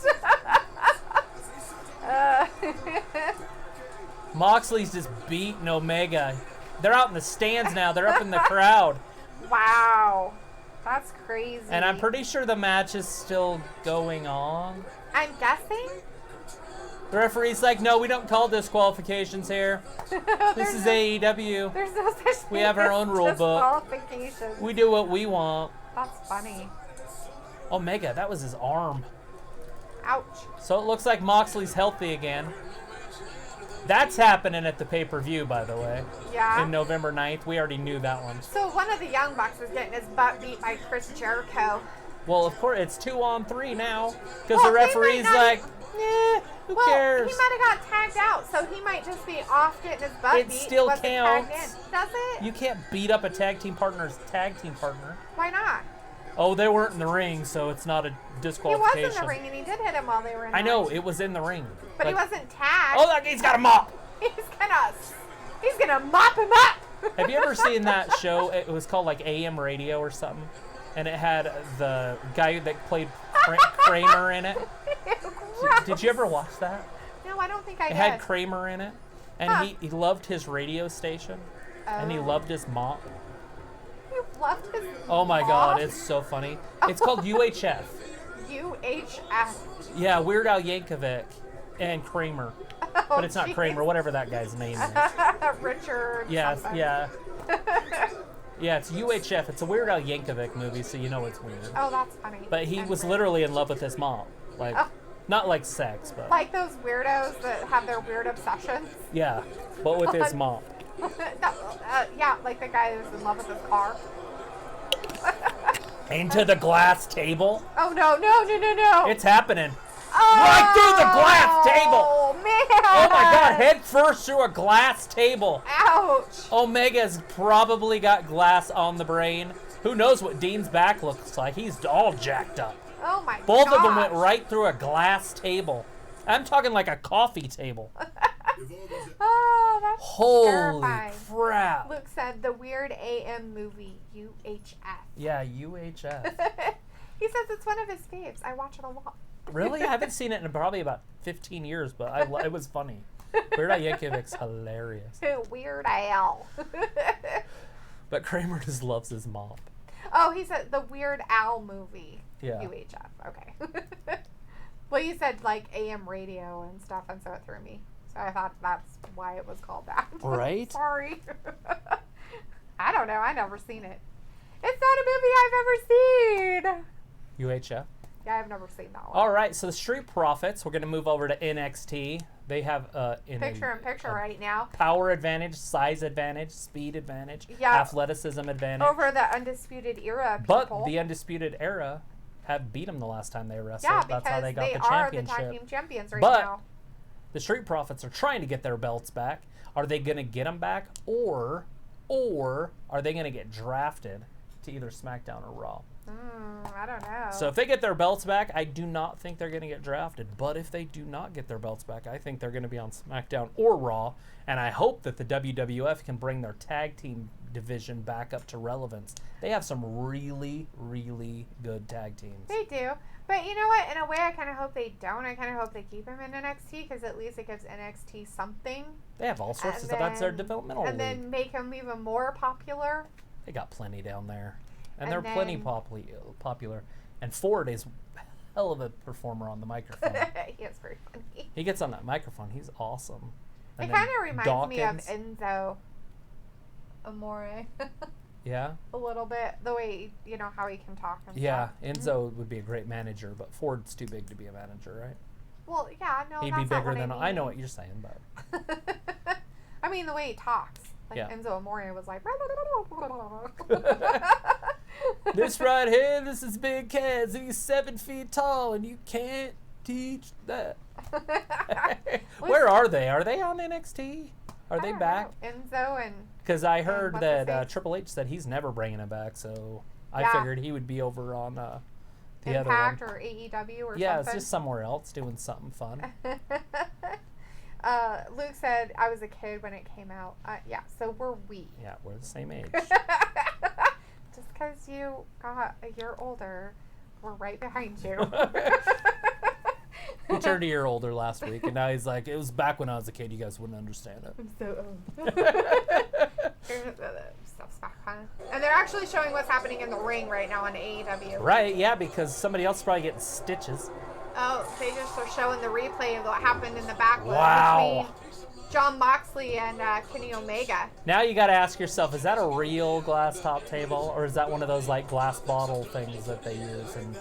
S1: Moxley's just beating Omega. They're out in the stands now. They're up in the crowd.
S2: Wow. That's crazy.
S1: And I'm pretty sure the match is still going on.
S2: I'm guessing?
S1: The referee's like, no, we don't call disqualifications here. This is AEW.
S2: There's no such thing
S1: We have our
S2: as
S1: own rule book.
S2: disqualifications.
S1: We do what we want.
S2: That's funny.
S1: Omega, that was his arm.
S2: Ouch.
S1: So it looks like Moxley's healthy again. That's happening at the pay-per-view, by the way.
S2: Yeah.
S1: In November 9th. We already knew that one.
S2: So one of the Young Bucks is getting his butt beat by Chris Jericho.
S1: Well, of course, it's 2-on-3 now. Because
S2: Well,
S1: the
S2: he
S1: referee's
S2: might not-
S1: like, who
S2: Well,
S1: cares?
S2: he might have got tagged out, so he might just be off getting his butt
S1: It
S2: beat.
S1: still
S2: wasn't tagged
S1: counts.
S2: in. Does it?
S1: You can't beat up a tag team partner's tag team partner.
S2: Why not?
S1: Oh, they weren't in the ring, so it's not a
S2: He
S1: disqualification.
S2: was in the ring, and he did hit him while they were in the
S1: I know,
S2: ring.
S1: it was in the ring.
S2: But he
S1: Like,
S2: wasn't tagged.
S1: oh, that he's got a mop.
S2: He's gonna mop him up.
S1: Have you ever seen that show? It was called like AM Radio or something. And it had the guy that played Kramer in it. Did you ever watch that?
S2: No, I don't think I
S1: It
S2: did.
S1: had Kramer in it. And
S2: Huh.
S1: he loved his radio station. And he
S2: Oh.
S1: loved his mop.
S2: You left his
S1: Oh my
S2: mom?
S1: god, it's so funny. It's called UHF.
S2: UHF.
S1: Yeah, Weird Al Yankovic and Kramer.
S2: Oh,
S1: But it's not
S2: geez.
S1: Kramer, whatever that guy's name is.
S2: Richard.
S1: Yeah,
S2: something.
S1: yeah. Yeah, it's UHF. It's a Weird Al Yankovic movie, so you know it's weird.
S2: Oh, that's funny.
S1: But he
S2: And
S1: was
S2: Richard.
S1: literally in love with his mom. Like,
S2: Oh.
S1: not like sex, but
S2: Like those weirdos that have their weird obsessions.
S1: yeah, but with his mom.
S2: Yeah, like the guy who's in love with his car.
S1: Into the glass table.
S2: Oh, no.
S1: It's happening.
S2: Oh,
S1: right through the glass table.
S2: Oh, man.
S1: Oh my god, head first through a glass table.
S2: Ouch.
S1: Omega's probably got glass on the brain. Who knows what Dean's back looks like? He's all jacked up.
S2: Oh, my god.
S1: Both of them went right through a glass table. I'm talking like a coffee table.
S2: Oh, that's
S1: Holy
S2: terrifying.
S1: crap.
S2: Luke said the weird AM movie, UHF.
S1: Yeah, UHF.
S2: He says it's one of his faves. I watch it a lot.
S1: Really? I haven't seen it in probably about 15 years, but it was funny. Weird Al Yankovic's hilarious.
S2: Weird Al.
S1: But Kramer just loves his mom.
S2: Oh, he said the Weird Al movie.
S1: Yeah.
S2: UHF. Okay. Well, you said like AM radio and stuff, and so it threw me. So I thought that's why it was called that.
S1: Right?
S2: Sorry. I don't know. I never seen it. It's not a movie I've ever seen.
S1: UHF?
S2: Yeah, I've never seen that one.
S1: All right, so the Street Profits, we're going to move over to NXT. They have
S2: Picture right now.
S1: power advantage, size advantage, speed advantage,
S2: Yeah.
S1: athleticism advantage.
S2: Over the Undisputed Era people.
S1: But the Undisputed Era have beat them the last time they wrestled.
S2: yeah,
S1: That's
S2: because
S1: how they got the
S2: are
S1: championship.
S2: the tag team champions right
S1: But
S2: now.
S1: the Street Profits are trying to get their belts back. Are they going to get them back, or are they going to get drafted to either SmackDown or Raw?
S2: I don't know.
S1: So if they get their belts back, I do not think they're going to get drafted. But if they do not get their belts back, I think they're going to be on SmackDown or Raw. And I hope that the WWF can bring their tag team division back up to relevance. They have some really, really good tag teams.
S2: They do. But you know what? In a way, I kind of hope they don't. I kind of hope they keep him in NXT because at least it gives NXT something.
S1: They have all sorts of
S2: And
S1: stuff. That's their
S2: then-
S1: developmental
S2: And
S1: league.
S2: then make him even more popular.
S1: They got plenty down there. And
S2: And
S1: they're plenty
S2: then-
S1: popular. And Ford is hell of a performer on the microphone.
S2: He is very funny.
S1: He gets on that microphone. He's awesome.
S2: It
S1: And
S2: kind
S1: then
S2: of reminds me of
S1: Dawkins.
S2: Enzo Amore
S1: Yeah.
S2: a little bit. The way, you know, how he can talk and
S1: Yeah,
S2: stuff.
S1: Enzo would be a great manager, but Ford's too big to be a manager, right?
S2: Well, yeah, no,
S1: He'd
S2: that's
S1: be
S2: not
S1: bigger
S2: what
S1: than
S2: I
S1: I know
S2: mean.
S1: what you're saying, but
S2: I mean, the way he talks. Like
S1: Yeah.
S2: Enzo Amore was like...
S1: this right here, this is Big Kaz, and he's 7 feet tall, and you can't teach that. Where are they? Are they on NXT? Are they back?
S2: Enzo and...
S1: Because I heard
S2: what's his
S1: that
S2: face?
S1: Triple H said he's never bringing him back, so I
S2: Yeah.
S1: figured he would be over on the
S2: Impact
S1: other one.
S2: or AEW or
S1: Yeah,
S2: something.
S1: it's just somewhere else doing something fun.
S2: Luke said, I was a kid when it came out. Yeah, so we're we.
S1: Yeah, we're the same age.
S2: Just because you got a year older, we're right behind you.
S1: He turned a year older last week, and now he's like, it was back when I was a kid, you guys wouldn't understand it.
S2: I'm so old. Stuff's back on. And they're actually showing what's happening in the ring right now on AEW.
S1: Right, yeah, because somebody else is probably getting stitches.
S2: Oh, they just are showing the replay of what happened in the back
S1: Wow.
S2: between John Moxley and Kenny Omega.
S1: Now you got to ask yourself, is that a real glass top table, or is that one of those like glass bottle things that they use? And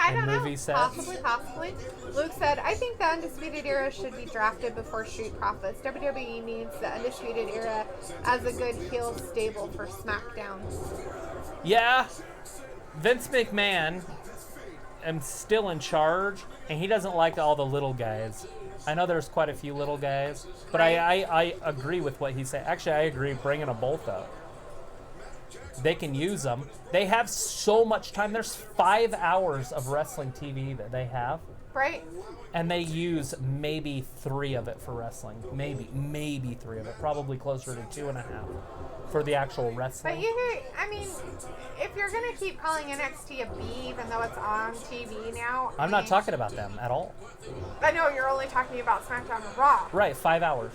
S2: I
S1: in
S2: don't know.
S1: movie sets?
S2: Possibly. Luke said, I think the Undisputed Era should be drafted before Street Profits. WWE needs the Undisputed Era as a good heel stable for SmackDown.
S1: Yeah, Vince McMahon am still in charge, and he doesn't like all the little guys. I know there's quite a few little guys, but I agree with what he said. Actually, I agree bringing them both up. They can use them. They have so much time. There's 5 hours of wrestling TV that they have.
S2: Right?
S1: And they use maybe 3 of it for wrestling. Maybe 3 of it. Probably closer to 2.5 for the actual wrestling.
S2: But I mean, if you're going to keep calling NXT a B, even though it's on TV now.
S1: I'm not talking about them at all.
S2: I know you're only talking about SmackDown and Raw.
S1: Right, 5 hours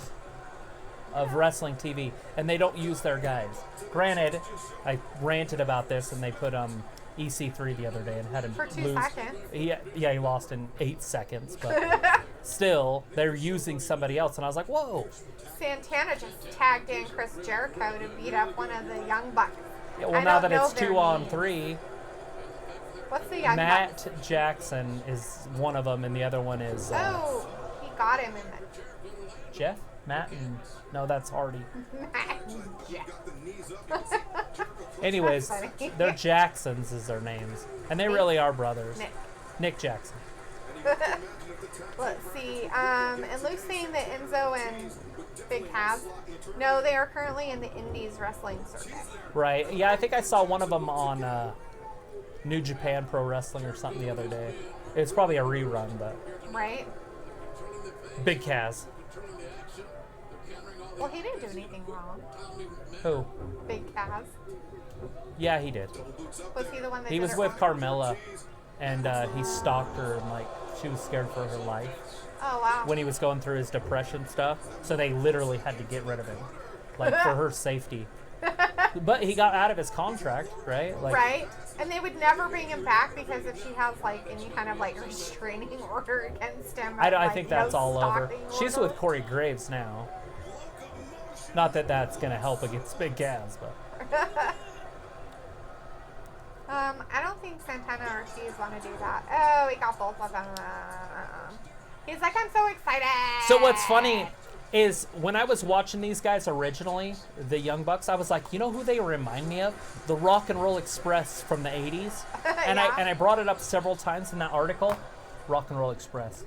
S1: of wrestling TV, and they don't use their guys. Granted, I ranted about this, and they put EC3 the other day and had him
S2: For 2
S1: lose.
S2: seconds.
S1: Yeah, he lost in 8 seconds, but still, they're using somebody else, and I was like, whoa.
S2: Santana just tagged in Chris Jericho to beat up one of the Young Bucks.
S1: Yeah, well,
S2: I
S1: now
S2: don't
S1: that
S2: know
S1: it's
S2: their
S1: 2 on
S2: names.
S1: 3,
S2: What's the Young
S1: Matt
S2: Bucks?
S1: Jackson is one of them, and the other one is
S2: Oh, he got him in the...
S1: Jeff? Matt? No, that's Hardy. Anyways,
S2: That's funny.
S1: they're Jacksons is their names, and they really are brothers. Nick Jackson.
S2: Let's see. And Luke's saying that Enzo and Big Cass, no, they are currently in the Indies wrestling circuit.
S1: Right. Yeah, I think I saw one of them on New Japan Pro Wrestling or something the other day. It's probably a rerun, but
S2: Right?
S1: Big Kaz.
S2: Well, he didn't do anything wrong.
S1: Who?
S2: Big Cass.
S1: Yeah, he did.
S2: Was he the one that
S1: He
S2: did
S1: was
S2: it
S1: with
S2: wrong?
S1: Carmella, and he stalked her, and like she was scared for her life
S2: Oh, wow.
S1: when he was going through his depression stuff. So they literally had to get rid of him, like for her safety. But he got out of his contract, right? Like,
S2: Right? And they would never bring him back because if she has like any kind of like restraining order against him.
S1: I
S2: like,
S1: think
S2: no
S1: that's all over.
S2: stalking
S1: She's
S2: order.
S1: with Corey Graves now. Not that that's gonna help against Big Kaz, but
S2: I don't think Santana or Ortiz want to do that. Oh, we got both of them. He's like, I'm so excited.
S1: So what's funny is when I was watching these guys originally, the Young Bucks, I was like, you know who they remind me of? The Rock and Roll Express from the 80s. And
S2: Yeah.
S1: I brought it up several times in that article. Rock and Roll Express.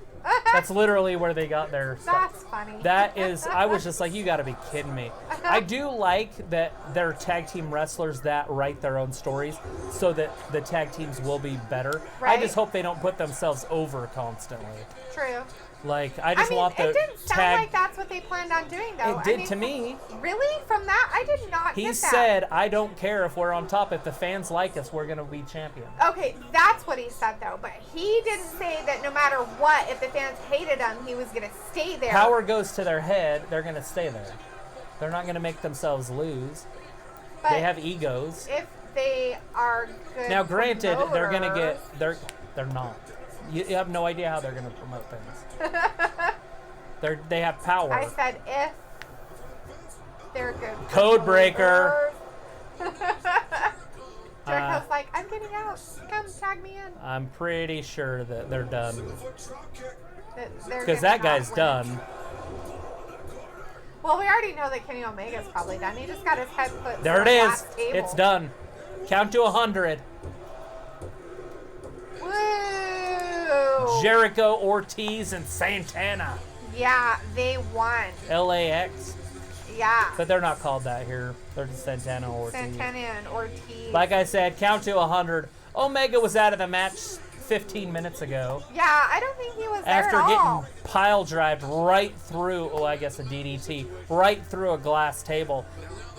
S1: That's literally where they got their stuff.
S2: That's funny.
S1: That is, I was just like, you got to be kidding me. I do like that they're tag team wrestlers that write their own stories so that the tag teams will be better. I
S2: Right.
S1: just hope they don't put themselves over constantly.
S2: True.
S1: Like, I just
S2: I mean,
S1: want the
S2: it didn't sound
S1: tag.
S2: like that's what they planned on doing, though.
S1: It did
S2: I mean,
S1: to me.
S2: Really? From that? I did not
S1: He
S2: get that.
S1: said, I don't care if we're on top. If the fans like us, we're going to be champion.
S2: Okay, that's what he said, though. But he didn't say that no matter what, if the fans hated him, he was going to stay there.
S1: Power goes to their head. They're going to stay there. They're not going to make themselves lose.
S2: But
S1: They have egos.
S2: if they are good
S1: Now, granted, they're going to
S2: promoters-
S1: get... They're not. You have no idea how they're going to promote things. They have power.
S2: I said if they're good
S1: Code breaker.
S2: promoters. Jericho's like, I'm getting out. Come tag me in.
S1: I'm pretty sure that they're done.
S2: Because
S1: That guy's done.
S2: Well, we already know that Kenny Omega's probably done. He just got his head put
S1: There
S2: through
S1: it
S2: a
S1: is.
S2: glass table.
S1: It's done. Count to 100.
S2: Woo!
S1: Jericho, Ortiz, and Santana.
S2: Yeah, they won.
S1: LAX.
S2: Yeah.
S1: But they're not called that here. They're just Santana or Ortiz.
S2: Santana and Ortiz.
S1: Like I said, count to 100. Omega was out of the match 15 minutes ago.
S2: Yeah, I don't think he was there
S1: After
S2: at all.
S1: getting pile drived right through, oh, I guess a DDT, right through a glass table.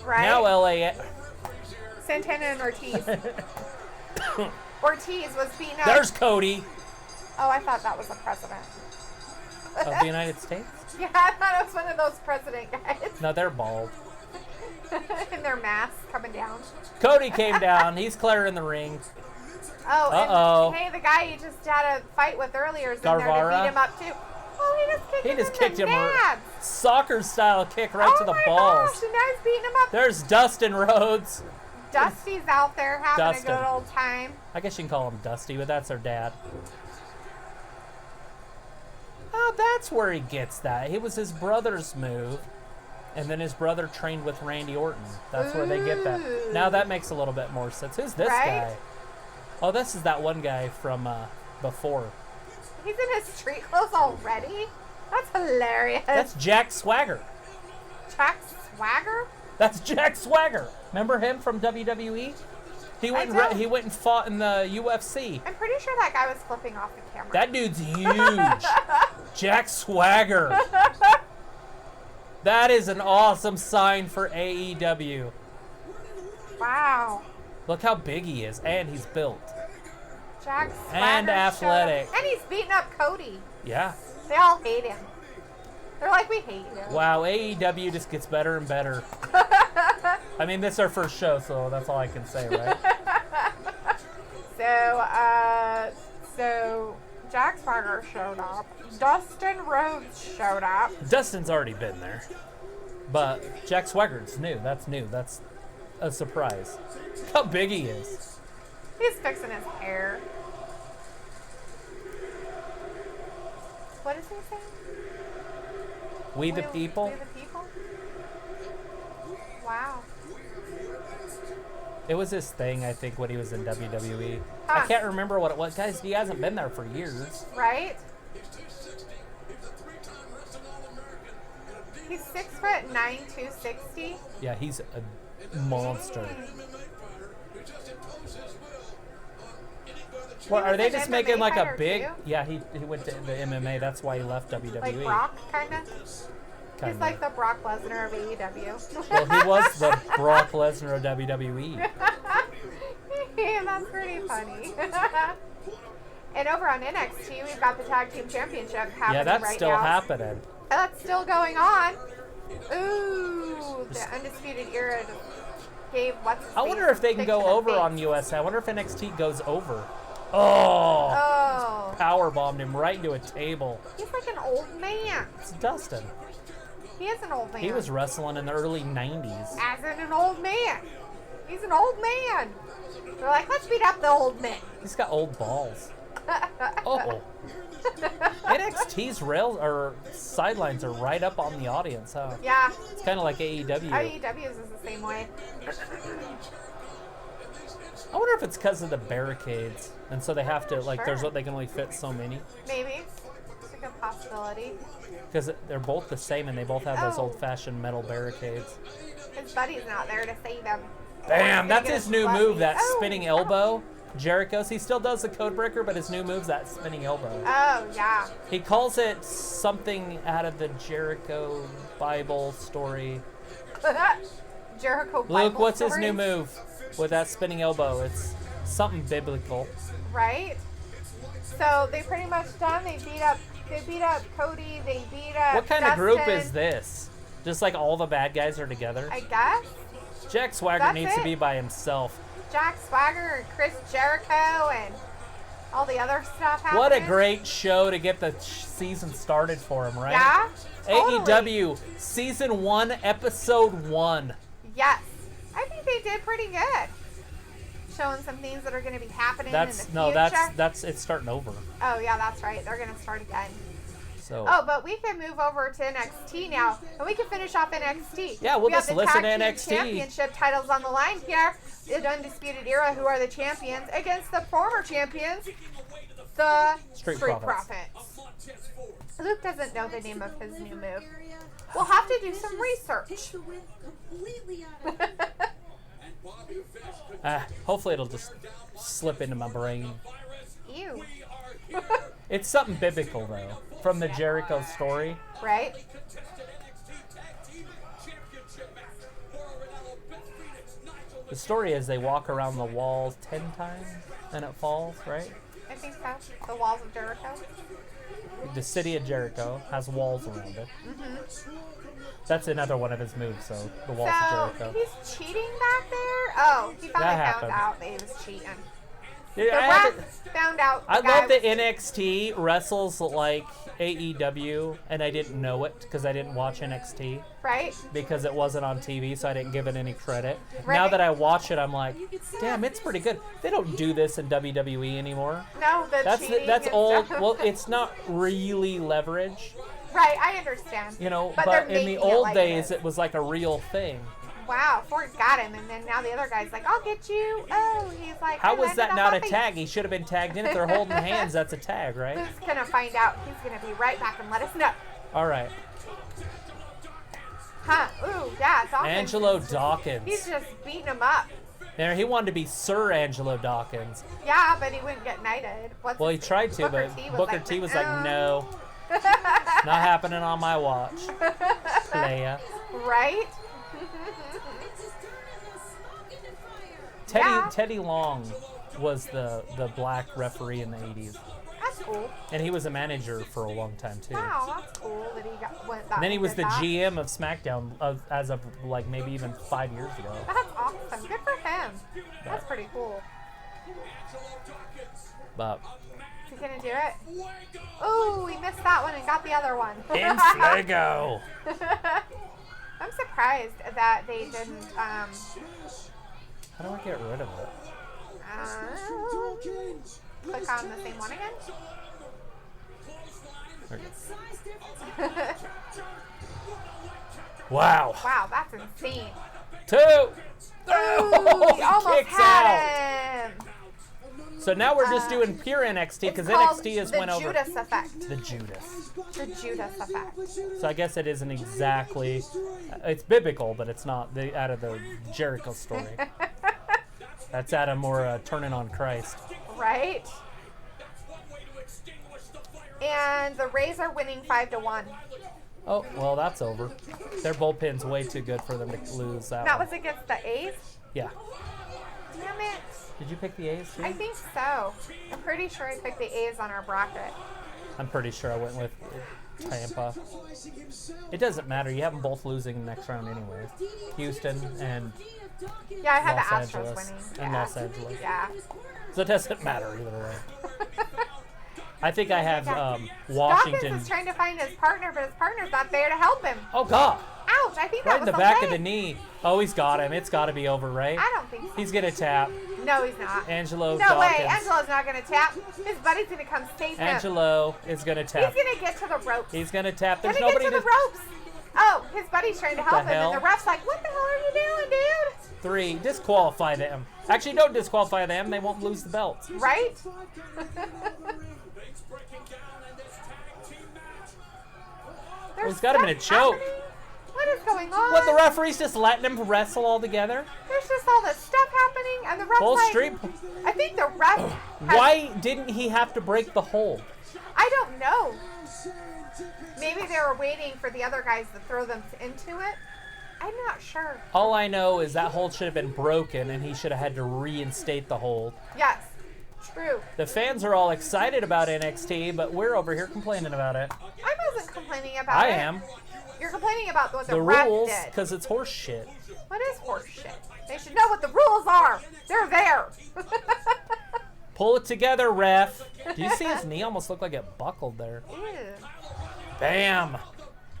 S2: Right?
S1: Now LAX.
S2: Santana and Ortiz. Ortiz was beaten up.
S1: There's Cody
S2: Oh, I thought that was the president.
S1: of the United States.
S2: Yeah, I thought it was one of those president guys.
S1: No, they're bald.
S2: In their masks coming down.
S1: Cody came down. He's clearing the ring.
S2: Oh,
S1: Uh-oh.
S2: and hey, the guy you just had a fight with earlier is in there to
S1: Guevara?
S2: beat him up too. Oh, he just kicked
S1: He
S2: him
S1: just
S2: in
S1: kicked
S2: the
S1: him
S2: nads.
S1: soccer style kick right
S2: oh
S1: to the
S2: my
S1: balls.
S2: gosh, and now he's beating him up.
S1: There's Dustin Rhodes.
S2: Dusty's out there having
S1: Dustin.
S2: a good old time.
S1: I guess you can call him Dusty, but that's their dad. Oh, that's where he gets that. It was his brother's move, and then his brother trained with Randy Orton. That's where they get that.
S2: Ooh.
S1: Now that makes a little bit more sense. Who's this
S2: Right?
S1: guy? Oh, this is that one guy from before.
S2: He's in his street clothes already? That's hilarious.
S1: That's Jack Swagger.
S2: Jack Swagger?
S1: That's Jack Swagger. Remember him from WWE? He went
S2: don't.
S1: he went and fought in the UFC.
S2: I'm pretty sure that guy was flipping off the camera.
S1: That dude's huge. Jack Swagger. That is an awesome sign for AEW.
S2: Wow.
S1: Look how big he is, and he's built.
S2: Jack Swagger
S1: And athletic.
S2: showed up. And he's beating up Cody.
S1: Yeah.
S2: They all hate him. They're like, we hate you.
S1: Wow, AEW just gets better and better. I mean, this is our first show, so that's all I can say, right?
S2: So Jack Swagger showed up. Dustin Rhodes showed up.
S1: Dustin's already been there. But Jack Swagger's new. That's new. That's a surprise. Look how big he is.
S2: He's fixing his hair. What is he saying?
S1: We the people.
S2: We the people? Wow.
S1: It was his thing, I think, when he was in WWE.
S2: Huh.
S1: I can't remember what it was. Guys, he hasn't been there for years.
S2: Right?
S6: He's 260. He's a three-time wrestling All-American and a deep
S2: He's 6'9", 260.
S1: Yeah, he's a monster.
S6: MMA fighter who just imposed his will on anybody that
S1: Well, are
S2: was
S1: they
S2: an
S1: just
S2: MMA
S1: making like a
S2: fighter,
S1: big?
S2: too?
S1: Yeah, he went to the MMA. That's why he left WWE.
S2: Like Brock, kind of.
S1: Kinda.
S2: He's like the Brock Lesnar of AEW.
S1: Well, he was the Brock Lesnar of WWE.
S2: Yeah, that's pretty funny. And over on NXT, we've got the Tag Team Championship happening
S1: Yeah, that's
S2: right
S1: still
S2: now.
S1: happening.
S2: That's still going on. Ooh, the Undisputed Era gave what's his
S1: I
S2: face
S1: wonder if they can
S2: fiction
S1: go
S2: of
S1: over
S2: fate.
S1: on USA. I wonder if NXT goes over. Oh,
S2: Oh,
S1: power bombed him right into a table.
S2: he's like an old man.
S1: It's Dustin.
S2: He is an old man.
S1: He was wrestling in the early 90s.
S2: as in an old man. He's an old man. They're like, let's beat up the old man.
S1: He's got old balls. Oh. NXT's rails or sidelines are right up on the audience, huh?
S2: Yeah.
S1: It's kind of like AEW.
S2: AEW's is the same way.
S1: I wonder if it's because of the barricades, and so they have to like.
S2: Sure.
S1: There's what they can only fit so many.
S2: Maybe. It's a good possibility.
S1: Because they're both the same, and they both have those
S2: Oh.
S1: old-fashioned metal barricades.
S2: His buddy's not there to save him.
S1: Bam! That's
S2: Get
S1: his new
S2: butt
S1: move,
S2: beat.
S1: that
S2: Oh.
S1: spinning elbow. Jericho's. He still does the code breaker, but his new move's that spinning elbow.
S2: Oh, yeah.
S1: He calls it something out of the Jericho Bible story.
S2: Jericho Bible
S1: Luke, what's his
S2: stories,
S1: new move with that spinning elbow? It's something biblical.
S2: Right? So they pretty much done. They beat up Cody. They beat up
S1: What kind of group
S2: Dustin.
S1: is this? Just like all the bad guys are together?
S2: I guess.
S1: Jack Swagger
S2: That's
S1: needs to
S2: it.
S1: be by himself.
S2: Jack Swagger and Chris Jericho and all the other stuff happening.
S1: What a great show to get the season started for him, right?
S2: Yeah? Totally.
S1: AEW Season 1, Episode 1.
S2: Yes. I think they did pretty good. Showing some things that are going to be happening in the future.
S1: That's it's starting over.
S2: Oh, yeah, that's right. They're going to start again.
S1: So
S2: Oh, but we can move over to NXT now, and we can finish off NXT.
S1: Yeah, we'll
S2: we
S1: just
S2: have the
S1: listen
S2: tag
S1: to
S2: team
S1: NXT.
S2: championship titles on the line here. The Undisputed Era, who are the champions, against the former champions, the
S1: Street
S2: Profits.
S1: Profits.
S2: Luke doesn't know the name of his new move. We'll have to do some research.
S1: Hopefully it'll just slip into my brain.
S2: Ew.
S1: It's something biblical though, from the Jericho story.
S2: Right?
S1: The story is they walk around the walls 10 times and it falls, right?
S2: I think so. The walls of Jericho.
S1: The city of Jericho has walls around it.
S2: Mm-hmm.
S1: That's another one of his moves, so the walls
S2: So
S1: of Jericho.
S2: he's cheating back there? Oh, he finally
S1: That
S2: found
S1: happened.
S2: out that he was cheating.
S1: Yeah,
S2: The
S1: I have
S2: ref
S1: it-
S2: found out.
S1: I
S2: the guy
S1: love that
S2: was-
S1: NXT wrestles like AEW, and I didn't know it because I didn't watch NXT
S2: Right?
S1: because it wasn't on TV, so I didn't give it any credit. Now
S2: Right.
S1: that I watch it, I'm like, damn, it's pretty good. They don't do this in WWE anymore.
S2: No, the cheating
S1: That's
S2: and
S1: old.
S2: stuff.
S1: Well, it's not really leverage,
S2: Right, I understand.
S1: you know.
S2: But
S1: But
S2: they're
S1: in the
S2: making it
S1: old
S2: like
S1: days,
S2: it
S1: it was like a real thing.
S2: Wow, Ford got him, and then now the other guy's like, I'll get you. Oh, he's like,
S1: How
S2: I
S1: was
S2: landed
S1: that
S2: on
S1: not
S2: my
S1: a
S2: feet.
S1: tag? He should have been tagged in. If they're holding hands, that's a tag, right?
S2: Luke's gonna find out. He's gonna be right back and let us know.
S1: All right.
S2: Huh? Ooh, yeah, Dawkins.
S1: Angelo Dawkins.
S2: He's just beating him up.
S1: There, he wanted to be Sir Angelo Dawkins.
S2: Yeah, but he wouldn't get knighted. What's
S1: Well, he
S2: his-
S1: tried to,
S2: Booker
S1: but
S2: T was
S1: Booker
S2: like,
S1: T was like,
S2: "Uh."
S1: no, not happening on my watch. Playa.
S2: Right? Yeah.
S1: Teddy Long was the black referee in the 80s.
S2: That's cool.
S1: And he was a manager for a long time, too.
S2: Wow, that's cool that he went that
S1: And then he was
S2: did
S1: the
S2: that.
S1: GM of SmackDown as of like maybe even 5 years ago.
S2: That's awesome. Good for him. That's pretty cool.
S1: But
S2: Is he gonna do it? Ooh, we missed that one and got the other one.
S1: in Fuego.
S2: I'm surprised that they didn't.
S1: How do I get rid of it?
S2: Click on the same one again.
S1: Wow.
S2: Wow, that's insane.
S1: 2.
S2: Ooh,
S1: Oh,
S2: he almost
S1: kicks
S2: had
S1: out.
S2: him.
S1: So now we're just doing pure NXT because
S2: It's called
S1: NXT has
S2: the
S1: went over.
S2: Judas effect.
S1: The Judas.
S2: The Judas effect.
S1: So I guess it isn't exactly. It's biblical, but it's not out of the Jericho story. That's out of more turning on Christ.
S2: Right? And the Rays are winning 5-1.
S1: Oh, well, that's over. Their bullpen's way too good for them to lose that
S2: That
S1: one.
S2: was against the A's?
S1: Yeah.
S2: Damn it.
S1: Did you pick the A's too?
S2: I think so. I'm pretty sure I picked the A's on our bracket.
S1: I'm pretty sure I went with Tampa. It doesn't matter. You have them both losing next round anyway. Houston and
S2: Yeah, I had
S1: Los
S2: the Astros
S1: Angeles.
S2: winning.
S1: And
S2: Yeah.
S1: Los Angeles.
S2: Yeah.
S1: So it doesn't matter either way. I think I have
S2: Dawkins
S1: Washington.
S2: is trying to find his partner, but his partner's not there to help him.
S1: Oh, God.
S2: Ouch! I think that
S1: Right in
S2: was
S1: the back of
S2: leg.
S1: the knee. Oh, he's got him. It's got to be over, right?
S2: I don't think so.
S1: He's gonna tap.
S2: No, he's not.
S1: Angelo
S2: No way.
S1: Dawkins.
S2: Angelo's not going to tap. His buddy's going to come save him.
S1: Angelo is gonna tap.
S2: He's going to get to the ropes.
S1: He's gonna tap. There's
S2: Gonna get
S1: nobody
S2: to the ropes. Oh, his buddy's trying to help him,
S1: hell?
S2: and the ref's like, "What the hell are you doing, dude?"
S1: 3. Disqualify them. Actually, don't disqualify them. They won't lose the belt.
S2: Right?
S1: Well, he's got him in a choke.
S2: What is going on?
S1: What, the referee's just letting him wrestle all together?
S2: There's just all this stuff happening, and the ref's
S1: Full
S2: like,
S1: street.
S2: I think the ref. has-
S1: Why didn't he have to break the hold?
S2: I don't know. Maybe they were waiting for the other guys to throw them into it. I'm not sure.
S1: All I know is that hold should have been broken, and he should have had to reinstate the hold.
S2: Yes, true.
S1: The fans are all excited about NXT, but we're over here complaining about it.
S2: I wasn't complaining about
S1: I
S2: it.
S1: am.
S2: You're complaining about what the
S1: The
S2: ref
S1: rules,
S2: did.
S1: because it's horse shit.
S2: What is horse shit? They should know what the rules are. They're there.
S1: Pull it together, ref. Do you see his knee almost look like it buckled there?
S2: Ew.
S1: Bam.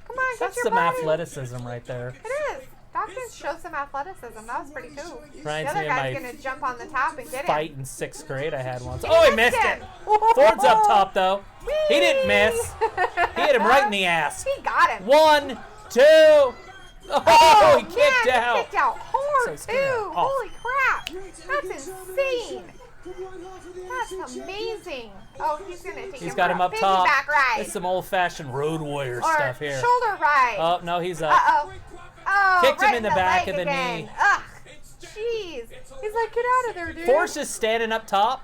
S2: Come on, get
S1: That's
S2: your
S1: some
S2: body.
S1: athleticism right there.
S2: It is. Dawkins showed some athleticism. That was pretty cool.
S1: Reminds
S2: the
S1: me
S2: other
S1: of
S2: guy's
S1: my
S2: going to jump on the top and get
S1: Fight
S2: him.
S1: in 6th grade I had once. Oh, he missed it.
S2: Whoa.
S1: Ford's up top, though. He didn't
S2: Whee!
S1: miss. He hit him right in the ass.
S2: He got him.
S1: 1, 2. Oh, he kicked
S2: man,
S1: out.
S2: He kicked out hard,
S1: So
S2: too.
S1: scared. Oh.
S2: Holy crap. That's insane. That's amazing. Oh, he's going to take
S1: He's
S2: him
S1: got
S2: for
S1: him
S2: a
S1: up top.
S2: piggyback ride.
S1: It's some old-fashioned road warrior
S2: Or
S1: stuff here.
S2: shoulder ride.
S1: Oh, no, he's up.
S2: Uh-oh. Oh,
S1: Kicked him
S2: right
S1: in the back
S2: leg
S1: of the
S2: again.
S1: knee.
S2: Ugh. Jeez. He's like, get out of there, dude.
S1: Ford's just standing up top.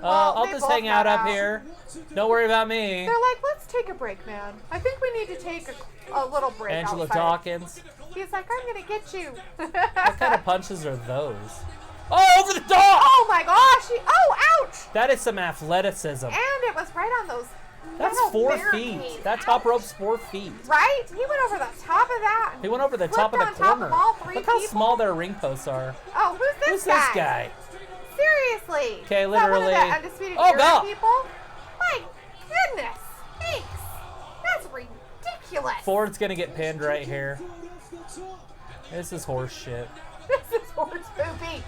S2: Well,
S1: I'll
S2: they
S1: just
S2: both
S1: hang out
S2: got
S1: up
S2: out.
S1: here. Don't worry about me.
S2: They're like, let's take a break, man. I think we need to take a little break
S1: Angela
S2: outside.
S1: Dawkins.
S2: He's like, I'm going to get you.
S1: What kind of punches are those? Oh, over the top!
S2: Oh, my gosh. Oh, ouch.
S1: That is some athleticism.
S2: And it was right on those
S1: That's
S2: metal
S1: 4
S2: barricades.
S1: feet. That top
S2: Ouch.
S1: rope's 4 feet.
S2: Right? He went over the top of that.
S1: He went over the top of the
S2: Flipped on top
S1: corner.
S2: of all 3
S1: Look how
S2: people.
S1: small their ring posts are.
S2: Oh, who's this
S1: Who's
S2: guy?
S1: this guy?
S2: Seriously.
S1: Okay,
S2: Is that one of
S1: literally.
S2: the Undisputed
S1: Oh,
S2: Era
S1: God.
S2: people? My goodness. Thanks. That's ridiculous.
S1: Ford's gonna get pinned right here. This is horse shit.
S2: This is horse poopy.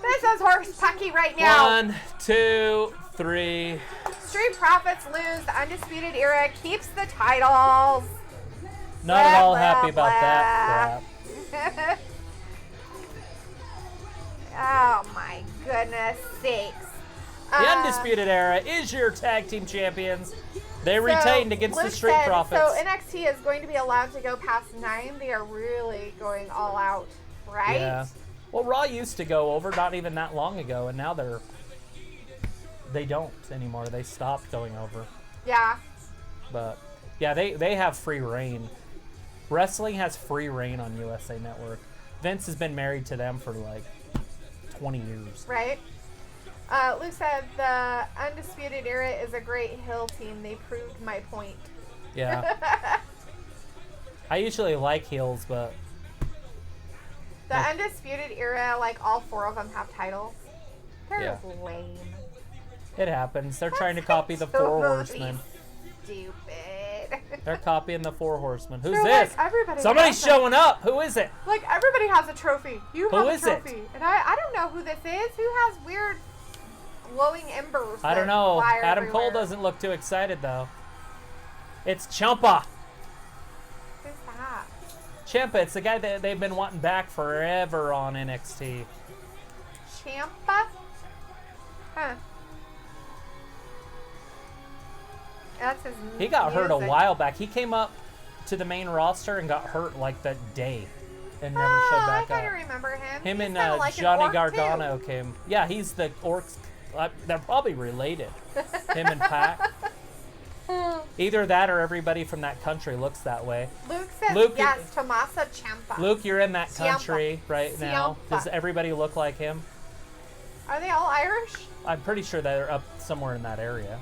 S2: This is horse pucky right now.
S1: 1, 2, 3.
S2: Street Profits lose. The Undisputed Era keeps the titles.
S1: Not at all
S2: Blah,
S1: happy
S2: blah,
S1: about that crap.
S2: Oh my goodness sakes.
S1: The Undisputed Era is your tag team champions. They retained against the
S2: Luke
S1: Street
S2: said,
S1: Profits.
S2: So NXT is going to be allowed to go past 9. They are really going all out, right?
S1: Yeah. Well, Raw used to go over not even that long ago, and now they don't anymore. They stopped going over.
S2: Yeah.
S1: But yeah, they have free reign. Wrestling has free reign on USA Network. Vince has been married to them for like 20 years.
S2: Right. Luke said the Undisputed Era is a great heel team. They proved my point.
S1: Yeah. I usually like heels, but
S2: The Undisputed Era, like all 4 of them have titles. They're
S1: Yeah.
S2: lame.
S1: it happens. They're trying to copy the
S2: So
S1: Four Horsemen.
S2: Stupid.
S1: They're copying the Four Horsemen. Who's
S2: They're
S1: this?
S2: like, everybody
S1: Somebody's
S2: has them.
S1: showing up. Who is it?
S2: Like, everybody has a trophy. You
S1: Who
S2: have
S1: is
S2: a
S1: it?
S2: trophy. And I don't know who this is. Who has weird glowing embers?
S1: I don't
S2: that
S1: know.
S2: fly
S1: Adam
S2: everywhere?
S1: Cole doesn't look too excited though. It's Ciampa.
S2: Who's that?
S1: Ciampa, it's the guy that they've been wanting back forever on NXT.
S2: Ciampa? Huh. That's his
S1: He got hurt a
S2: music.
S1: while back. He came up to the main roster and got hurt like that day and never
S2: Oh,
S1: showed
S2: I
S1: back
S2: kind of
S1: up.
S2: remember him.
S1: Him
S2: He's
S1: and
S2: kinda like an
S1: Johnny
S2: orc, too.
S1: Gargano came. Yeah, he's the Orcs. They're probably related. Him and Pac. Either that or everybody from that country looks that way.
S2: Luke says
S1: Luke-
S2: yes, Tommaso Ciampa.
S1: Luke, you're in that
S2: Ciampa.
S1: country right now.
S2: Ciampa.
S1: Does everybody look like him?
S2: Are they all Irish?
S1: I'm pretty sure they're up somewhere in that area.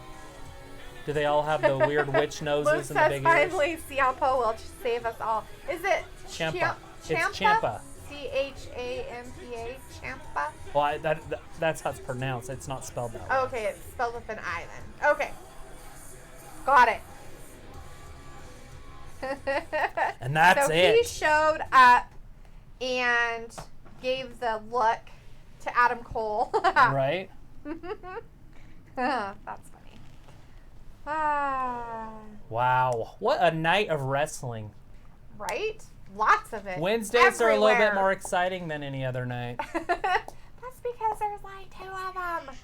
S1: Do they all have the weird witch
S2: Luke
S1: noses and the
S2: says
S1: big ears?
S2: finally Ciampa will save us all. Is it
S1: Ciampa. It's
S2: Ciampa?
S1: Ciampa.
S2: Champa? Ciampa?
S1: Well, that's how it's pronounced. It's not spelled that way.
S2: Okay, it's spelled with an I then. Okay. Got it.
S1: And that's
S2: so
S1: it.
S2: he showed up and gave the look to Adam Cole.
S1: Right?
S2: That's funny. Ah,
S1: Wow. What a night of wrestling.
S2: right? Lots of it.
S1: Wednesdays are a little bit
S2: Everywhere.
S1: more exciting than any other night.
S2: That's because there's like 2 of them.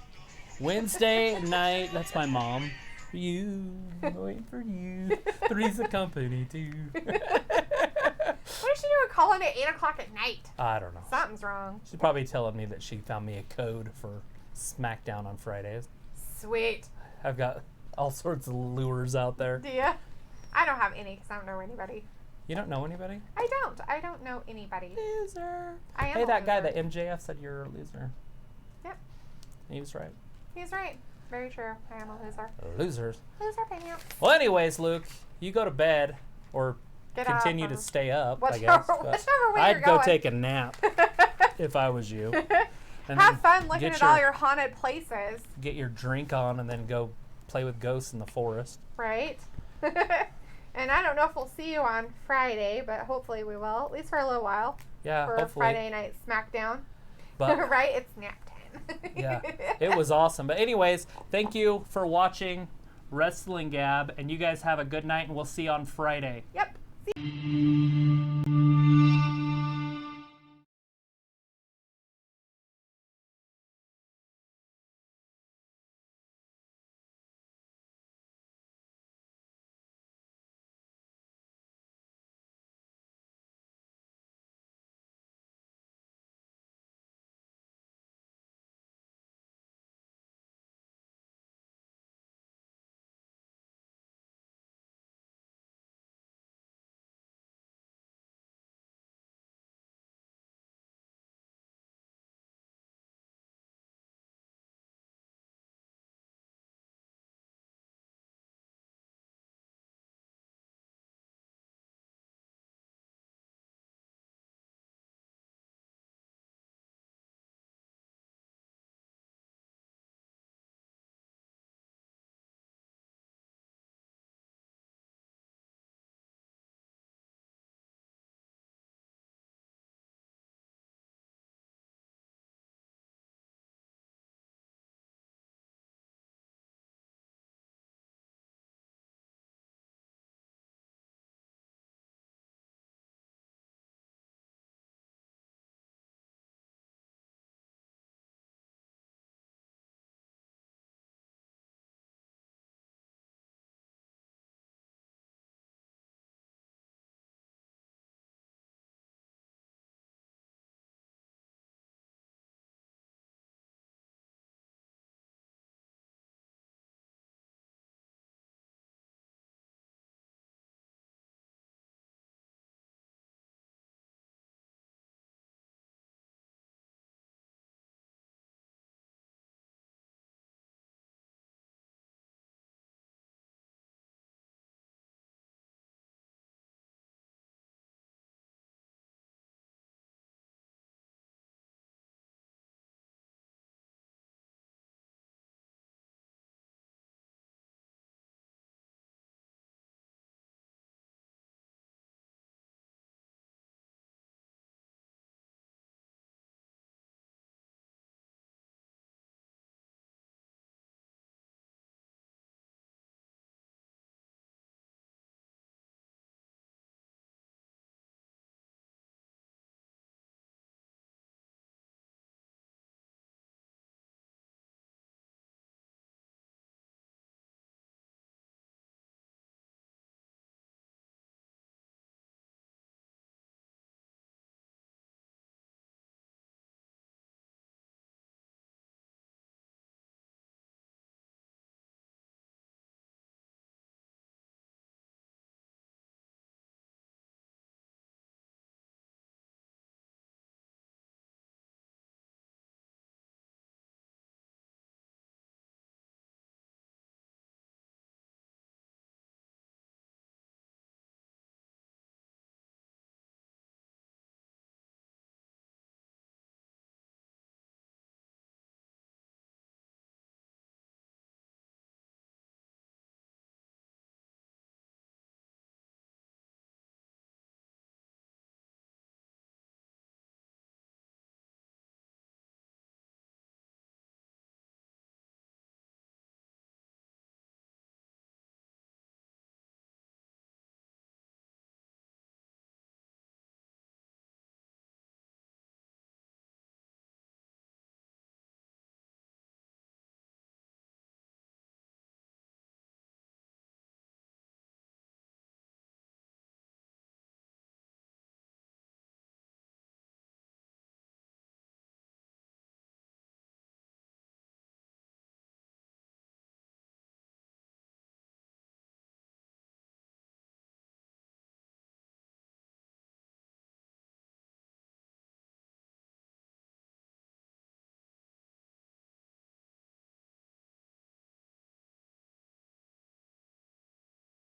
S1: Wednesday night, that's my mom. For you, waiting for you. Three's the company too.
S2: What is she doing calling it 8 o'clock at night?
S1: I don't know.
S2: Something's wrong.
S1: She's probably telling me that she found me a code for SmackDown on Fridays.
S2: Sweet.
S1: I've got all sorts of lures out there.
S2: Do ya? I don't have any because I don't know anybody.
S1: You don't know anybody?
S2: I don't know anybody.
S1: Loser.
S2: I am
S1: Hey,
S2: a
S1: that guy,
S2: loser.
S1: that MJF said you're a loser.
S2: Yep.
S1: He was right.
S2: He's right. Very true. I am a loser.
S1: Losers.
S2: Loser pants.
S1: Well, anyways, Luke, you go to bed or
S2: Get up
S1: continue to
S2: or
S1: stay up, I
S2: Whichever,
S1: guess. but
S2: whichever way
S1: I'd
S2: you're
S1: go
S2: going.
S1: take a nap if I was you. And
S2: Have
S1: then
S2: fun looking
S1: get
S2: at all your haunted places,
S1: get your drink on and then go play with ghosts in the forest.
S2: right? And I don't know if we'll see you on Friday, but hopefully we will, at least for a little while,
S1: Yeah,
S2: for
S1: hopefully.
S2: Friday night SmackDown.
S1: But
S2: Right? It's nap time.
S1: yeah, it was awesome. But anyways, thank you for watching Wrestling Gab, and you guys have a good night, and we'll see you on Friday.
S2: Yep. See